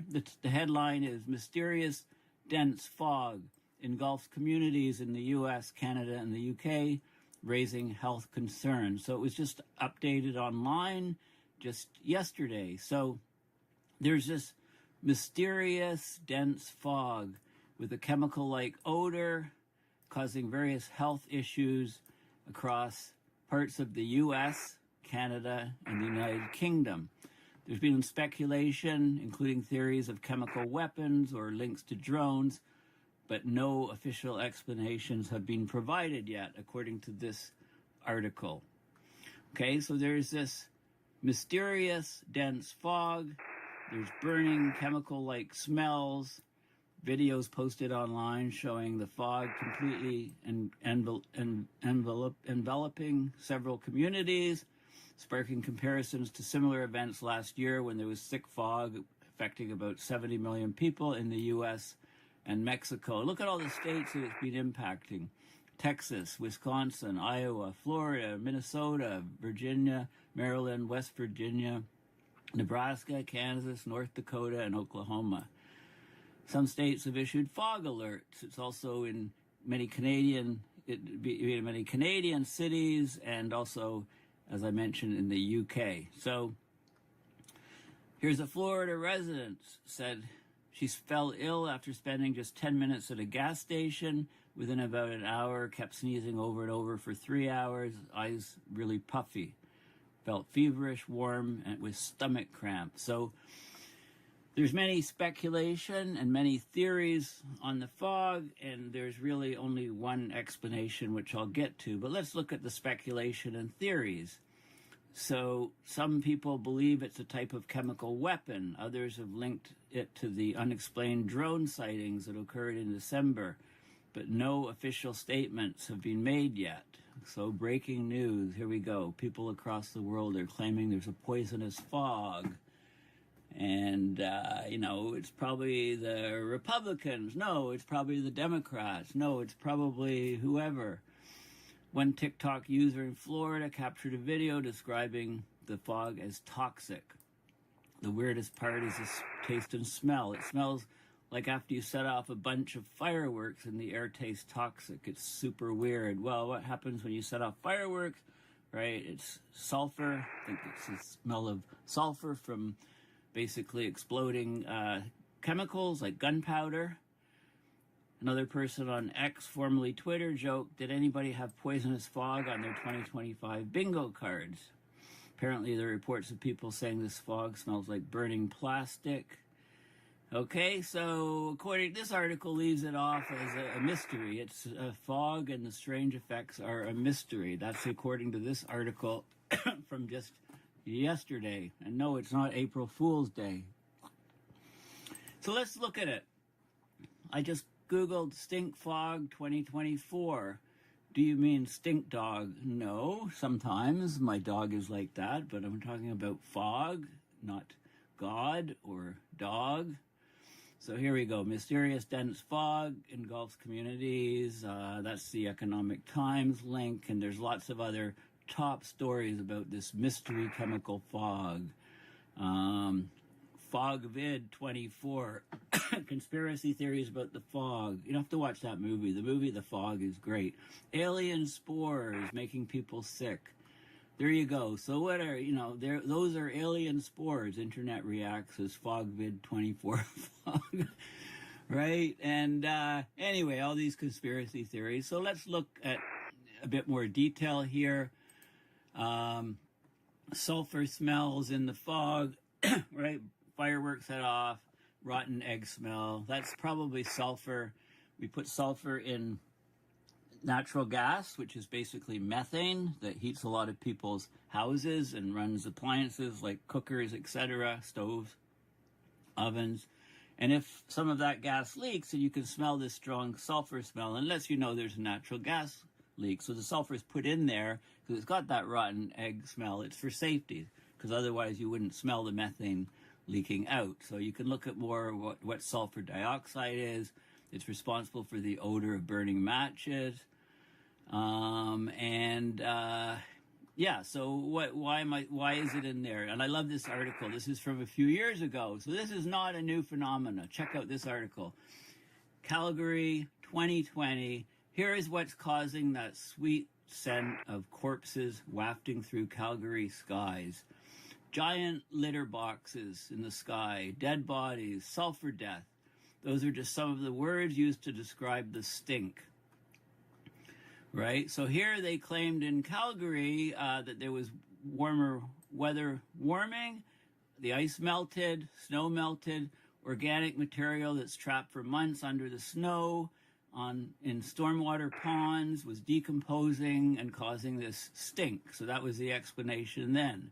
the headline is Mysterious Dense Fog Engulfs Communities in the US, Canada, and the UK, Raising Health Concerns. So it was just updated online just yesterday. So there's this mysterious dense fog with a chemical-like odor causing various health issues across parts of the US, Canada, and the United Kingdom. There's been speculation, including theories of chemical weapons or links to drones, but no official explanations have been provided yet, according to this article. Okay, so there's this mysterious dense fog. There's burning chemical-like smells. Videos posted online showing the fog completely enveloping several communities, sparking comparisons to similar events last year when there was thick fog affecting about 70 million people in the U.S. and Mexico. Look at all the states that it's been impacting. Texas, Wisconsin, Iowa, Florida, Minnesota, Virginia, Maryland, West Virginia, Nebraska, Kansas, North Dakota, and Oklahoma. Some states have issued fog alerts. It's also in many Canadian cities, and also, as I mentioned, in the UK. So here's a Florida resident said she fell ill after spending just 10 minutes at a gas station. Within about an hour, kept sneezing over and over for 3 hours, eyes really puffy. Felt feverish, warm, and with stomach cramps. So there's many speculation and many theories on the fog, and there's really only one explanation, which I'll get to. But let's look at the speculation and theories. So some people believe it's a type of chemical weapon. Others have linked it to the unexplained drone sightings that occurred in December, but no official statements have been made yet. So breaking news, here we go. People across the world are claiming there's a poisonous fog. And, you know, it's probably the Republicans. No, it's probably the Democrats. No, it's probably whoever. One TikTok user in Florida captured a video describing the fog as toxic. The weirdest part is the taste and smell. It smells like after you set off a bunch of fireworks and the air tastes toxic. It's super weird. Well, what happens when you set off fireworks, right? It's sulfur. I think it's the smell of sulfur from basically exploding chemicals like gunpowder. Another person on X, formerly Twitter, joked, did anybody have poisonous fog on their 2025 bingo cards? Apparently there are reports of people saying this fog smells like burning plastic. Okay, so according to this article, leaves it off as a mystery. It's a fog and the strange effects are a mystery. That's according to this article from just yesterday. And no, it's not April Fool's Day. So let's look at it. I just Googled stink fog 2024. Do you mean stink dog? No, sometimes my dog is like that, but I'm talking about fog, not God or dog. So here we go. Mysterious dense fog engulfs communities. That's the Economic Times link, and there's lots of other top stories about this mystery chemical fog. Fogvid 24. Conspiracy theories about the fog. You don't have to watch that movie. The movie The Fog is great. Alien spores making people sick. There you go. So what are, those are alien spores. Internet reacts as Fogvid 24 fog. Right? And anyway, all these conspiracy theories. So let's look at a bit more detail here. Sulfur smells in the fog, right? Fireworks set off, rotten egg smell. That's probably sulfur. We put sulfur in natural gas, which is basically methane that heats a lot of people's houses and runs appliances like cookers, etc., stoves, ovens. And if some of that gas leaks, then you can smell this strong sulfur smell, and lets you know there's a natural gas leak. So the sulfur is put in there because it's got that rotten egg smell. It's for safety, because otherwise you wouldn't smell the methane leaking out. So you can look at more what sulfur dioxide is. It's responsible for the odor of burning matches. Yeah, so why is it in there? And I love this article. This is from a few years ago. So this is not a new phenomenon. Check out this article. Calgary 2020. Here is what's causing that sweet scent of corpses wafting through Calgary skies. Giant litter boxes in the sky, dead bodies, sulfur death. Those are just some of the words used to describe the stink. Right? So here they claimed in Calgary that there was warmer weather warming, the ice melted, snow melted, organic material that's trapped for months under the snow in stormwater ponds was decomposing and causing this stink. So that was the explanation then.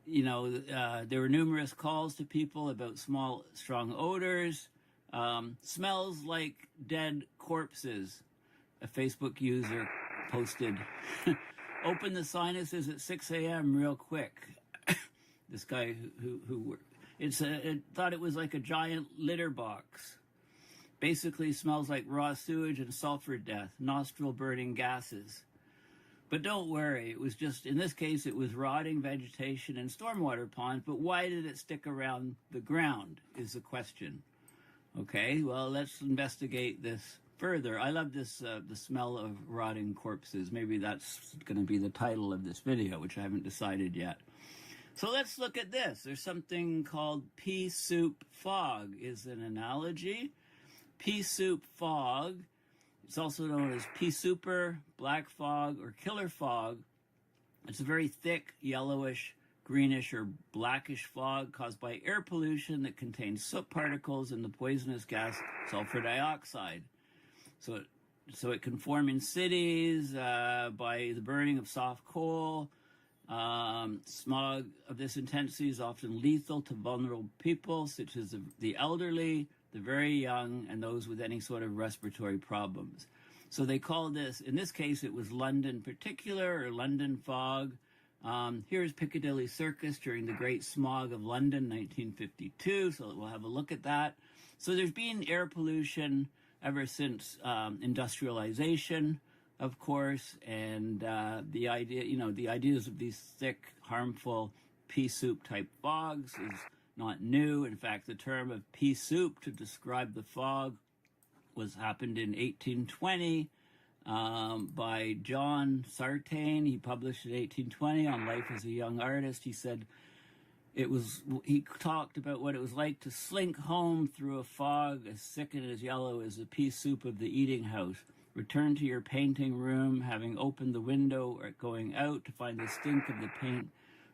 There were numerous calls to people about strong odors. Smells like dead corpses, a Facebook user posted. Open the sinuses at 6 a.m. real quick. This guy who thought it was like a giant litter box. Basically smells like raw sewage and sulfur death, nostril burning gases. But don't worry, it was just, in this case, it was rotting vegetation and stormwater ponds, but why did it stick around the ground is the question. Okay, well, let's investigate this further. I love this, the smell of rotting corpses. Maybe that's going to be the title of this video, which I haven't decided yet. So let's look at this. There's something called pea soup fog is an analogy. Pea soup fog, it's also known as pea super, black fog, or killer fog. It's a very thick, yellowish, greenish, or blackish fog caused by air pollution that contains soot particles and the poisonous gas sulfur dioxide. So it can form in cities by the burning of soft coal. Smog of this intensity is often lethal to vulnerable people, such as the elderly, the very young, and those with any sort of respiratory problems. So they call this, in this case, it was London particular, or London fog. Here's Piccadilly Circus during the Great Smog of London, 1952. So we'll have a look at that. So there's been air pollution ever since industrialization, of course, and the ideas of these thick, harmful pea soup type fogs is not new. In fact, the term of pea soup to describe the fog happened in 1820 by John Sartain. He published in 1820 on Life as a Young Artist. He said he talked about what it was like to slink home through a fog as thick and as yellow as the pea soup of the eating house. Return to your painting room, having opened the window or going out to find the stink of the paint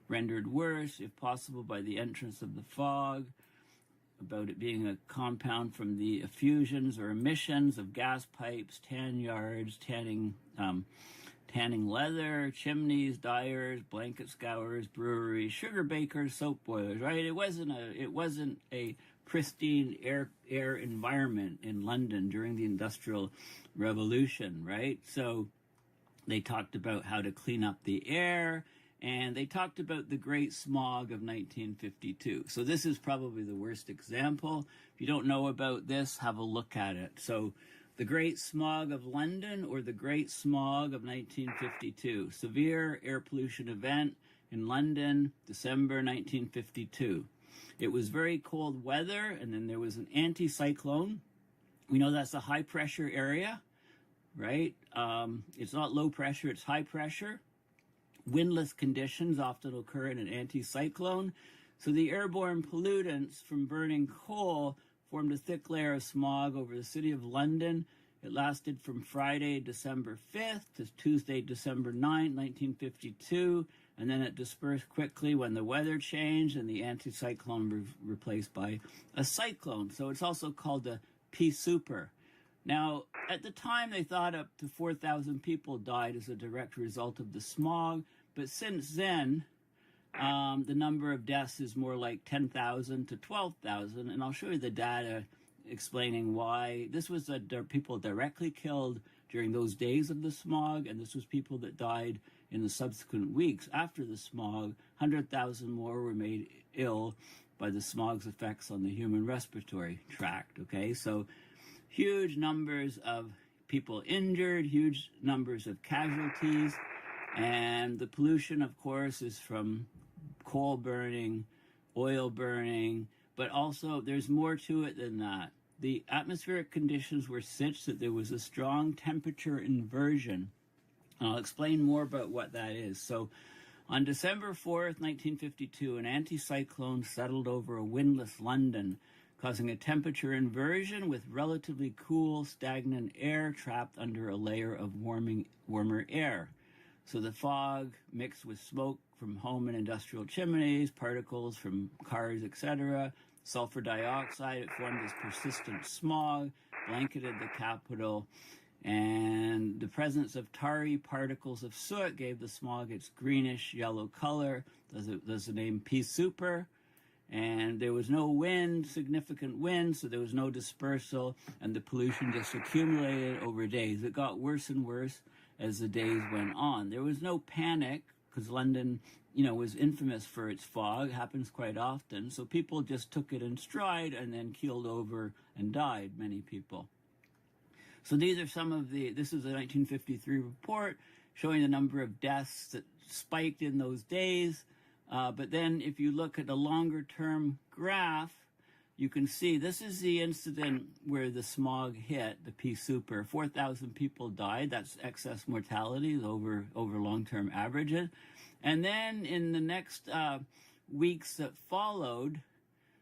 rendered worse, if possible, by the entrance of the fog, about it being a compound from the effusions or emissions of gas pipes, tan yards, tanning leather, chimneys, dyers, blanket scourers, breweries, sugar bakers, soap boilers, right? It wasn't a pristine air environment in London during the Industrial Revolution, right? So they talked about how to clean up the air, and they talked about the Great Smog of 1952. So this is probably the worst example. If you don't know about this, have a look at it. So the Great Smog of London, or the Great Smog of 1952. Severe air pollution event in London, December 1952. It was very cold weather, and then there was an anticyclone. We know that's a high pressure area, right? It's not low pressure, it's high pressure. Windless conditions often occur in an anticyclone. So the airborne pollutants from burning coal formed a thick layer of smog over the city of London. It lasted from Friday, December 5th to Tuesday, December 9th, 1952. And then it dispersed quickly when the weather changed and the anticyclone was replaced by a cyclone. So it's also called a pea super. Now, at the time, they thought up to 4,000 people died as a direct result of the smog, but since then, the number of deaths is more like 10,000 to 12,000, and I'll show you the data explaining why. This was people directly killed during those days of the smog, and this was people that died in the subsequent weeks after the smog. 100,000 more were made ill by the smog's effects on the human respiratory tract, okay? So huge numbers of people injured, huge numbers of casualties, and the pollution, of course, is from coal burning, oil burning, but also there's more to it than that. The atmospheric conditions were such that there was a strong temperature inversion. And I'll explain more about what that is. So on December 4th, 1952, an anticyclone settled over a windless London, causing a temperature inversion with relatively cool, stagnant air trapped under a layer of warmer air. So the fog mixed with smoke from home and industrial chimneys, particles from cars, etc., sulfur dioxide, it formed this persistent smog, blanketed the capital, and the presence of tarry particles of soot gave the smog its greenish yellow color. Thus the name pea super. And there was no wind, significant wind, so there was no dispersal, and the pollution just accumulated over days. It got worse and worse as the days went on. There was no panic, because London, was infamous for its fog. It happens quite often. So people just took it in stride and then keeled over and died, many people. So these are some of this is a 1953 report showing the number of deaths that spiked in those days. But then if you look at a longer term graph, you can see this is the incident where the smog hit, the pea super. 4,000 people died. That's excess mortality over long-term averages. And then in the next weeks that followed,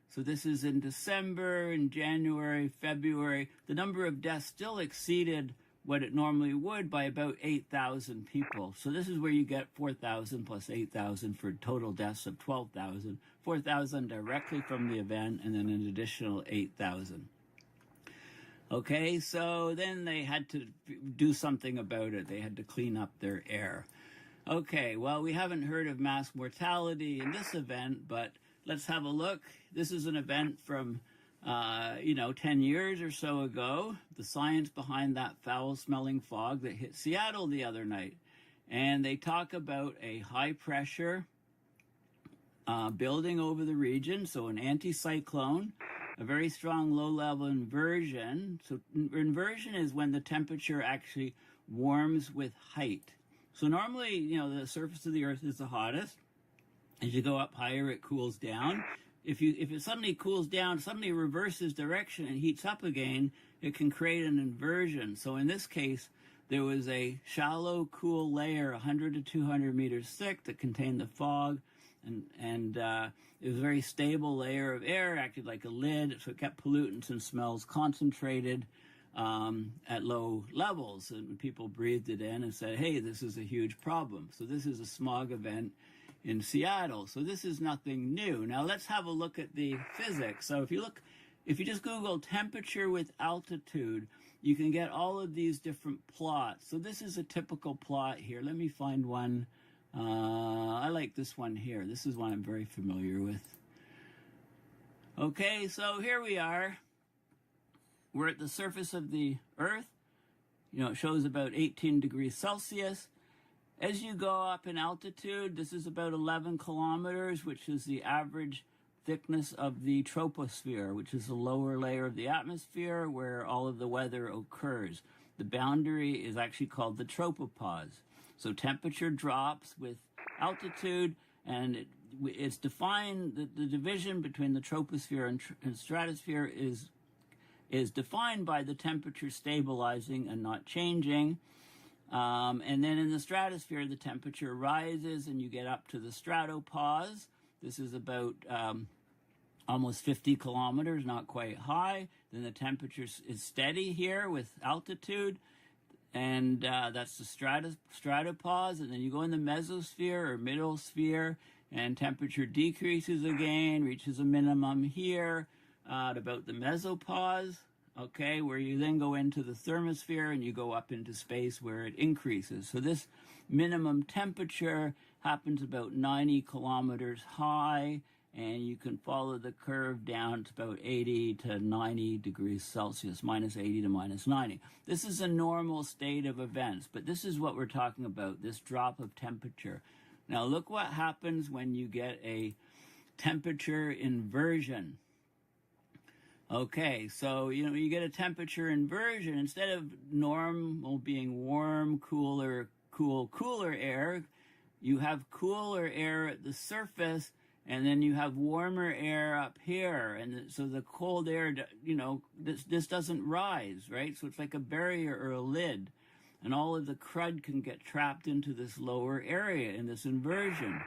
so this is in December, in January, February, the number of deaths still exceeded what it normally would by about 8,000 people. So this is where you get 4,000 plus 8,000 for total deaths of 12,000. 4,000 directly from the event, and then an additional 8,000. Okay, so then they had to do something about it. They had to clean up their air. Okay, well, we haven't heard of mass mortality in this event, but let's have a look. This is an event from 10 years or so ago, the science behind that foul-smelling fog that hit Seattle the other night. And they talk about a high-pressure building over the region, so an anticyclone, a very strong low-level inversion. So inversion is when the temperature actually warms with height. So normally, the surface of the Earth is the hottest. As you go up higher, it cools down. If it suddenly cools down, suddenly reverses direction and heats up again, it can create an inversion. So in this case, there was a shallow, cool layer, 100 to 200 meters thick, that contained the fog, and it was a very stable layer of air, acted like a lid, so it kept pollutants and smells concentrated at low levels. And people breathed it in and said, hey, this is a huge problem. So this is a smog event in Seattle. So this is nothing new. Now let's have a look at the physics. So if you just Google temperature with altitude, you can get all of these different plots. So this is a typical plot here. Let me find one. I like this one here. This is one I'm very familiar with. Okay, so here we are. We're at the surface of the Earth. It shows about 18 degrees Celsius. As you go up in altitude, this is about 11 kilometers, which is the average thickness of the troposphere, which is the lower layer of the atmosphere where all of the weather occurs. The boundary is actually called the tropopause. So temperature drops with altitude, and it's defined, the division between the troposphere and stratosphere is defined by the temperature stabilizing and not changing. And then in the stratosphere, the temperature rises and you get up to the stratopause. This is about almost 50 kilometers, not quite high. Then the temperature is steady here with altitude, and that's the stratopause. And then you go in the mesosphere or middle sphere, and temperature decreases again, reaches a minimum here at about the mesopause. okay, where you then go into the thermosphere and you go up into space where it increases. So this minimum temperature happens about 90 kilometers high, and you can follow the curve down to about 80 to 90 degrees Celsius, minus 80 to minus 90. This is a normal state of events, but this is what we're talking about, this drop of temperature. Now look what happens when you get a temperature inversion. Okay, so you get a temperature inversion. Instead of normal being warm, cooler, cooler air, you have cooler air at the surface, and then you have warmer air up here. And so the cold air, this doesn't rise, right? So it's like a barrier or a lid. And all of the crud can get trapped into this lower area in this inversion.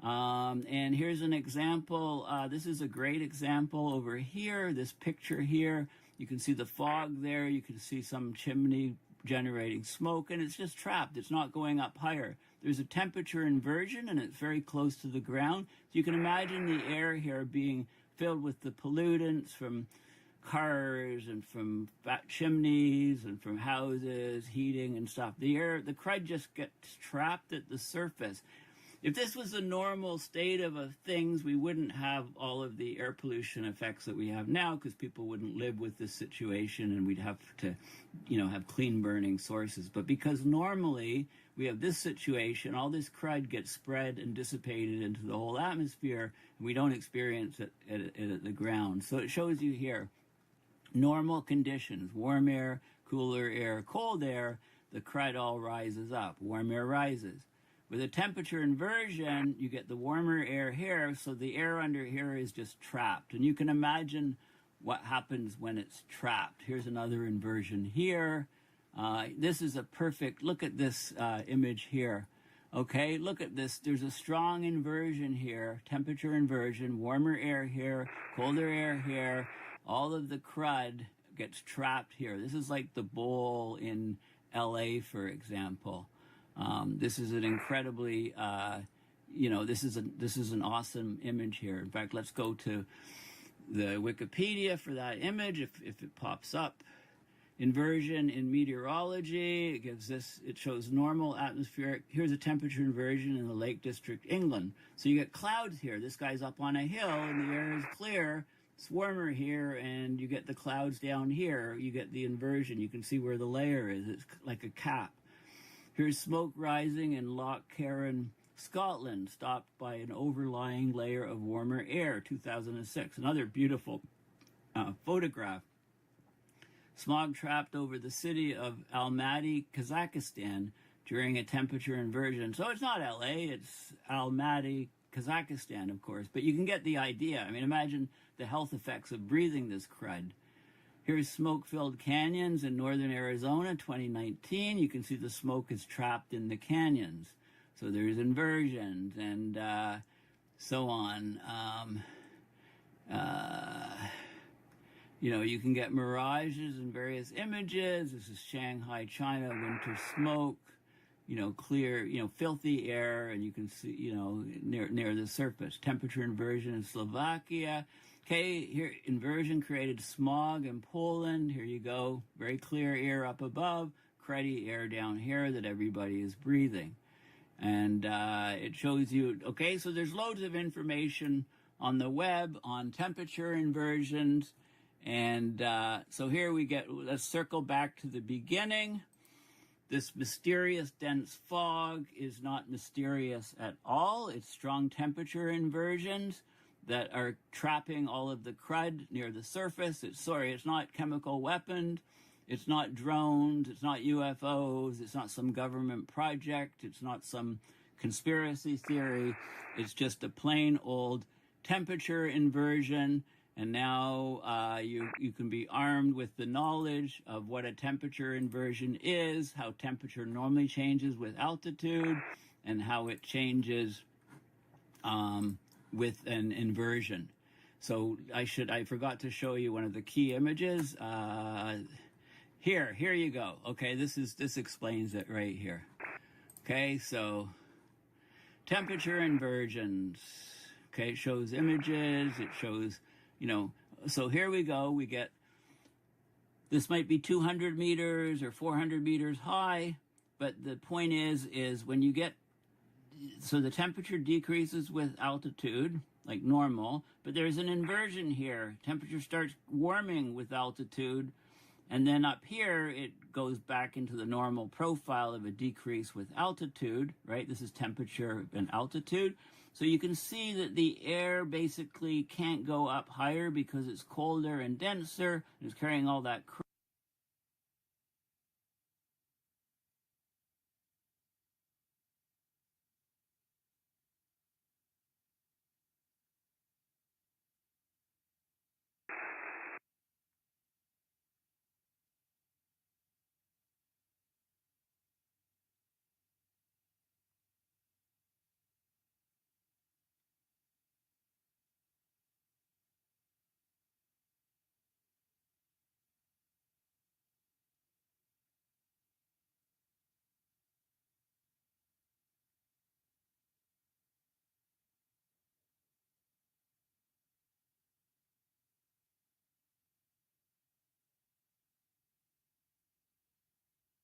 And here's an example. This is a great example over here, this picture here. You can see the fog there. You can see some chimney generating smoke, and it's just trapped. It's not going up higher. There's a temperature inversion, and it's very close to the ground. So you can imagine the air here being filled with the pollutants from cars and from chimneys and from houses, heating and stuff. The crud just gets trapped at the surface. If this was the normal state of things, we wouldn't have all of the air pollution effects that we have now, because people wouldn't live with this situation, and we'd have to, have clean burning sources. But because normally we have this situation, all this crud gets spread and dissipated into the whole atmosphere, and we don't experience it at the ground. So it shows you here normal conditions: warm air, cooler air, cold air. The crud all rises up. Warm air rises. With a temperature inversion, you get the warmer air here, so the air under here is just trapped. And you can imagine what happens when it's trapped. Here's another inversion here. This is a perfect, look at this image here. Okay, look at this. There's a strong inversion here, temperature inversion, warmer air here, colder air here. All of the crud gets trapped here. This is like the bowl in LA, for example. This is an incredibly, this is an awesome image here. In fact, let's go to the Wikipedia for that image, if it pops up. Inversion in meteorology, it shows normal atmospheric. Here's a temperature inversion in the Lake District, England. So you get clouds here. This guy's up on a hill and the air is clear. It's warmer here, and you get the clouds down here. You get the inversion. You can see where the layer is. It's like a cap. Here's smoke rising in Lough Carron, Scotland, stopped by an overlying layer of warmer air, 2006. Another beautiful photograph. Smog trapped over the city of Almaty, Kazakhstan, during a temperature inversion. So it's not LA, it's Almaty, Kazakhstan, of course. But you can get the idea. I mean, imagine the health effects of breathing this crud. Here's smoke-filled canyons in northern Arizona, 2019. You can see the smoke is trapped in the canyons. So there's inversions and so on. You can get mirages in various images. This is Shanghai, China, winter smoke. Clear, filthy air, and you can see, near the surface. Temperature inversion in Slovakia. Okay, here, inversion created smog in Poland. Here you go. Very clear air up above, cruddy air down here that everybody is breathing. And it shows you, okay, so there's loads of information on the web on temperature inversions. And so here let's circle back to the beginning. This mysterious dense fog is not mysterious at all. It's strong temperature inversions that are trapping all of the crud near the surface. It's not chemical weaponed. It's not drones. It's not UFOs. It's not some government project. It's not some conspiracy theory. It's just a plain old temperature inversion. And now you can be armed with the knowledge of what a temperature inversion is, how temperature normally changes with altitude, and how it changes with an inversion. So I forgot to show you one of the key images. Here you go. Okay, this explains it right here. Okay, so temperature inversions. Okay, it shows images. It shows, so here we go. We get This might be 200 meters or 400 meters high, but the point is when you get, so the temperature decreases with altitude, like normal, but there's an inversion here. Temperature starts warming with altitude, and then up here, it goes back into the normal profile of a decrease with altitude, right? This is temperature and altitude. So you can see that the air basically can't go up higher because it's colder and denser. It's carrying all that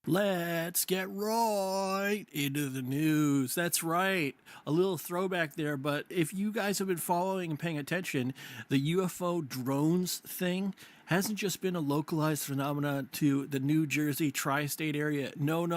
Let's get right into the news. That's right. A little throwback there, but if you guys have been following and paying attention, the UFO drones thing hasn't just been a localized phenomenon to the New Jersey tri-state area. No,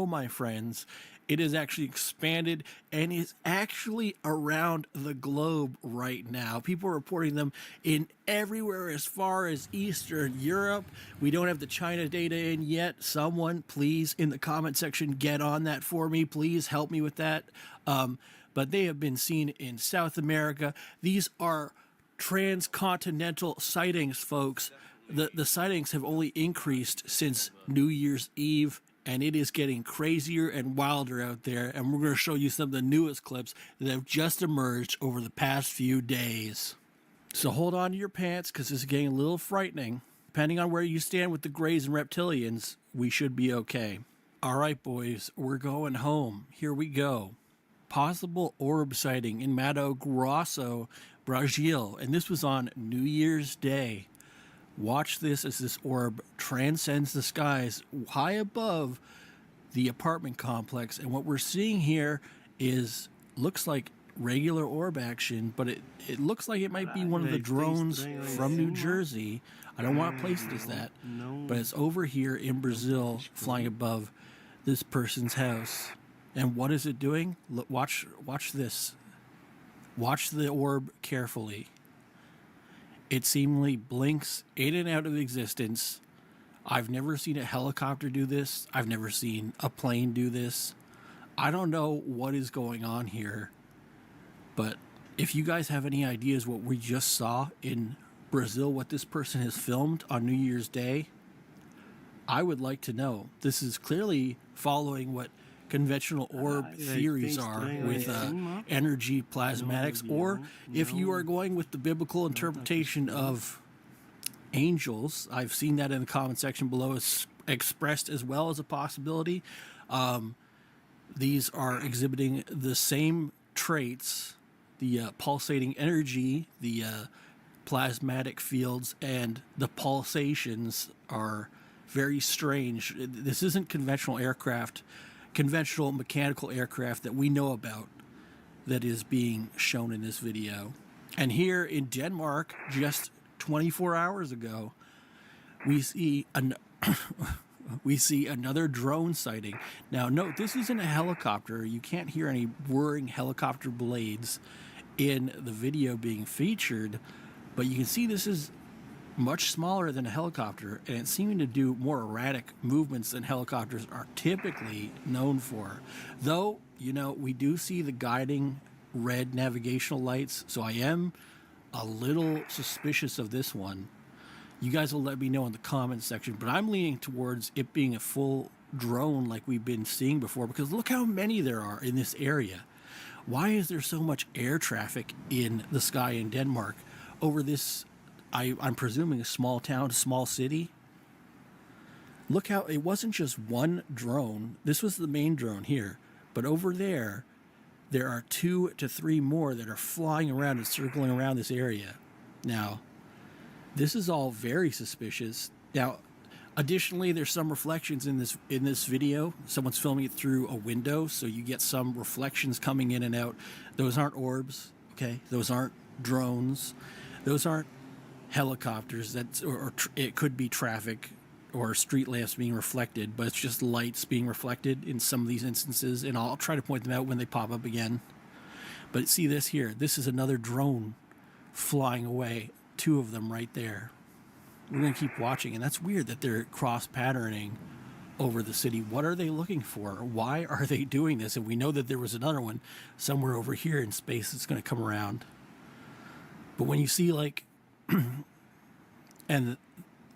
my friends. It has actually expanded and is actually around the globe right now. People are reporting them in everywhere as far as Eastern Europe. We don't have the China data in yet. Someone, please, in the comment section, get on that for me. Please help me with that. But they have been seen in South America. These are transcontinental sightings, folks. The sightings have only increased since New Year's Eve, and it is getting crazier and wilder out there. And we're going to show you some of the newest clips that have just emerged over the past few days. So hold on to your pants, because this is getting a little frightening. Depending on where you stand with the Greys and Reptilians, we should be okay. All right, boys, we're going home. Here we go. Possible orb sighting in Mato Grosso, Brazil. And this was on New Year's Day. Watch this as this orb transcends the skies high above the apartment complex. And what we're seeing here looks like regular orb action, but it looks like it might be one of the drones from New Jersey. I don't want to place it as that, but it's over here in Brazil flying above this person's house. And what is it doing? Look, watch this. Watch the orb carefully. It seemingly blinks in and out of existence. I've never seen a helicopter do this. I've never seen a plane do this. I don't know what is going on here. But if you guys have any ideas what we just saw in Brazil, what this person has filmed on New Year's Day, I would like to know. This is clearly following what conventional orb theories are with energy plasmatics, or if you are going with the biblical interpretation of angels, I've seen that in the comment section below. It's expressed as well as a possibility. These are exhibiting the same traits, the pulsating energy, the plasmatic fields, and the pulsations are very strange. This isn't conventional mechanical aircraft that we know about that is being shown in this video. And here in Denmark, just 24 hours ago, we see another drone sighting. Now, note, this isn't a helicopter. You can't hear any whirring helicopter blades in the video being featured, but you can see this is much smaller than a helicopter, and it's seeming to do more erratic movements than helicopters are typically known for. Though, we do see the guiding red navigational lights, so I am a little suspicious of this one. You guys will let me know in the comments section, but I'm leaning towards it being a full drone like we've been seeing before, because look how many there are in this area. Why is there so much air traffic in the sky in Denmark over this, I'm presuming, a small town, a small city? Look how it wasn't just one drone. This was the main drone here, but over there are 2 to 3 more that are flying around and circling around this area. Now, this is all very suspicious. Now, Additionally, there's some reflections in this video. Someone's filming it through a window, so you get some reflections coming in and out. Those aren't orbs, okay? Those aren't drones. Those aren't helicopters. It could be traffic or street lamps being reflected, but it's just lights being reflected in some of these instances, and I'll try to point them out when they pop up again. But see this here. This is another drone flying away. 2 of them right there. We're going to keep watching, and that's weird that they're cross-patterning over the city. What are they looking for? Why are they doing this? And we know that there was another one somewhere over here in space that's going to come around. But when you see like, and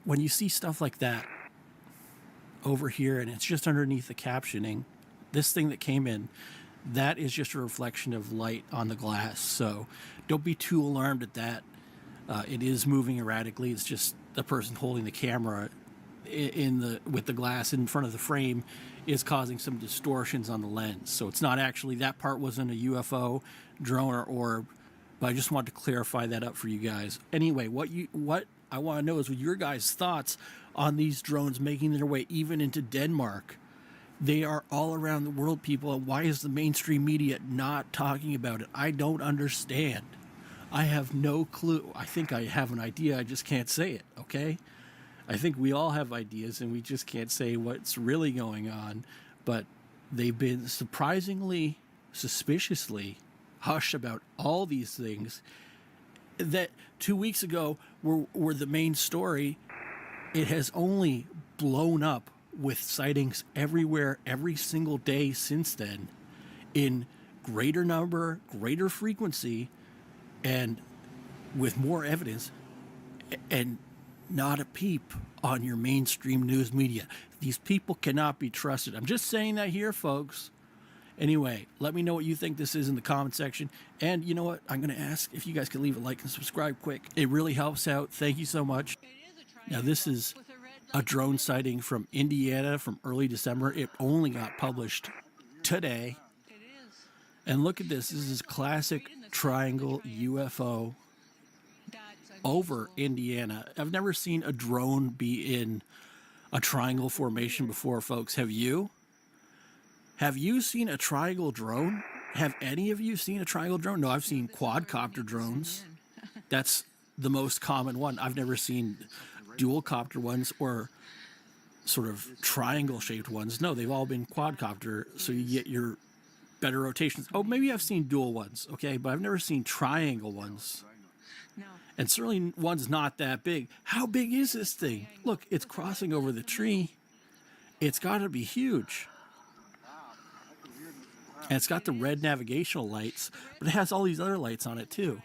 when you see stuff like that over here, and it's just underneath the captioning, this thing that came in, that is just a reflection of light on the glass. So don't be too alarmed at that. It is moving erratically. It's just the person holding the camera with the glass in front of the frame is causing some distortions on the lens. So it's not actually, that part wasn't a UFO, drone, or orb, but I just wanted to clarify that up for you guys. Anyway, what I want to know is what your guys' thoughts on these drones making their way even into Denmark. They are all around the world, people, and why is the mainstream media not talking about it? I don't understand. I have no clue. I think I have an idea, I just can't say it, okay? I think we all have ideas, and we just can't say what's really going on. But they've been surprisingly, suspiciously hush about all these things that 2 weeks ago were the main story. It has only blown up with sightings everywhere, every single day since then, in greater number, greater frequency, and with more evidence, and not a peep on your mainstream news media. These people cannot be trusted. I'm just saying that here, folks. Anyway, let me know what you think this is in the comment section. And you know what? I'm going to ask if you guys can leave a like and subscribe quick. It really helps out. Thank you so much. Now, this is a drone sighting from Indiana from early December. It only got published today. And look at this. This is classic triangle UFO over Indiana. I've never seen a drone be in a triangle formation before, folks. Have you? Have you seen a triangle drone? Have any of you seen a triangle drone? No, I've seen quadcopter drones. That's the most common one. I've never seen dual copter ones or sort of triangle shaped ones. No, they've all been quadcopter, so you get your better rotations. Oh, maybe I've seen dual ones, okay, but I've never seen triangle ones. And certainly one's not that big. How big is this thing? Look, it's crossing over the tree. It's got to be huge. And it's got the red navigational lights, but it has all these other lights on it too.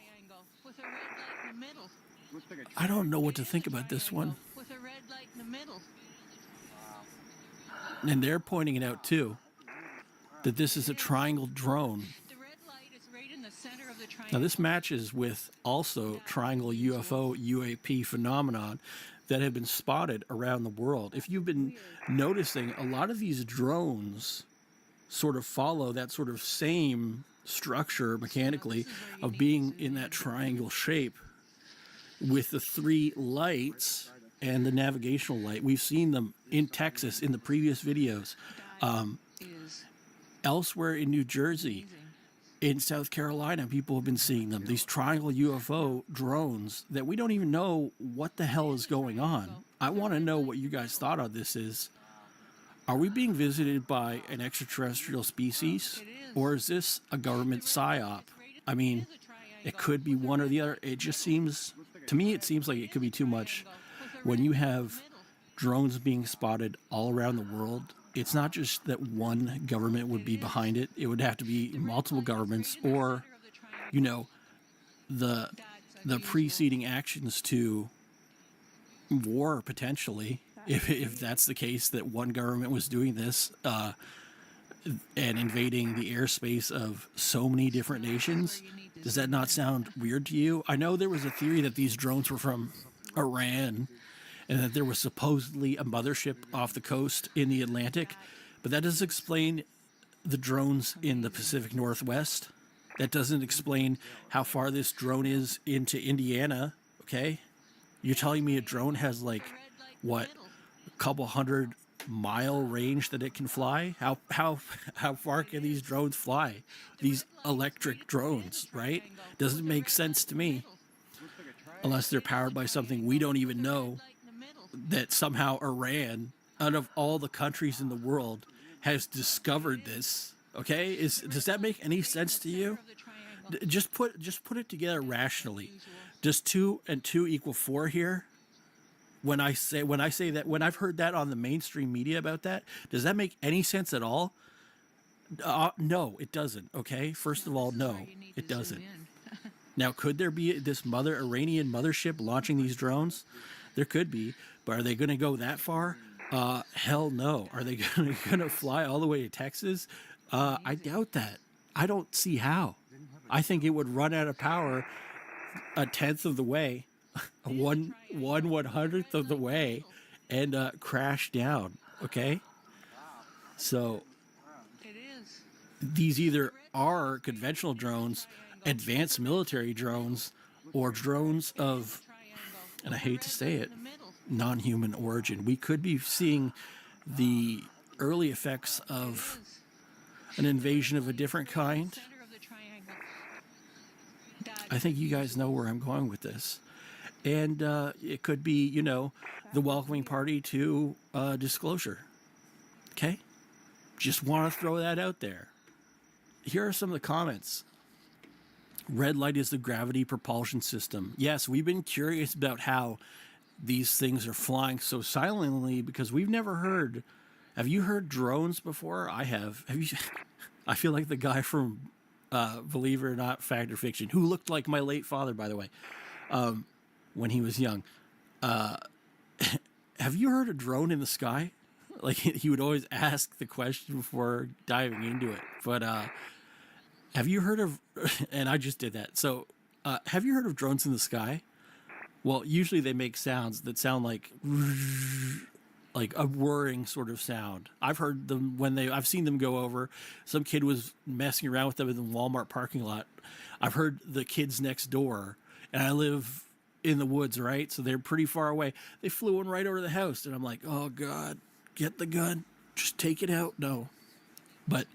I don't know what to think about this one. And they're pointing it out too, that this is a triangle drone. Now this matches with also triangle UFO UAP phenomenon that have been spotted around the world. If you've been noticing, a lot of these drones sort of follow that sort of same structure mechanically of being in that triangle shape with the 3 lights and the navigational light. We've seen them in Texas in the previous videos, elsewhere in New Jersey, in South Carolina, people have been seeing them. These triangle UFO drones that we don't even know what the hell is going on. I want to know what you guys thought of this is. Are we being visited by an extraterrestrial species, or is this a government psyop? I mean, it could be one or the other. It just seems, to me, it seems like it could be too much. When you have drones being spotted all around the world, it's not just that one government would be behind it. It would have to be multiple governments, or, you know, the preceding actions to war, potentially. If that's the case, that one government was doing this and invading the airspace of so many different nations, does that not sound weird to you? I know there was a theory that these drones were from Iran and that there was supposedly a mothership off the coast in the Atlantic, but that doesn't explain the drones in the Pacific Northwest. That doesn't explain how far this drone is into Indiana, okay? You're telling me a drone has, like, what, couple 100-mile range that it can fly. How far can these drones fly? These electric drones, right? Doesn't make sense to me. Unless they're powered by something we don't even know, that somehow Iran, out of all the countries in the world, has discovered this. Okay, does that make any sense to you? Just put it together rationally. Does 2 and 2 equal 4 here? When I say that, when I've heard that on the mainstream media about that, does that make any sense at all? No, it doesn't. Okay, first of all, no, it doesn't. Now, could there be this Iranian mothership launching these drones? There could be, but are they going to go that far? Hell no. Are they going to fly all the way to Texas? I doubt that. I don't see how. I think it would run out of power a tenth of the way, one 100th of the way, and crash down. Okay. So these either are conventional drones, advanced military drones, or drones of, and I hate to say it, non-human origin. We could be seeing the early effects of an invasion of a different kind. I think you guys know where I'm going with this. And it could be, you know, the welcoming party to disclosure. Okay? Just want to throw that out there. Here are some of the comments. Red light is the gravity propulsion system. Yes, we've been curious about how these things are flying so silently because we've never heard. Have you heard drones before? I have. Have you? I feel like the guy from Believe It or Not, Fact or Fiction, who looked like my late father, by the way, when he was young. Have you heard a drone in the sky? Like, he would always ask the question before diving into it. But have you heard of, and I just did that. So have you heard of drones in the sky? Well, usually they make sounds that sound like a whirring sort of sound. I've heard them I've seen them go over. Some kid was messing around with them in the Walmart parking lot. I've heard the kids next door, and I live in the woods, right? So they're pretty far away. They flew one right over the house, and I'm like, oh God, get the gun, just take it out. No. But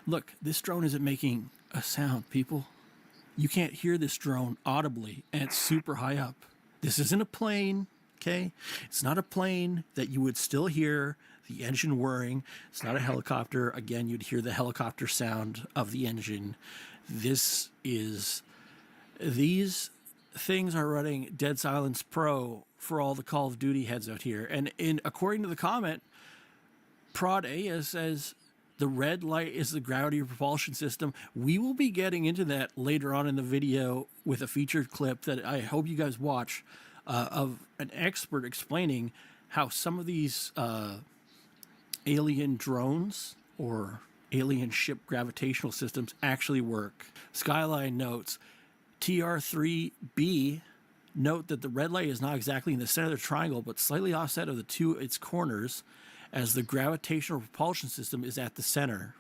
look, this drone isn't making a sound, people. You can't hear this drone audibly, and it's super high up. This isn't a plane, okay? It's not a plane that you would still hear the engine whirring. It's not a helicopter. Again, you'd hear the helicopter sound of the engine. These things are running Dead Silence Pro for all the Call of Duty heads out here. And according to the comment, Prod Aya says the red light is the gravity propulsion system. We will be getting into that later on in the video with a featured clip that I hope you guys watch of an expert explaining how some of these alien drones or alien ship gravitational systems actually work. Skyline notes, TR3B, note that the red light is not exactly in the center of the triangle, but slightly offset of its corners, as the gravitational propulsion system is at the center.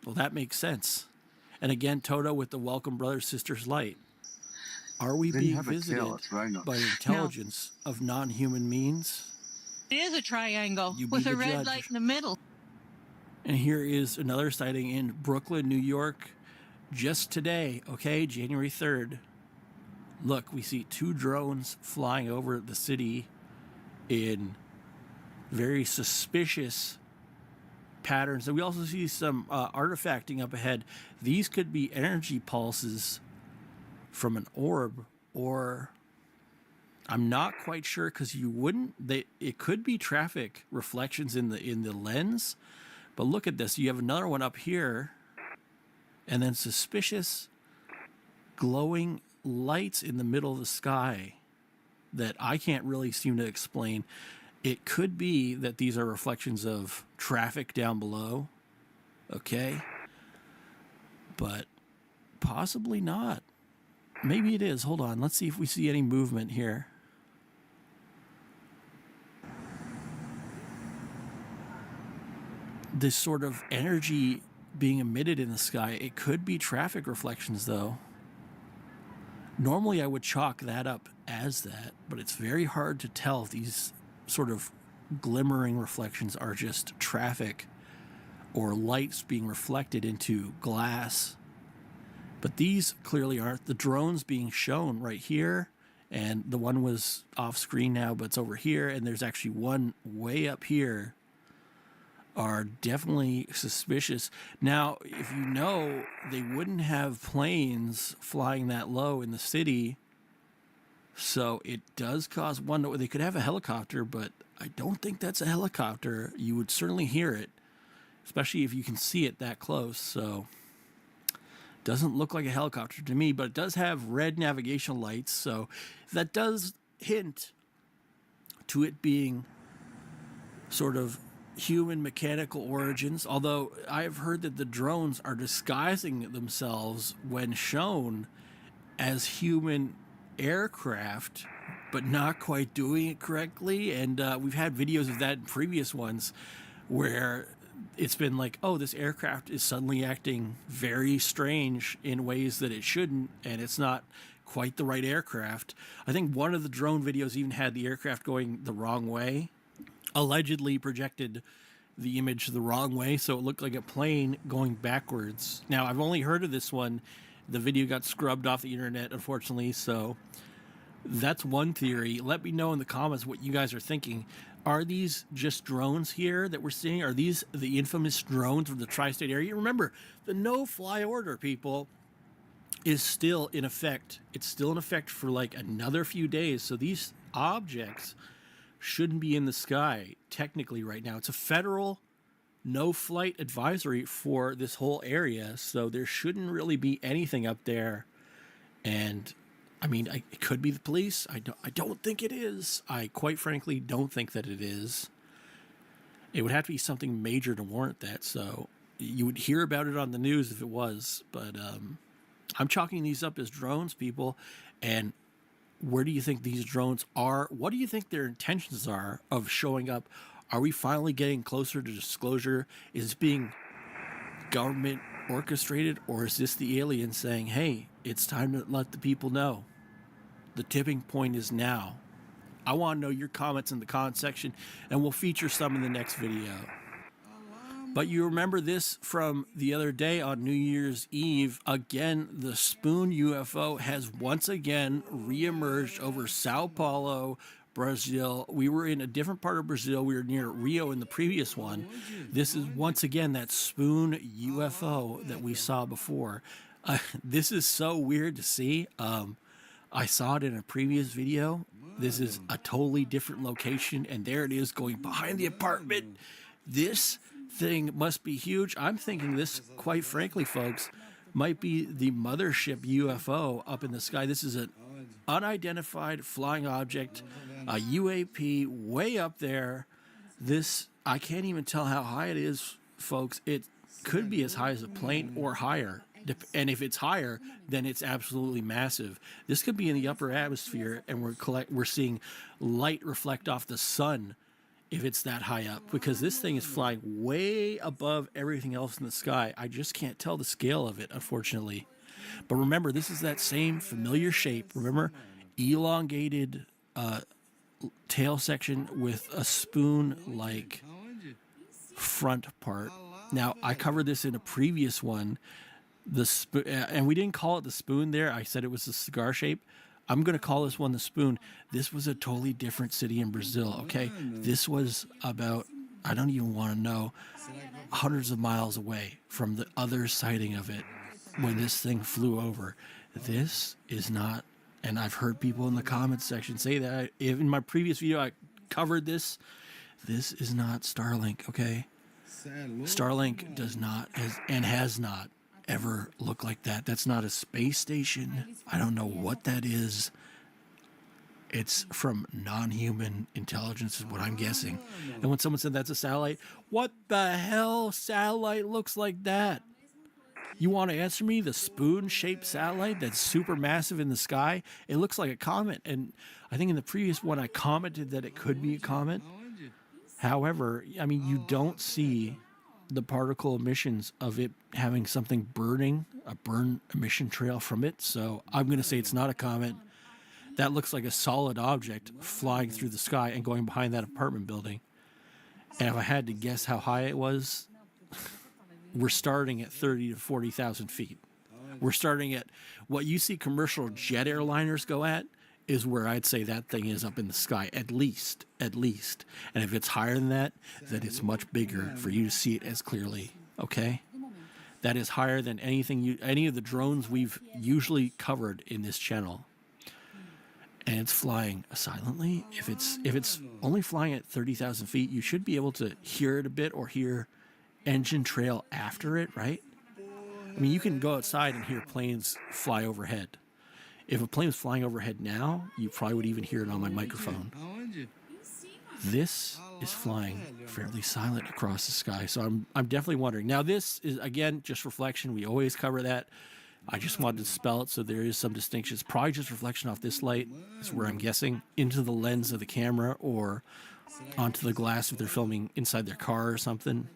Well, that makes sense. And again, Toto with the Welcome Brothers Sisters light. Are we being visited by intelligence of non-human means? It is a triangle with a red light in the middle. And here is another sighting in Brooklyn, New York, just today, okay, January 3rd. Look, we see 2 drones flying over the city in very suspicious patterns. And we also see some artifacting up ahead. These could be energy pulses from an orb, or I'm not quite sure, because it could be traffic reflections in the lens. But look at this. You have another one up here, and then suspicious glowing lights in the middle of the sky that I can't really seem to explain. It could be that these are reflections of traffic down below, okay? But possibly not. Maybe it is. Hold on. Let's see if we see any movement here. This sort of energy being emitted in the sky, it could be traffic reflections, though. Normally, I would chalk that up as that, but it's very hard to tell if these sort of glimmering reflections are just traffic or lights being reflected into glass. But these clearly aren't. The drones being shown right here, and the one was off screen now, but it's over here, and there's actually one way up here, are definitely suspicious. Now, if you know, they wouldn't have planes flying that low in the city, so it does cause wonder. They could have a helicopter, but I don't think that's a helicopter. You would certainly hear it, especially if you can see it that close. So doesn't look like a helicopter to me, but it does have red navigational lights, so that does hint to it being sort of human mechanical origins, although I've heard that the drones are disguising themselves when shown as human aircraft, but not quite doing it correctly. And we've had videos of that in previous ones where it's been like, oh, this aircraft is suddenly acting very strange in ways that it shouldn't, and it's not quite the right aircraft. I think one of the drone videos even had the aircraft going the wrong way, allegedly projected the image the wrong way, so it looked like a plane going backwards. Now, I've only heard of this one. The video got scrubbed off the internet, unfortunately, so that's one theory. Let me know in the comments what you guys are thinking. Are these just drones here that we're seeing? Are these the infamous drones from the tri-state area? Remember, the no-fly order, people, is still in effect. It's still in effect for like another few days, so these objects shouldn't be in the sky technically right now. It's a federal no-flight advisory for this whole area, so there shouldn't really be anything up there. And I mean, it could be the police. I don't think it is. I quite frankly don't think that it is. It would have to be something major to warrant that, so you would hear about it on the news if it was. But I'm chalking these up as drones, people. And where do you think these drones are? What do you think their intentions are of showing up? Are we finally getting closer to disclosure? Is it being government orchestrated, or is this the aliens saying, hey, it's time to let the people know? The tipping point is now. I want to know your comments in the comment section, and we'll feature some in the next video. But you remember this from the other day on New Year's Eve. Again, the spoon UFO has once again reemerged over Sao Paulo, Brazil. We were in a different part of Brazil. We were near Rio in the previous one. This is once again that spoon UFO that we saw before. This is so weird to see. I saw it in a previous video. This is a totally different location, and there it is going behind the apartment. This thing must be huge. I'm thinking this, quite frankly, folks, might be the mothership UFO up in the sky. This is an unidentified flying object, a UAP way up there. This, I can't even tell how high it is, folks. It could be as high as a plane or higher. And if it's higher, then it's absolutely massive. This could be in the upper atmosphere, and we're seeing light reflect off the sun if it's that high up, because this thing is flying way above everything else in the sky. I just can't tell the scale of it, unfortunately. But remember, this is that same familiar shape. Remember, elongated tail section with a spoon-like front part. Now, I covered this in a previous one. And we didn't call it the spoon there. I said it was the cigar shape. I'm going to call this one the spoon. This was a totally different city in Brazil, okay? This was about, I don't even want to know, hundreds of miles away from the other sighting of it when this thing flew over. This is not, and I've heard people in the comments section say that. In my previous video, I covered this. This is not Starlink, okay? Starlink does not, has not ever look like that. That's not a space station. I don't know what that is. It's from non-human intelligence is what I'm guessing. And when someone said that's a satellite, what the hell satellite looks like that? You want to answer me? The spoon-shaped satellite that's super massive in the sky? It looks like a comet. And I think in the previous one I commented that it could be a comet. However, I mean, you don't see the particle emissions of it having something burning, a burn emission trail from it. So I'm going to say it's not a comet. That looks like a solid object flying through the sky and going behind that apartment building. And if I had to guess how high it was, we're starting at 30 to 40,000 feet. We're starting at what you see commercial jet airliners go at is where I'd say that thing is up in the sky, at least. And if it's higher than that, then it's much bigger for you to see it as clearly, okay? That is higher than any of the drones we've usually covered in this channel. And it's flying silently. If it's only flying at 30,000 feet, you should be able to hear it a bit or hear engine trail after it, right? I mean, you can go outside and hear planes fly overhead. If a plane was flying overhead now, you probably would even hear it on my microphone. This is flying fairly silent across the sky, so I'm definitely wondering. Now, this is, again, just reflection. We always cover that. I just wanted to spell it so there is some distinction. It's probably just reflection off this light, is where I'm guessing, into the lens of the camera or onto the glass if they're filming inside their car or something.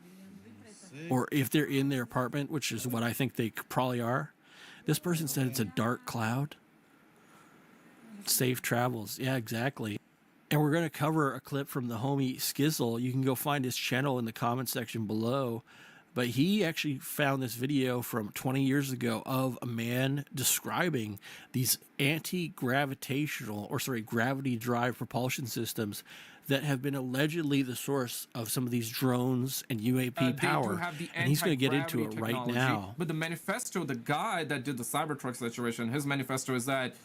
Or if they're in their apartment, which is what I think they probably are. This person said it's a dark cloud. Safe travels. Yeah, exactly. And we're going to cover a clip from the homie Skizzle. You can go find his channel in the comment section below. But he actually found this video from 20 years ago of a man describing these gravity drive propulsion systems that have been allegedly the source of some of these drones and UAP power. And he's going to get into it right now. But the manifesto, the guy that did the Cybertruck situation, his manifesto is that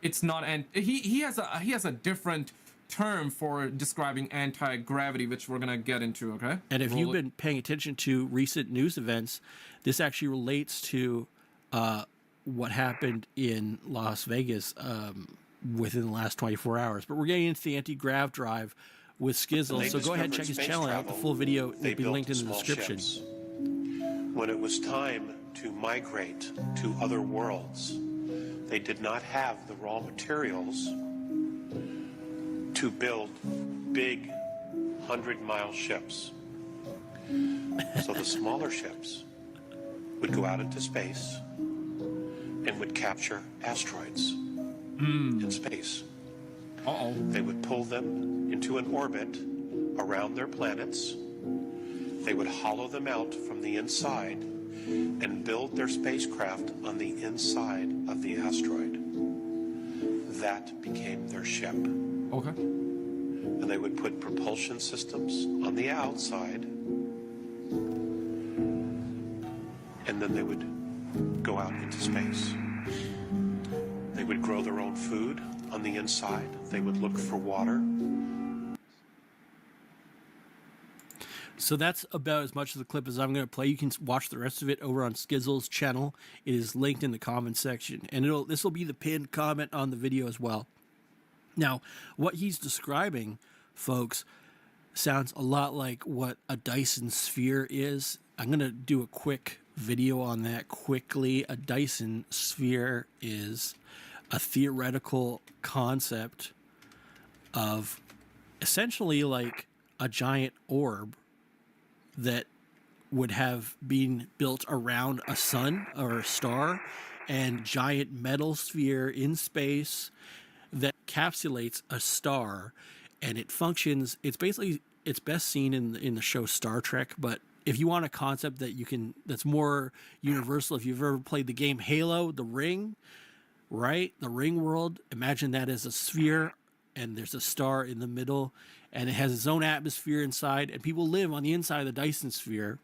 it's not, and he has a different term for describing anti-gravity, which we're gonna get into. Okay, and if you've been paying attention to recent news events, this actually relates to what happened in Las Vegas within the last 24 hours. But we're getting into the anti-grav drive with Skizzle, so go ahead and check his channel out. The full video will be linked in the description. When it was time to migrate to other worlds, they did not have the raw materials to build big 100-mile ships. So the smaller ships would go out into space and would capture asteroids in space. They would pull them into an orbit around their planets. They would hollow them out from the inside and build their spacecraft on the inside of the asteroid. That became their ship. Okay. And they would put propulsion systems on the outside, and then they would go out into space. They would grow their own food on the inside. They would look for water. So that's about as much of the clip as I'm going to play. You can watch the rest of it over on Skizzle's channel. It is linked in the comment section, and this will be the pinned comment on the video as well. Now, what he's describing, folks, sounds a lot like what a Dyson sphere is. I'm going to do a quick video on that quickly. A Dyson sphere is a theoretical concept of essentially like a giant orb that would have been built around a sun or a star, and giant metal sphere in space that encapsulates a star, and it functions. It's best seen in the show Star Trek, but if you want a concept that's more universal, if you've ever played the game Halo, the ring, right? The ring world, imagine that as a sphere, and there's a star in the middle, and it has its own atmosphere inside, and people live on the inside of the Dyson sphere,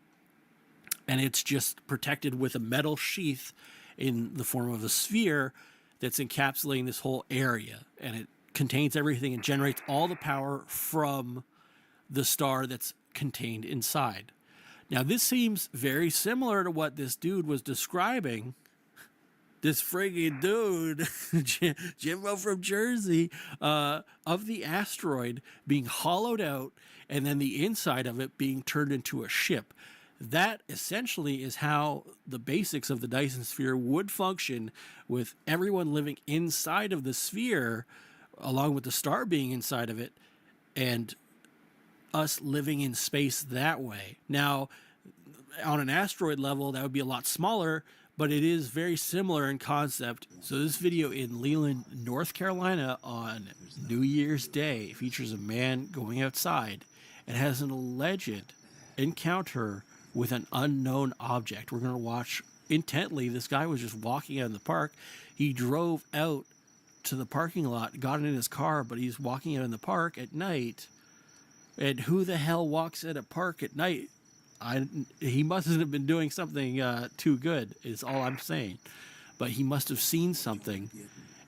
and it's just protected with a metal sheath in the form of a sphere that's encapsulating this whole area, and it contains everything and generates all the power from the star that's contained inside. Now, this seems very similar to what this dude was describing. This friggin' dude, Jimbo from Jersey, of the asteroid being hollowed out and then the inside of it being turned into a ship. That essentially is how the basics of the Dyson sphere would function, with everyone living inside of the sphere, along with the star being inside of it, and us living in space that way. Now, on an asteroid level, that would be a lot smaller, but it is very similar in concept. So this video in Leland, North Carolina on New Year's Day features a man going outside and has an alleged encounter with an unknown object. We're going to watch intently. This guy was just walking out in the park. He drove out to the parking lot, got in his car, but he's walking out in the park at night. And who the hell walks at a park at night? He mustn't have been doing something too good, is all I'm saying. But he must have seen something.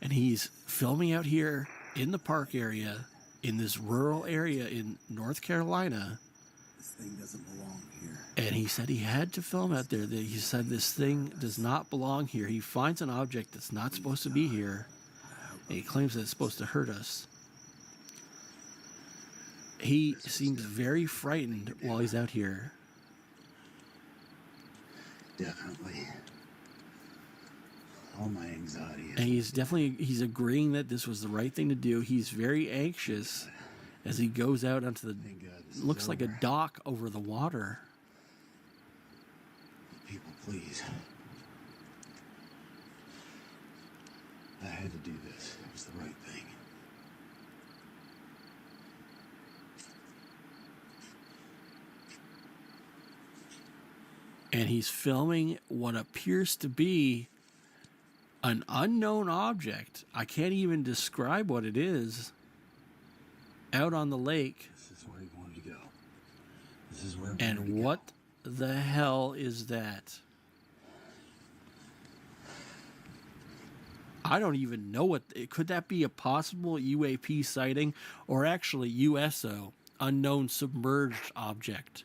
And he's filming out here in the park area, in this rural area in North Carolina. This thing doesn't belong here. And he said he had to film out there. He said this thing does not belong here. He finds an object that's not supposed to be here. And he claims that it's supposed to hurt us. He seems very frightened while he's out here. Definitely. All my anxiety. And he's agreeing that this was the right thing to do. He's very anxious as he goes out onto the, looks like a dock over the water. People, please. I had to do this. It was the right thing. And he's filming what appears to be an unknown object. I can't even describe what it is. Out on the lake. This is where he wanted to go. This is where. And what the hell is that? I don't even know what. Could that be a possible UAP sighting, or actually USO, unknown submerged object?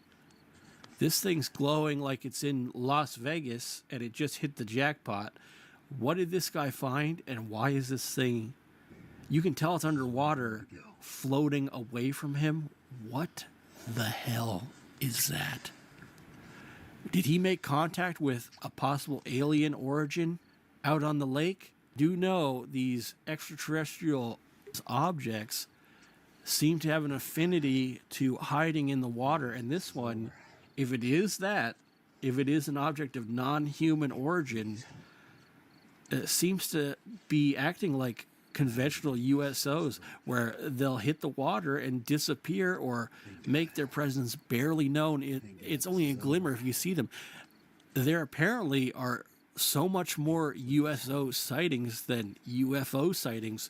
This thing's glowing like it's in Las Vegas and it just hit the jackpot. What did this guy find, and why is this thing? You can tell it's underwater, floating away from him. What the hell is that? Did he make contact with a possible alien origin out on the lake? Do know these extraterrestrial objects seem to have an affinity to hiding in the water, and this one, if it is that, if it is an object of non-human origin, it seems to be acting like conventional USOs, where they'll hit the water and disappear or make their presence barely known. It's only a glimmer if you see them. There apparently are so much more USO sightings than UFO sightings,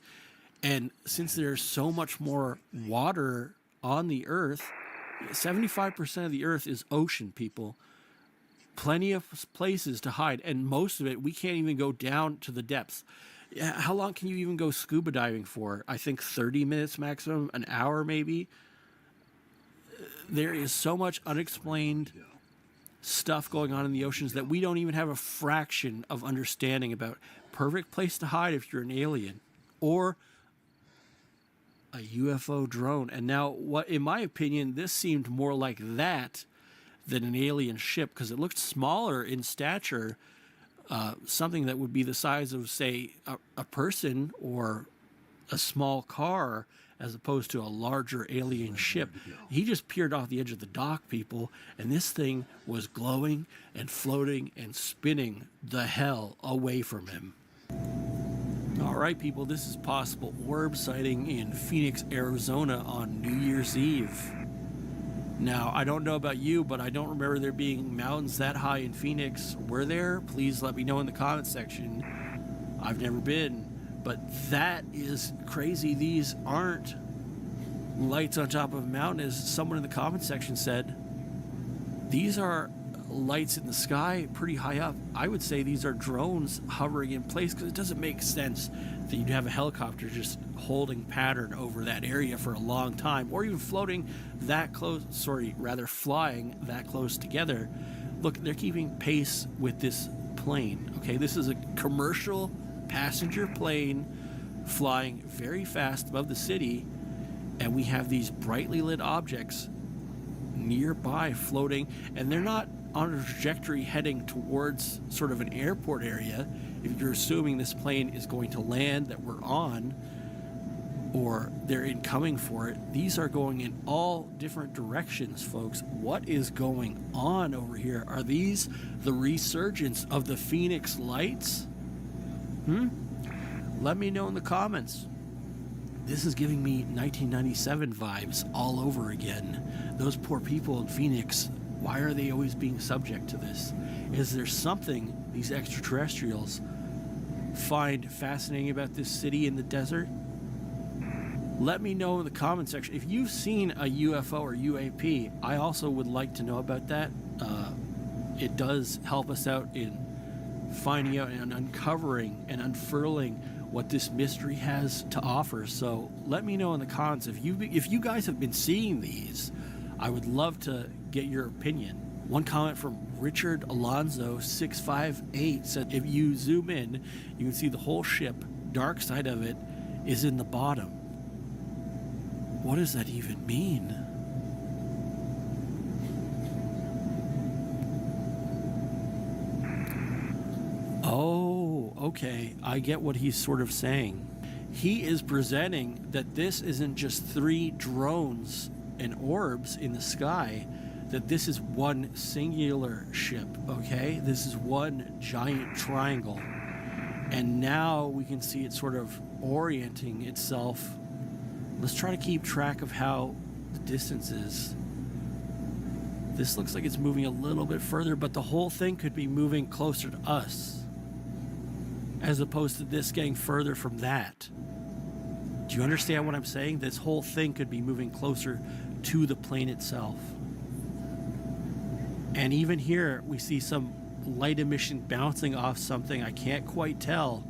and since there's so much more water on the Earth, 75% of the Earth is ocean, people. Plenty of places to hide, and most of it, we can't even go down to the depths. How long can you even go scuba diving for? I think 30 minutes maximum, an hour maybe. There is so much unexplained stuff going on in the oceans that we don't even have a fraction of understanding about. Perfect place to hide if you're an alien or a UFO drone. And now, what, in my opinion, this seemed more like that than an alien ship, because it looked smaller in stature, something that would be the size of, say, a person or a small car, as opposed to a larger alien ship. He just peered off the edge of the dock, people, and this thing was glowing and floating and spinning the hell away from him. All right, people, this is possible orb sighting in Phoenix, Arizona on New Year's Eve. Now, I don't know about you, but I don't remember there being mountains that high in Phoenix. Were there? Please let me know in the comments section. I've never been, but that is crazy. These aren't lights on top of a mountain, as someone in the comment section said. These are lights in the sky pretty high up. I would say these are drones hovering in place, because it doesn't make sense that you'd have a helicopter just holding pattern over that area for a long time, or even floating that close, flying that close together. Look, they're keeping pace with this plane. Okay, this is a commercial passenger plane flying very fast above the city, and we have these brightly lit objects nearby floating, and they're not on a trajectory heading towards sort of an airport area. If you're assuming this plane is going to land that we're on, or they're incoming for it, these are going in all different directions, folks. What is going on over here? Are these the resurgence of the Phoenix lights? Let me know in the comments. this is giving me 1997 vibes all over again. Those poor people in Phoenix, why are they always being subject to this? Is there something these extraterrestrials find fascinating about this city in the desert? Let me know in the comment section. If you've seen a UFO or UAP, I also would like to know about that. It does help us out in finding out and uncovering and unfurling what this mystery has to offer. So let me know in the comments if you guys have been seeing these. I would love to get your opinion. One comment from Richard Alonzo 658 said, if you zoom in, you can see the whole ship. Dark side of it is in the bottom. What does that even mean? Oh, okay. I get what he's sort of saying. He is presenting that this isn't just 3 drones and orbs in the sky, that this is one singular ship, okay? This is one giant triangle. And now we can see it sort of orienting itself. Let's try to keep track of how the distance is. This looks like it's moving a little bit further, but the whole thing could be moving closer to us, as opposed to this getting further from that. Do you understand what I'm saying? This whole thing could be moving closer to the plane itself. And even here, we see some light emission bouncing off something. I can't quite tell.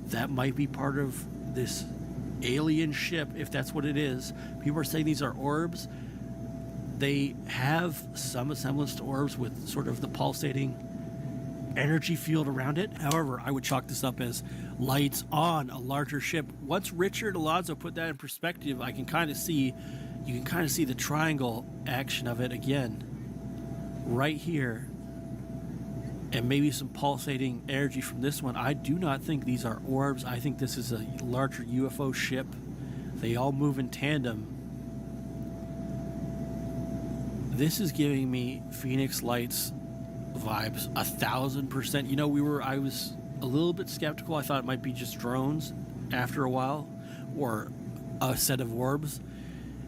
That might be part of this alien ship, if that's what it is. People are saying these are orbs. They have some semblance to orbs with sort of the pulsating energy field around it. However, I would chalk this up as lights on a larger ship. Once Richard Alonzo put that in perspective, you can kind of see the triangle action of it again right here, and maybe some pulsating energy from this one. I do not think these are orbs. I think this is a larger UFO ship. They all move in tandem. This is giving me Phoenix Lights vibes 1000%. You know, I was a little bit skeptical. I thought it might be just drones after a while, or a set of orbs.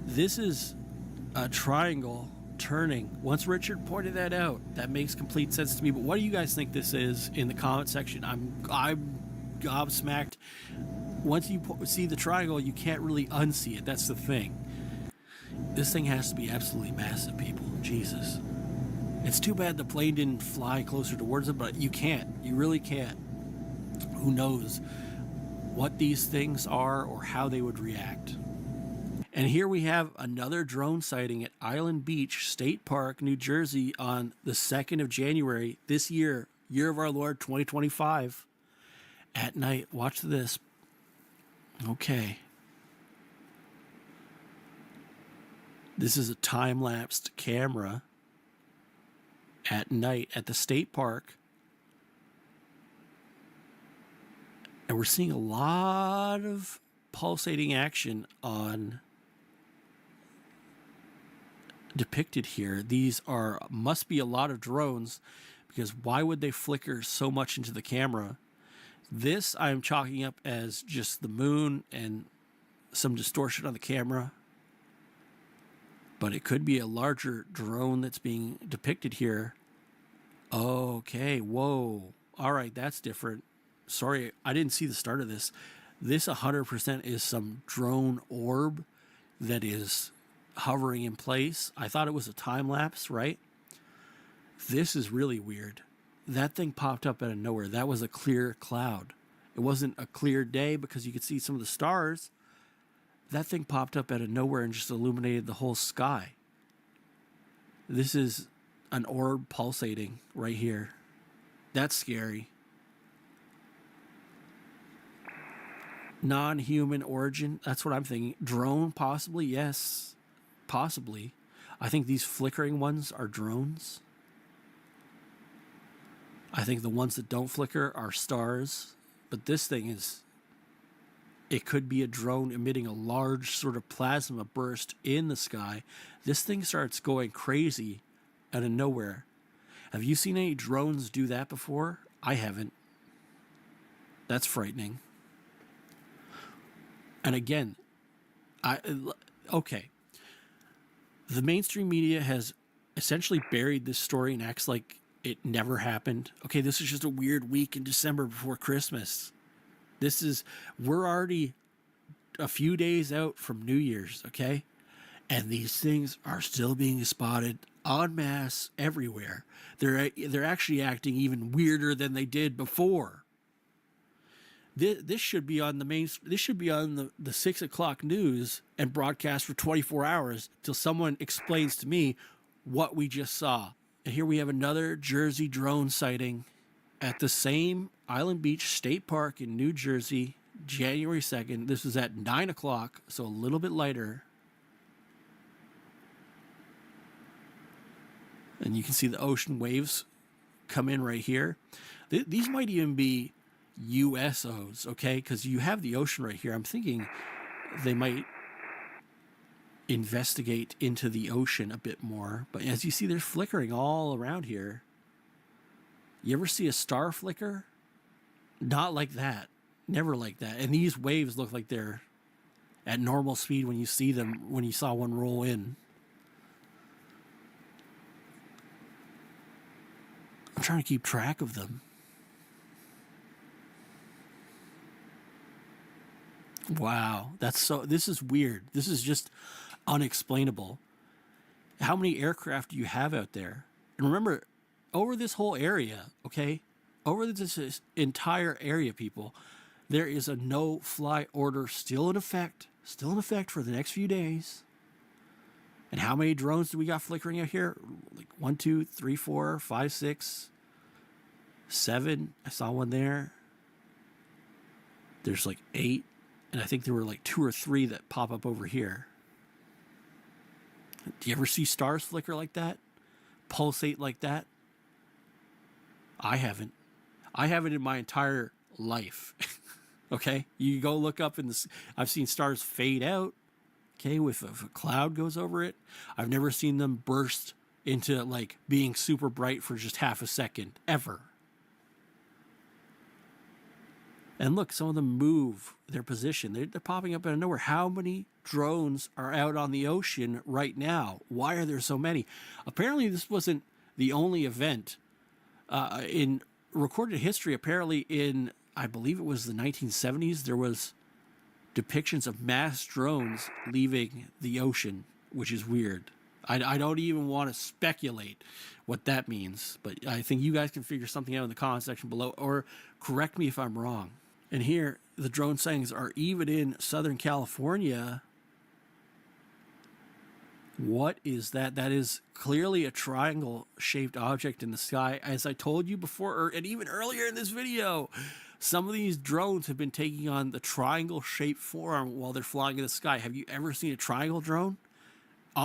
This is a triangle turning. Once Richard pointed that out, that makes complete sense to me. But what do you guys think this is in the comment section? I'm gobsmacked. Once you see the triangle, you can't really unsee it. That's the thing. This thing has to be absolutely massive, people. Jesus. It's too bad the plane didn't fly closer towards it, but you can't. You really can't. Who knows what these things are or how they would react. And here we have another drone sighting at Island Beach State Park, New Jersey on the 2nd of January this year, year of our Lord 2025. At night, watch this. Okay. This is a time-lapsed camera at night at the state park. And we're seeing a lot of pulsating action depicted here. These must be a lot of drones, because why would they flicker so much into the camera? This I'm chalking up as just the moon and some distortion on the camera. But it could be a larger drone that's being depicted here. Okay, whoa. All right, that's different. Sorry, I didn't see the start of this. This 100% is some drone orb that is hovering in place. I thought it was a time lapse, right? This is really weird. That thing popped up out of nowhere. That was a clear cloud. It wasn't a clear day because you could see some of the stars. That thing popped up out of nowhere and just illuminated the whole sky. This is an orb pulsating right here. That's scary. Non-human origin, that's what I'm thinking. Drone, possibly, yes. Possibly. I think these flickering ones are drones. I think the ones that don't flicker are stars. But this thing it could be a drone emitting a large sort of plasma burst in the sky. This thing starts going crazy out of nowhere. Have you seen any drones do that before? I haven't. That's frightening. And again, Okay. The mainstream media has essentially buried this story and acts like it never happened. Okay, this is just a weird week in December before Christmas. We're already a few days out from New Year's, okay? And these things are still being spotted en masse everywhere. They're actually acting even weirder than they did before. This should be on the 6 o'clock news and broadcast for 24 hours till someone explains to me what we just saw. And here we have another Jersey drone sighting at the same Island Beach State Park in New Jersey, January 2nd. This was at 9 o'clock, so a little bit later. And you can see the ocean waves come in right here. These might even be USOs, okay? Because you have the ocean right here. I'm thinking they might investigate into the ocean a bit more. But as you see, they're flickering all around here. You ever see a star flicker? Not like that. Never like that. And these waves look like they're at normal speed when you see them, when you saw one roll in. I'm trying to keep track of them. Wow, this is weird. This is just unexplainable. How many aircraft do you have out there? And remember, over this whole area, okay, over this entire area, people, there is a no-fly order still in effect for the next few days. And how many drones do we got flickering out here? Like 1, 2, 3, 4, 5, 6, 7. I saw one there. There's like 8. And I think there were like 2 or 3 that pop up over here. Do you ever see stars flicker like that? Pulsate like that? I haven't. I haven't in my entire life. Okay? You go look up in the... I've seen stars fade out. Okay? If a cloud goes over it. I've never seen them burst into like being super bright for just half a second. Ever. And look, some of them move their position. They're popping up out of nowhere. How many drones are out on the ocean right now? Why are there so many? Apparently, this wasn't the only event in recorded history. Apparently, I believe it was the 1970s, there was depictions of mass drones leaving the ocean, which is weird. I don't even want to speculate what that means, but I think you guys can figure something out in the comment section below, or correct me if I'm wrong. And here, the drone sightings are even in Southern California. What is that? That is clearly a triangle-shaped object in the sky. As I told you before, and even earlier in this video, some of these drones have been taking on the triangle-shaped form while they're flying in the sky. Have you ever seen a triangle drone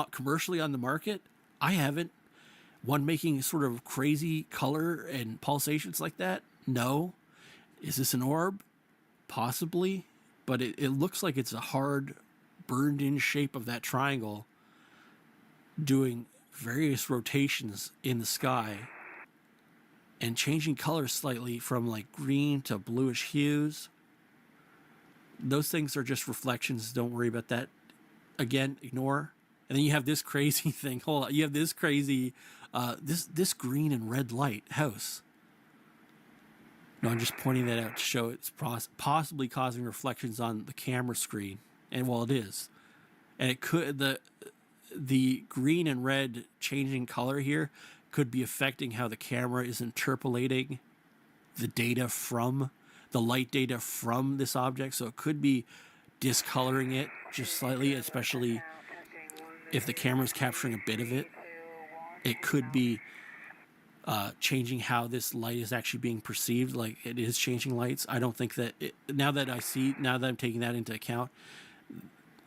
commercially on the market? I haven't. One making sort of crazy color and pulsations like that? No. Is this an orb? Possibly, but it looks like it's a hard, burned-in shape of that triangle doing various rotations in the sky and changing colors slightly from like green to bluish hues. Those things are just reflections. Don't worry about that. Again, ignore. And then you have this crazy thing. Hold on. You have this crazy, this green and red light house. No, I'm just pointing that out to show it's possibly causing reflections on the camera screen. And well, it is. And it could, the green and red changing color here could be affecting how the camera is interpolating the data from, the light data from this object. So it could be discoloring it just slightly, especially if the camera's capturing a bit of it. It could be changing how this light is actually being perceived, like it is changing lights. I don't think that now that I'm taking that into account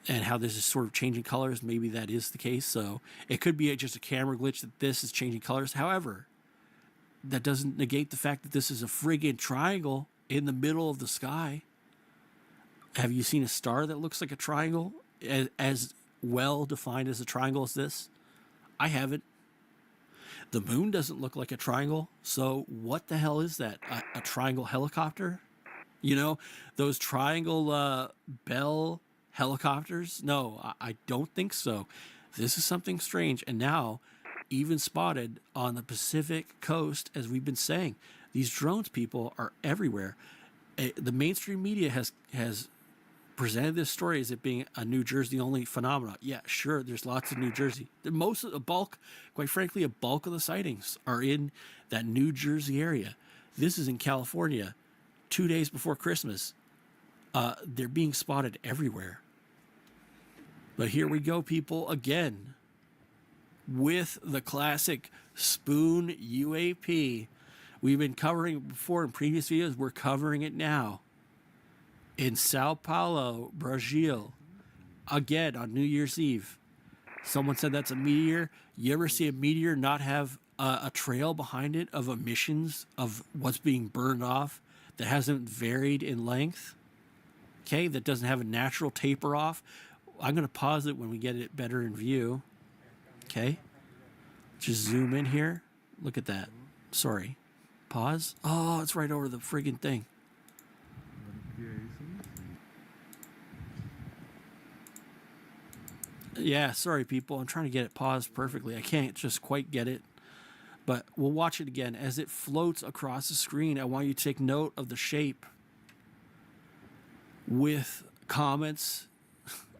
and how this is sort of changing colors, maybe that is the case. So it could be just a camera glitch that this is changing colors. However, that doesn't negate the fact that this is a friggin' triangle in the middle of the sky. Have you seen a star that looks like a triangle as well defined as a triangle as this? I haven't. The moon doesn't look like a triangle, so what the hell is that? A triangle helicopter? You know, those triangle Bell Helicopters? No, I don't think so. This is something strange. And now, even spotted on the Pacific coast, as we've been saying, these drones, people, are everywhere. The mainstream media has presented this story as it being a New Jersey only phenomenon. Yeah, sure, there's lots of New Jersey. Most of the bulk, quite frankly, a bulk of the sightings are in that New Jersey area. This is in California, 2 days before Christmas. They're being spotted everywhere. But here we go, people, again, with the classic spoon UAP. We've been covering it before in previous videos. We're covering it now. In Sao Paulo, Brazil, again on New Year's Eve. Someone said that's a meteor. You ever see a meteor not have a trail behind it of emissions of what's being burned off that hasn't varied in length? Okay, that doesn't have a natural taper off. I'm going to pause it when we get it better in view. Okay, just zoom in here. Look at that. Sorry. Pause. Oh, it's right over the friggin' thing. Yeah, sorry, people. I'm trying to get it paused perfectly. I can't just quite get it. But we'll watch it again. As it floats across the screen, I want you to take note of the shape with comments.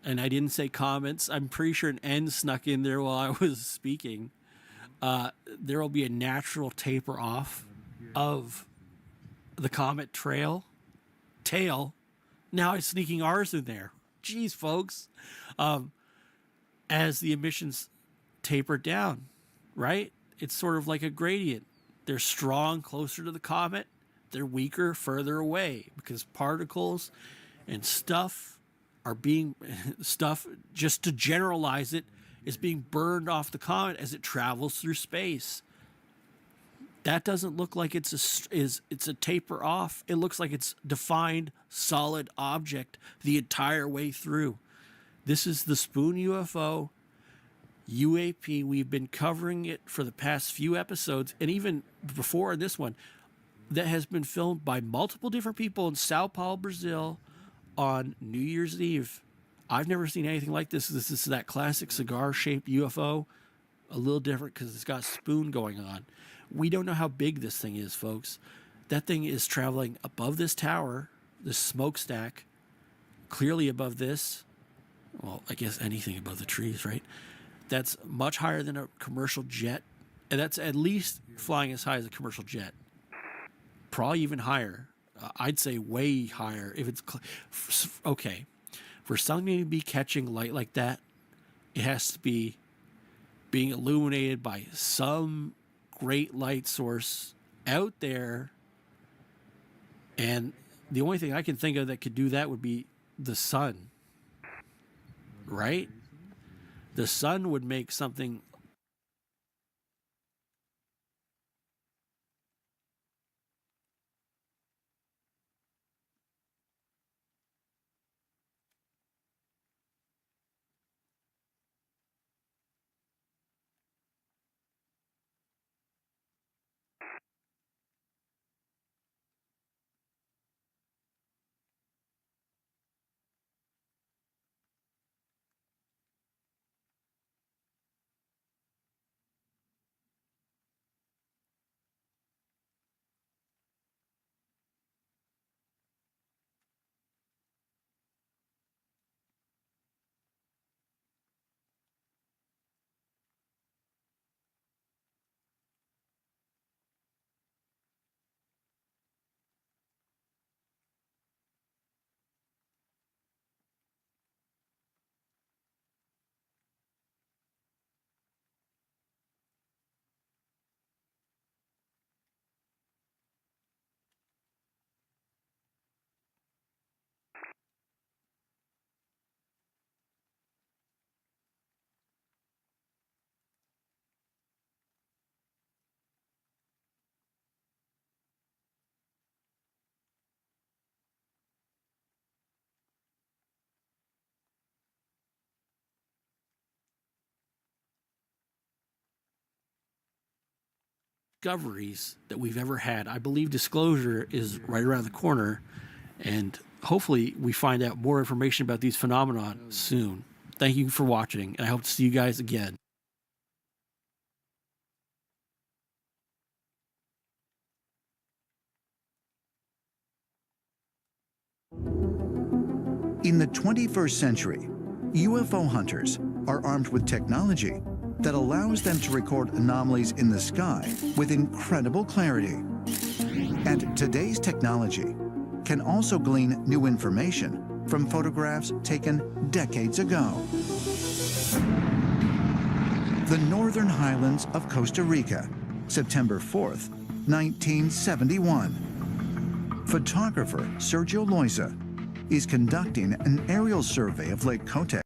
And I didn't say comments. I'm pretty sure an N snuck in there while I was speaking. There will be a natural taper off of the comet tail. Now it's sneaking R's in there. Jeez, folks. As the emissions taper down, right? It's sort of like a gradient. They're strong closer to the comet. They're weaker further away because particles and stuff are being, just to generalize it, is being burned off the comet as it travels through space. That doesn't look like it's a taper off. It looks like it's defined solid object the entire way through. This is the Spoon UFO UAP. We've been covering it for the past few episodes, and even before this one, that has been filmed by multiple different people in Sao Paulo, Brazil on New Year's Eve. I've never seen anything like this. This is that classic cigar-shaped UFO, a little different because it's got a spoon going on. We don't know how big this thing is, folks. That thing is traveling above this tower, this smokestack, clearly above this. Well, I guess anything above the trees, right? That's much higher than a commercial jet. And that's at least flying as high as a commercial jet. Probably even higher. I'd say way higher. If it's okay, for something to be catching light like that, it has to be being illuminated by some great light source out there. And the only thing I can think of that could do that would be the sun. Right? The sun would make something. Discoveries that we've ever had. I believe disclosure is right around the corner, and hopefully we find out more information about these phenomena soon. Thank you for watching, and I hope to see you guys again. In the 21st century, UFO hunters are armed with technology that allows them to record anomalies in the sky with incredible clarity. And today's technology can also glean new information from photographs taken decades ago. The Northern Highlands of Costa Rica, September 4th, 1971. Photographer Sergio Loiza is conducting an aerial survey of Lake Cote